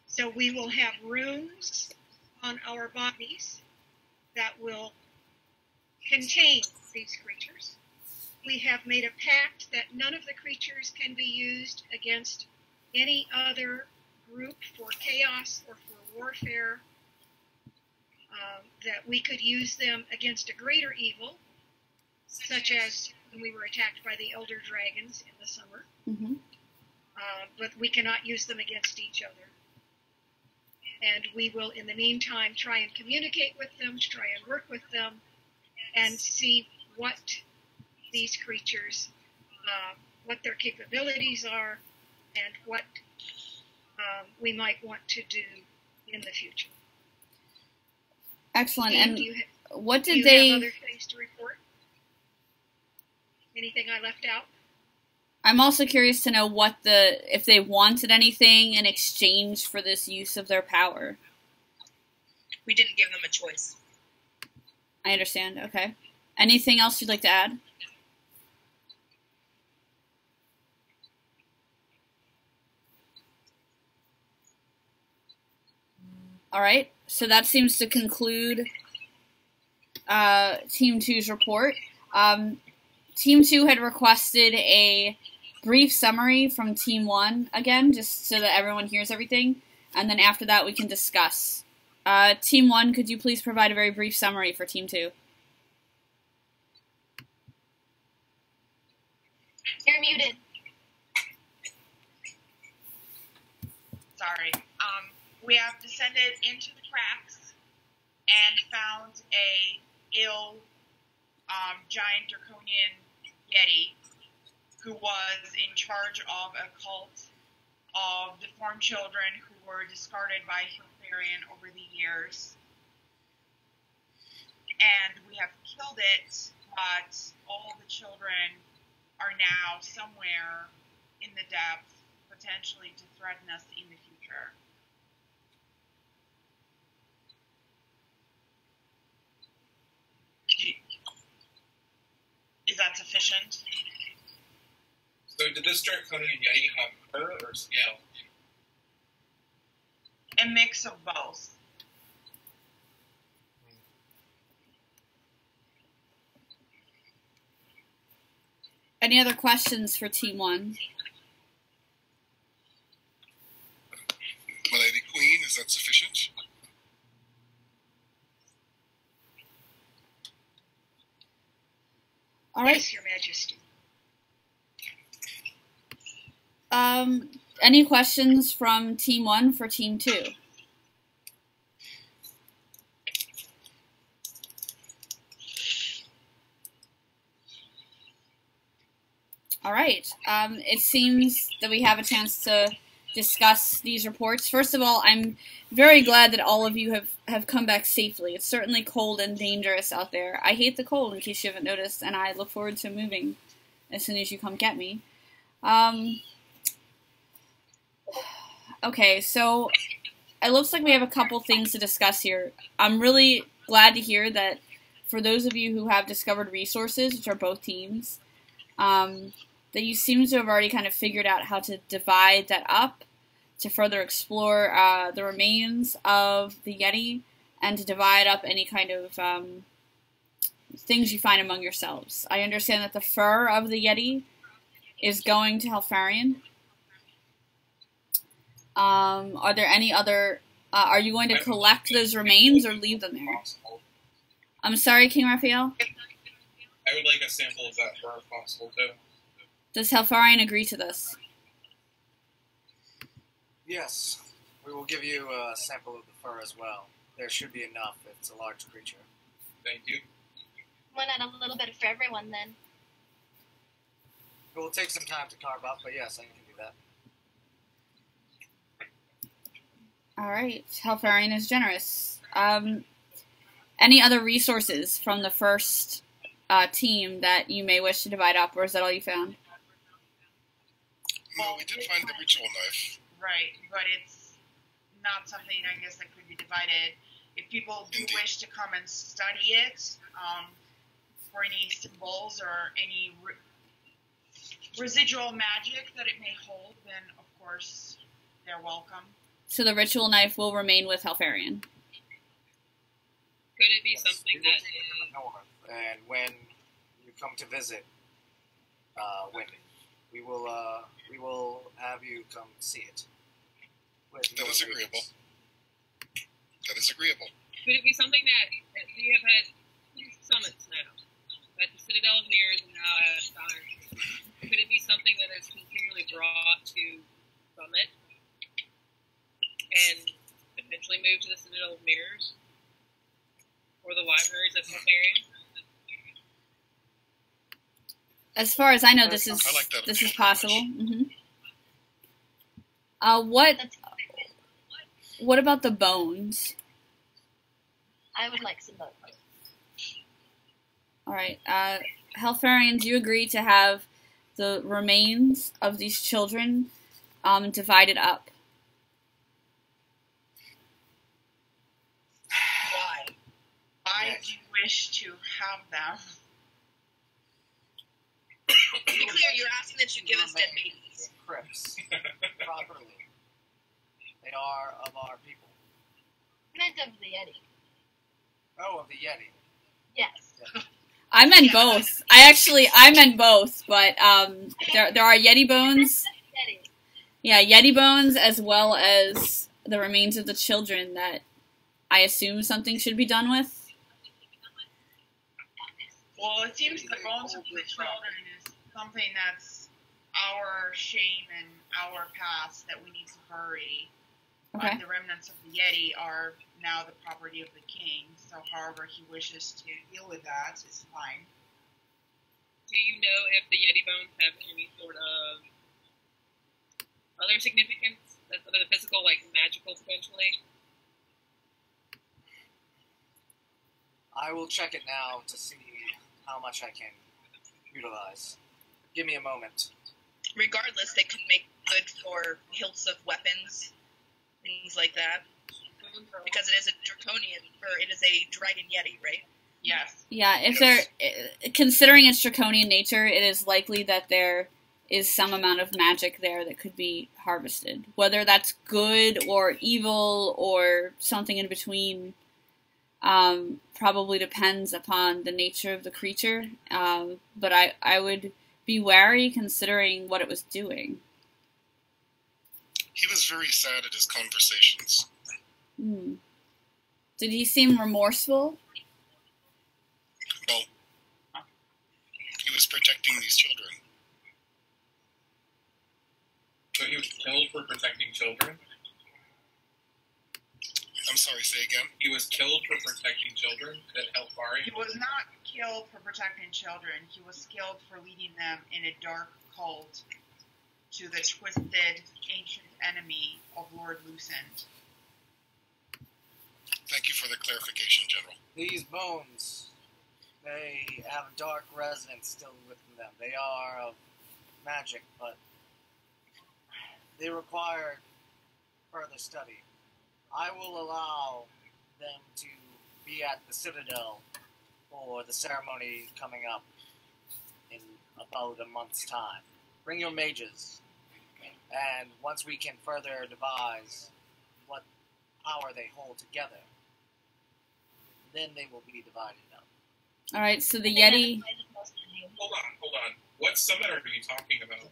So we will have runes on our bodies that will contain these creatures. We have made a pact that none of the creatures can be used against any other group for chaos or for warfare, that we could use them against a greater evil, such as when we were attacked by the elder dragons in the summer. Mm-hmm. But we cannot use them against each other. And we will, in the meantime, try and communicate with them, try and work with them, and see what these creatures, what their capabilities are, and what we might want to do in the future. Excellent. Steve, And what did do you they... have other things to report? Anything I left out? I'm also curious to know if they wanted anything in exchange for this use of their power. We didn't give them a choice. I understand. Okay. Anything else you'd like to add? All right. So that seems to conclude Team 2's report. Team 2 had requested a brief summary from Team 1 again, just so that everyone hears everything, and then after that we can discuss. Team 1, could you please provide a very brief summary for Team 2? You're muted. Sorry. We have descended into the cracks and found a ill giant draconian yeti who was in charge of a cult of deformed children who were discarded by Hilfarian over the years. And we have killed it, but all the children are now somewhere in the depths, potentially to threaten us in the future. Is that sufficient? So did this draconian yeti have fur or scale? A mix of both. Any other questions for Team 1? My Lady Queen, is that sufficient? All right. Yes, Your Majesty. Any questions from Team 1 for Team 2? All right. It seems that we have a chance to discuss these reports. First of all, I'm very glad that all of you have come back safely. It's certainly cold and dangerous out there. I hate the cold, in case you haven't noticed, and I look forward to moving as soon as you come get me. Okay, so it looks like we have a couple things to discuss here. I'm really glad to hear that for those of you who have discovered resources, which are both teams, that you seem to have already kind of figured out how to divide that up to further explore the remains of the Yeti and to divide up any kind of things you find among yourselves. I understand that the fur of the Yeti is going to Halfarian. Are there any other Are you going to collect those remains or leave them there? I'm sorry, King Raphael? I would like a sample of that fur if possible, too. Does Helfarion agree to this? Yes, we will give you a sample of the fur as well. There should be enough. It's a large creature. Thank you. Why not a little bit for everyone then? It will take some time to carve up, but yes, I can do that. Alright, Helfarion is generous. Any other resources from the first team that you may wish to divide up, or is that all you found? No, we did find the ritual knife. Right, but it's not something, I guess, that could be divided. If people do wish to come and study it, for any symbols or any residual magic that it may hold, then of course they're welcome. So the ritual knife will remain with Helfarion. Could it be something that is... And when you come to visit, Wendy, we will have you come see it. That is agreeable. That is agreeable. Could it be something that we have had two summits now? At the Citadel of Mirrors and now at Donner. Could it be something that is continually brought to Summit and eventually moved to the Citadel of Mirrors? Or the libraries of Helfarion? As far as I know, this is possible. Mm-hmm. What about the bones? I would like some bones. All right, Helfarion, do you agree to have the remains of these children divided up? Why? I do wish to have them. To be clear, you're asking that you give us dead babies. Crypts properly. They are of our people. Meant of the Yeti. Oh, of the Yeti. Yes. I meant both. I meant both, but there are Yeti bones. Yeti. Yeah, Yeti bones as well as the remains of the children that I assume something should be done with. Well, it seems the bones of the children is something that's our shame and our past that we need to bury. Okay. But the remnants of the Yeti are now the property of the king, so however he wishes to deal with that is fine. Do you know if the Yeti bones have any sort of other significance? Other than physical, like magical potentially? I will check it now to see how much I can utilize. Give me a moment. Regardless, they could make good for hilts of weapons, things like that. Because it is a draconian, or it is a dragon yeti, right? Yes. Yeah, if they're considering its draconian nature, it is likely that there is some amount of magic there that could be harvested. Whether that's good or evil or something in between probably depends upon the nature of the creature. But I would be wary considering what it was doing. He was very sad at his conversations. Hmm. Did he seem remorseful? Well, he was protecting these children. So he was killed for protecting children? I'm sorry, say again? He was killed for protecting children at Helfarion? He was not killed for protecting children. He was killed for leading them in a dark cult to the twisted ancient enemy of Lord Lucent. Thank you for the clarification, General. These bones, they have a dark resonance still within them. They are of magic, but they require further study. I will allow them to be at the Citadel for the ceremony coming up in about a month's time. Bring your mages, and once we can further devise what power they hold together, then they will be divided up. Alright, so the Yeti... Hold on. What summit are you talking about?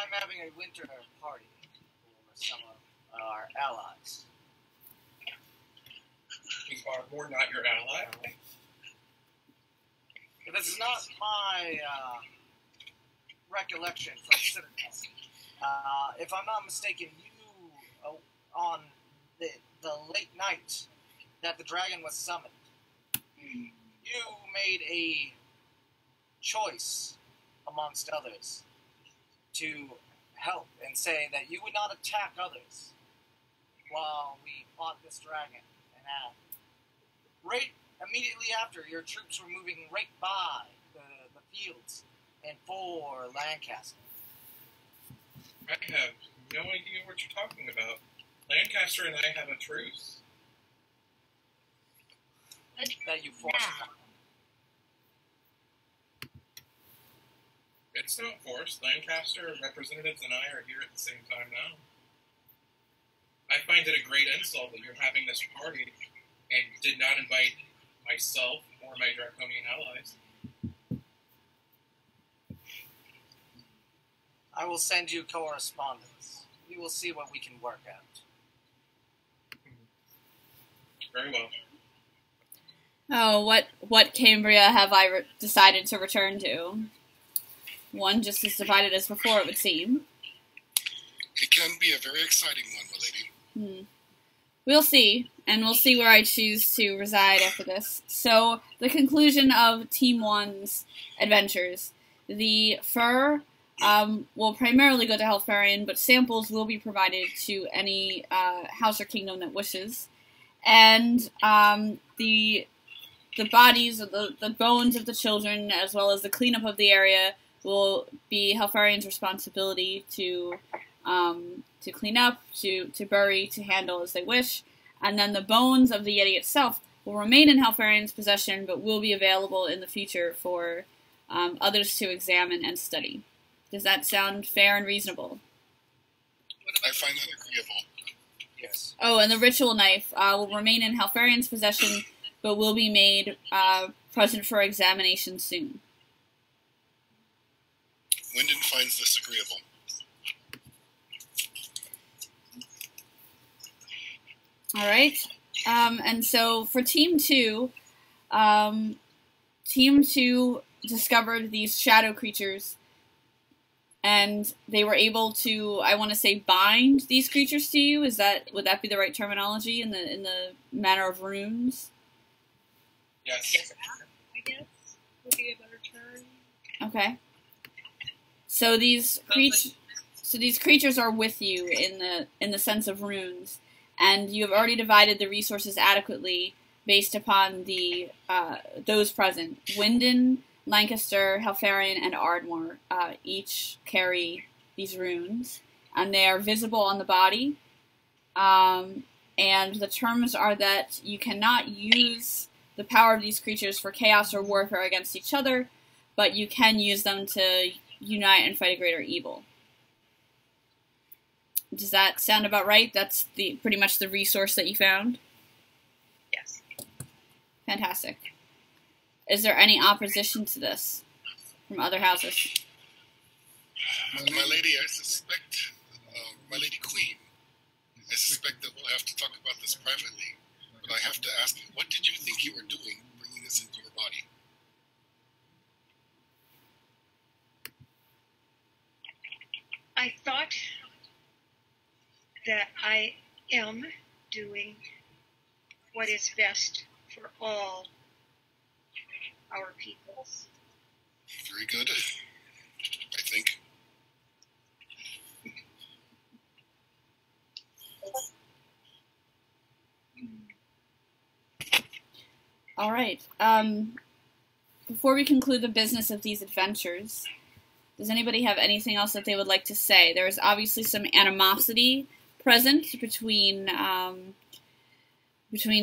I'm having a winter party for some of our allies. Is Ardmore not your ally? This is not my recollection from Citadel. If I'm not mistaken, you, on the late night that the dragon was summoned, you made a choice, amongst others, to help and say that you would not attack others while we fought this dragon. And right immediately after, your troops were moving right by the fields and for Lancaster. I have no idea what you're talking about. Lancaster and I have a truce. That you forced upon them. It's not forced. Lancaster representatives and I are here at the same time now. I find it a great insult that you're having this party and did not invite myself or my Draconian allies. I will send you correspondence. We will see what we can work out. Very well. Oh, what Cambria have I decided to return to? One just as divided as before, it would seem. It can be a very exciting one, my lady. We'll see, and we'll see where I choose to reside after this. So, the conclusion of Team 1's adventures. The fur will primarily go to Helfarion, but samples will be provided to any house or kingdom that wishes. And the bodies, or the bones of the children, as well as the cleanup of the area, will be Helfarion's responsibility to clean up, to bury, to handle as they wish. And then the bones of the Yeti itself will remain in Helfarion's possession, but will be available in the future for others to examine and study. Does that sound fair and reasonable? I find that agreeable. Yes. Oh, and the ritual knife will remain in Helfarion's possession, but will be made present for examination soon. Wyndon finds this agreeable. All right. And so for Team 2, Team 2 discovered these shadow creatures, and they were able to, I want to say, bind these creatures to you. Would that be the right terminology in the manner of runes? Yes. I guess would be a better term. Okay. So these creatures are with you in the sense of runes, and you have already divided the resources adequately based upon the those present. Wyndon, Lancaster, Helfarion, and Ardmore each carry these runes, and they are visible on the body. And the terms are that you cannot use the power of these creatures for chaos or warfare against each other, but you can use them to unite and fight a greater evil. Does that sound about right? That's pretty much the resource that you found? Yes. Fantastic. Is there any opposition to this from other houses? My lady, I suspect, my lady Queen, I suspect that we'll have to talk about this privately, but I have to ask you, what did you think you were doing bringing this into your body? I thought that I am doing what is best for all our peoples. Very good, I think. All right. Before we conclude the business of these adventures, does anybody have anything else that they would like to say? There is obviously some animosity present between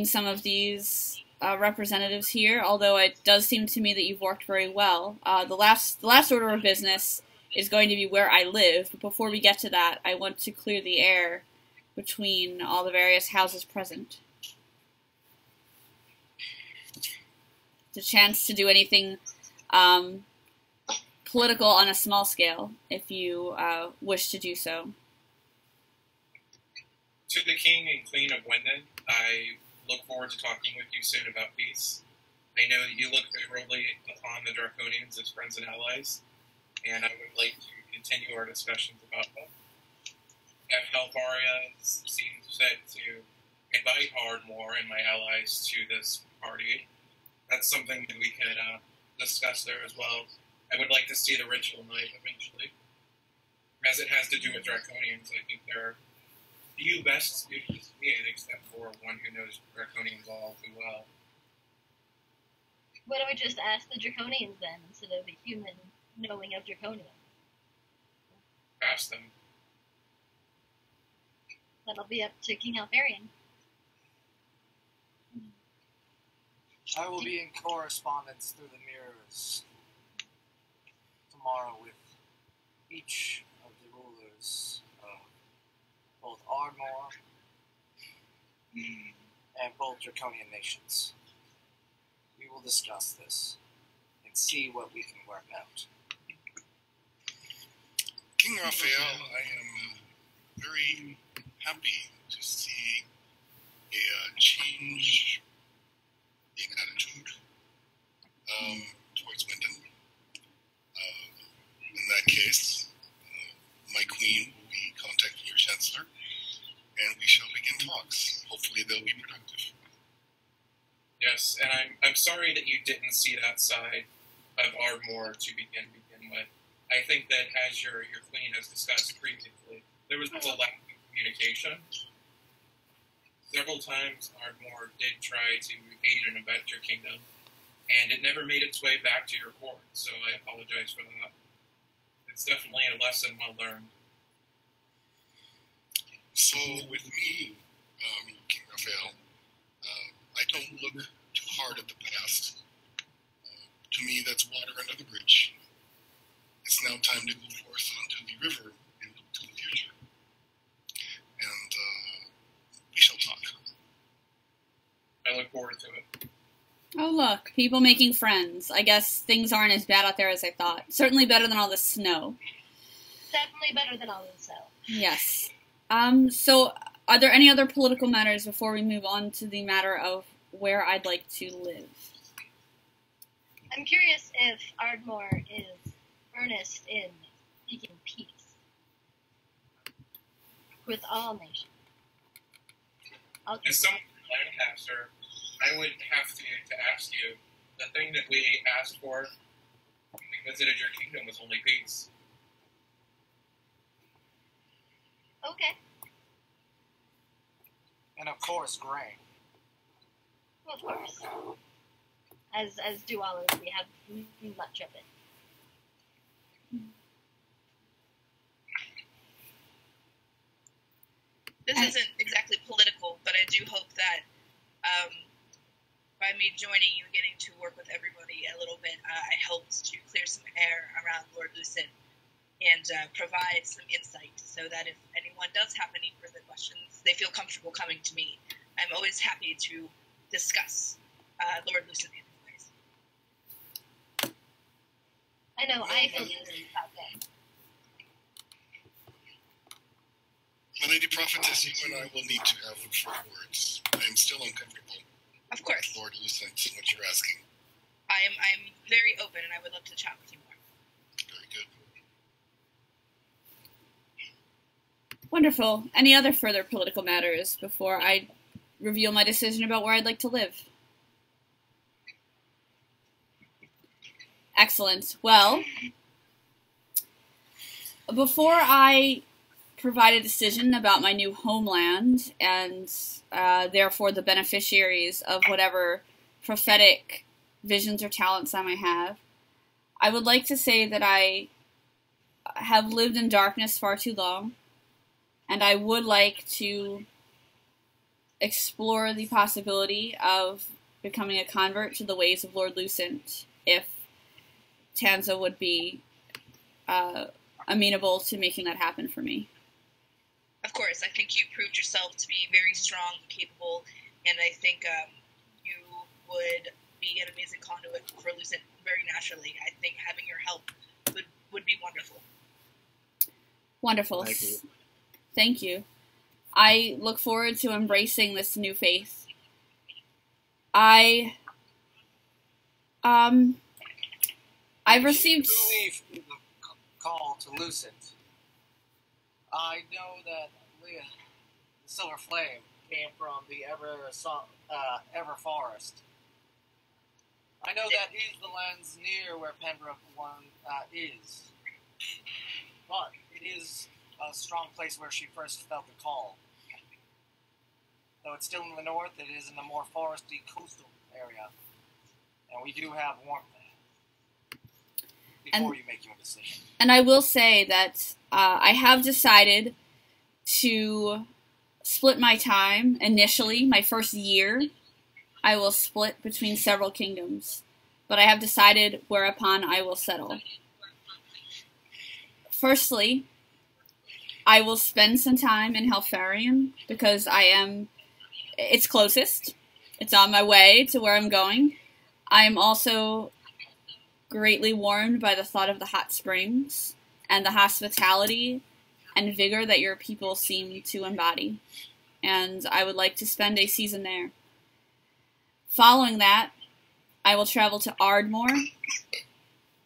some of these representatives here, although it does seem to me that you've worked very well. The last order of business is going to be where I live, but before we get to that, I want to clear the air between all the various houses present. The chance to do anything political on a small scale, if you wish to do so. To the King and Queen of Winden, I look forward to talking with you soon about peace. I know that you look favorably upon the Draconians as friends and allies, and I would like to continue our discussions about them. If Helfaria seems fit to invite Ardmore and my allies to this party, that's something that we could discuss there as well. I would like to see the ritual night eventually. As it has to do with Draconians, I think there are few best suited to me, except for one who knows Draconians all too well. Why don't we just ask the Draconians then, instead of a human knowing of Draconians? Ask them. That'll be up to King Alfarian. I will be in correspondence through the mirrors tomorrow with each of the rulers of both Ardmore and both Draconian nations. We will discuss this and see what we can work out. King Raphael, I am very happy to see a change in attitude towards Winden. In that case, my queen will be contacting your chancellor, and we shall begin talks. Hopefully they'll be productive. Yes, and I'm sorry that you didn't see that side of Ardmore to begin with. I think that, as your queen has discussed previously, there was a lack of communication. Several times Ardmore did try to aid and abet your kingdom, and it never made its way back to your court, so I apologize for that. It's definitely a lesson well learned. So with me, King Raphael, I don't look too hard at the past. To me, that's water under the bridge. It's now time to go forth onto the river and look to the future. And we shall talk. I look forward to it. Oh, look, people making friends. I guess things aren't as bad out there as I thought. Certainly better than all the snow. Definitely better than all the snow. Yes. So, are there any other political matters before we move on to the matter of where I'd like to live? I'm curious if Ardmore is earnest in seeking peace with all nations. As someone from Lancaster, I would have to ask you, the thing that we asked for when we visited your kingdom was only peace. Okay. And of course, grain. Well, of course. As do all of us, we have much of it. This isn't exactly political, but I do hope that by me joining you and getting to work with everybody a little bit, I helped to clear some air around Lord Lucen and provide some insight so that if anyone does have any further questions, they feel comfortable coming to me. I'm always happy to discuss Lord Lucen in his ways. I know, I feel good about that. My Lady Prophetess, you and I will need to have short words. I am still uncomfortable. Of course. Lord Lucen, what you're asking. I'm very open, and I would love to chat with you more. Very good. Wonderful. Any other further political matters before I reveal my decision about where I'd like to live? Excellent. Well, before I provide a decision about my new homeland and therefore the beneficiaries of whatever prophetic visions or talents I might have, I would like to say that I have lived in darkness far too long, and I would like to explore the possibility of becoming a convert to the ways of Lord Lucent if Tanza would be amenable to making that happen for me. Of course, I think you proved yourself to be very strong and capable, and I think you would be an amazing conduit for Lucent very naturally. I think having your help would would be wonderful. Wonderful. Thank you. Thank you. I look forward to embracing this new faith. I've received. Leave the call to Lucent. I know that the Silver Flame came from the Ever Forest. I know that is the lands near where Pembroke is, but it is a strong place where she first felt the call. Though it's still in the north, it is in a more foresty coastal area, and we do have warmth there. Before you make your decision. And I will say that I have decided to split my time initially, my first year. I will split between several kingdoms, but I have decided whereupon I will settle. Firstly, I will spend some time in Helfarion because it's closest. It's on my way to where I'm going. I am also greatly warmed by the thought of the hot springs and the hospitality and vigor that your people seem to embody. And I would like to spend a season there. Following that, I will travel to Ardmore,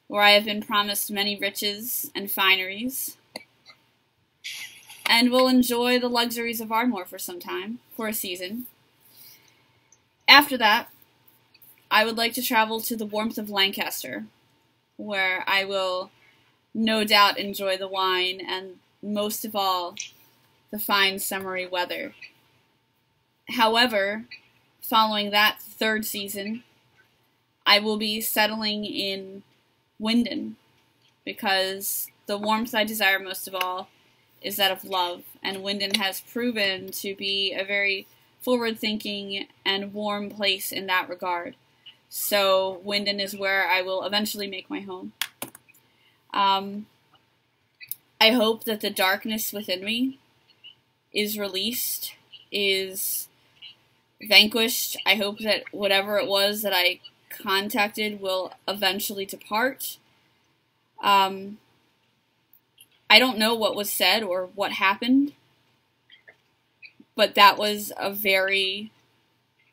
where I have been promised many riches and fineries, and will enjoy the luxuries of Ardmore for some time, for a season. After that, I would like to travel to the warmth of Lancaster, where I will no doubt enjoy the wine and, most of all, the fine summery weather. However, following that third season, I will be settling in Winden, because the warmth I desire most of all is that of love, and Winden has proven to be a very forward-thinking and warm place in that regard. So Winden is where I will eventually make my home. I hope that the darkness within me is released, is vanquished. I hope that whatever it was that I contacted will eventually depart. I don't know what was said or what happened, but that was a very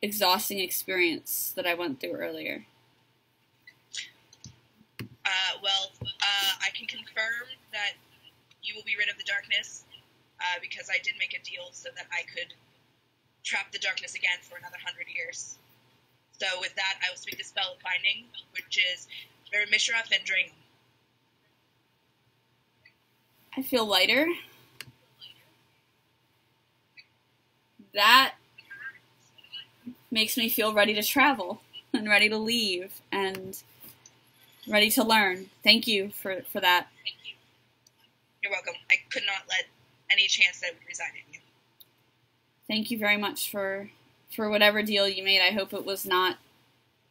exhausting experience that I went through earlier. I can confirm that you will be rid of the darkness, because I did make a deal so that I could trap the darkness again for another 100 years. So with that, I will speak the spell of binding, which is very Mishra Fendring. I feel lighter. That makes me feel ready to travel and ready to leave and ready to learn. Thank you for that. You're welcome. I could not let any chance that would reside in you. Thank you very much for whatever deal you made. I hope it was not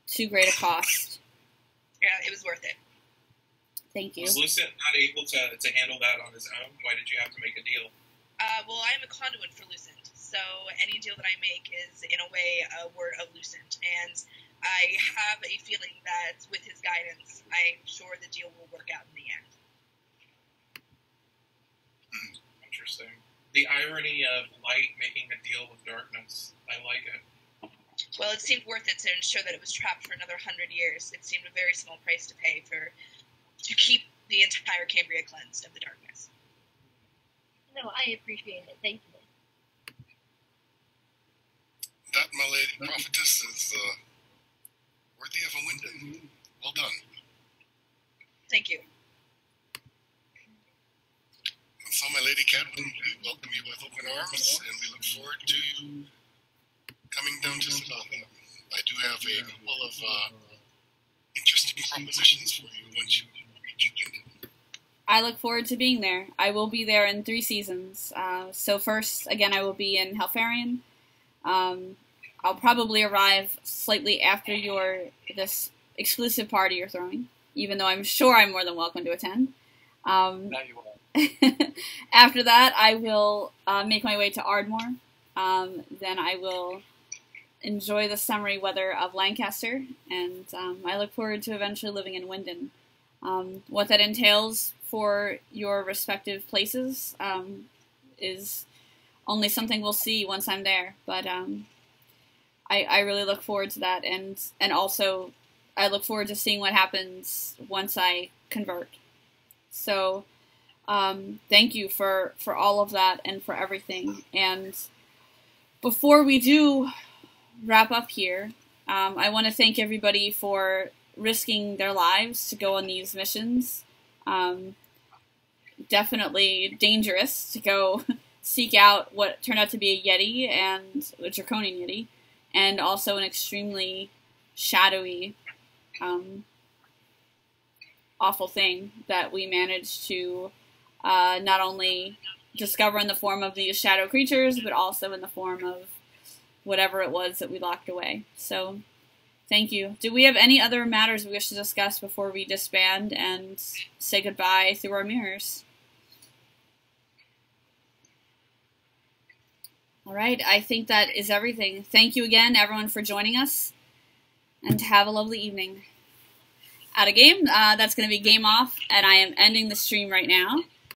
too great a cost. Yeah, it was worth it. Thank you. Was Lucent not able to handle that on his own? Why did you have to make a deal? Well, I am a conduit for Lucent, so any deal that I make is, in a way, a word of Lucent. And I have a feeling that with his guidance, I'm sure the deal will work out in the end. Interesting. The irony of light making a deal with darkness. I like it. Well, it seemed worth it to ensure that it was trapped for another 100 years. It seemed a very small price to pay to keep the entire Cambria cleansed of the darkness. No, I appreciate it. Thank you. That, my lady prophetess, is worthy of a Winden. Well done. Thank you. And so, my lady Catelyn, we welcome you with open arms, and we look forward to you coming down to Sedalia. I do have a couple of interesting propositions for you once you reach Winden. I look forward to being there. I will be there in 3 seasons. So first, again, I will be in Helfarion. I'll probably arrive slightly after this exclusive party you're throwing, even though I'm sure I'm more than welcome to attend. Now you will. After that, I will make my way to Ardmore. Then I will enjoy the summery weather of Lancaster, and I look forward to eventually living in Winden. What that entails for your respective places is only something we'll see once I'm there. But I really look forward to that, and also I look forward to seeing what happens once I convert. So thank you for all of that and for everything. And before we do wrap up here, I want to thank everybody for risking their lives to go on these missions. Definitely dangerous to go seek out what turned out to be a Yeti, and a draconian Yeti, and also an extremely shadowy, awful thing that we managed to not only discover in the form of these shadow creatures, but also in the form of whatever it was that we locked away. So, thank you. Do we have any other matters we wish to discuss before we disband and say goodbye through our mirrors? All right, I think that is everything. Thank you again, everyone, for joining us, and have a lovely evening. Out of game, that's going to be game off, and I am ending the stream right now.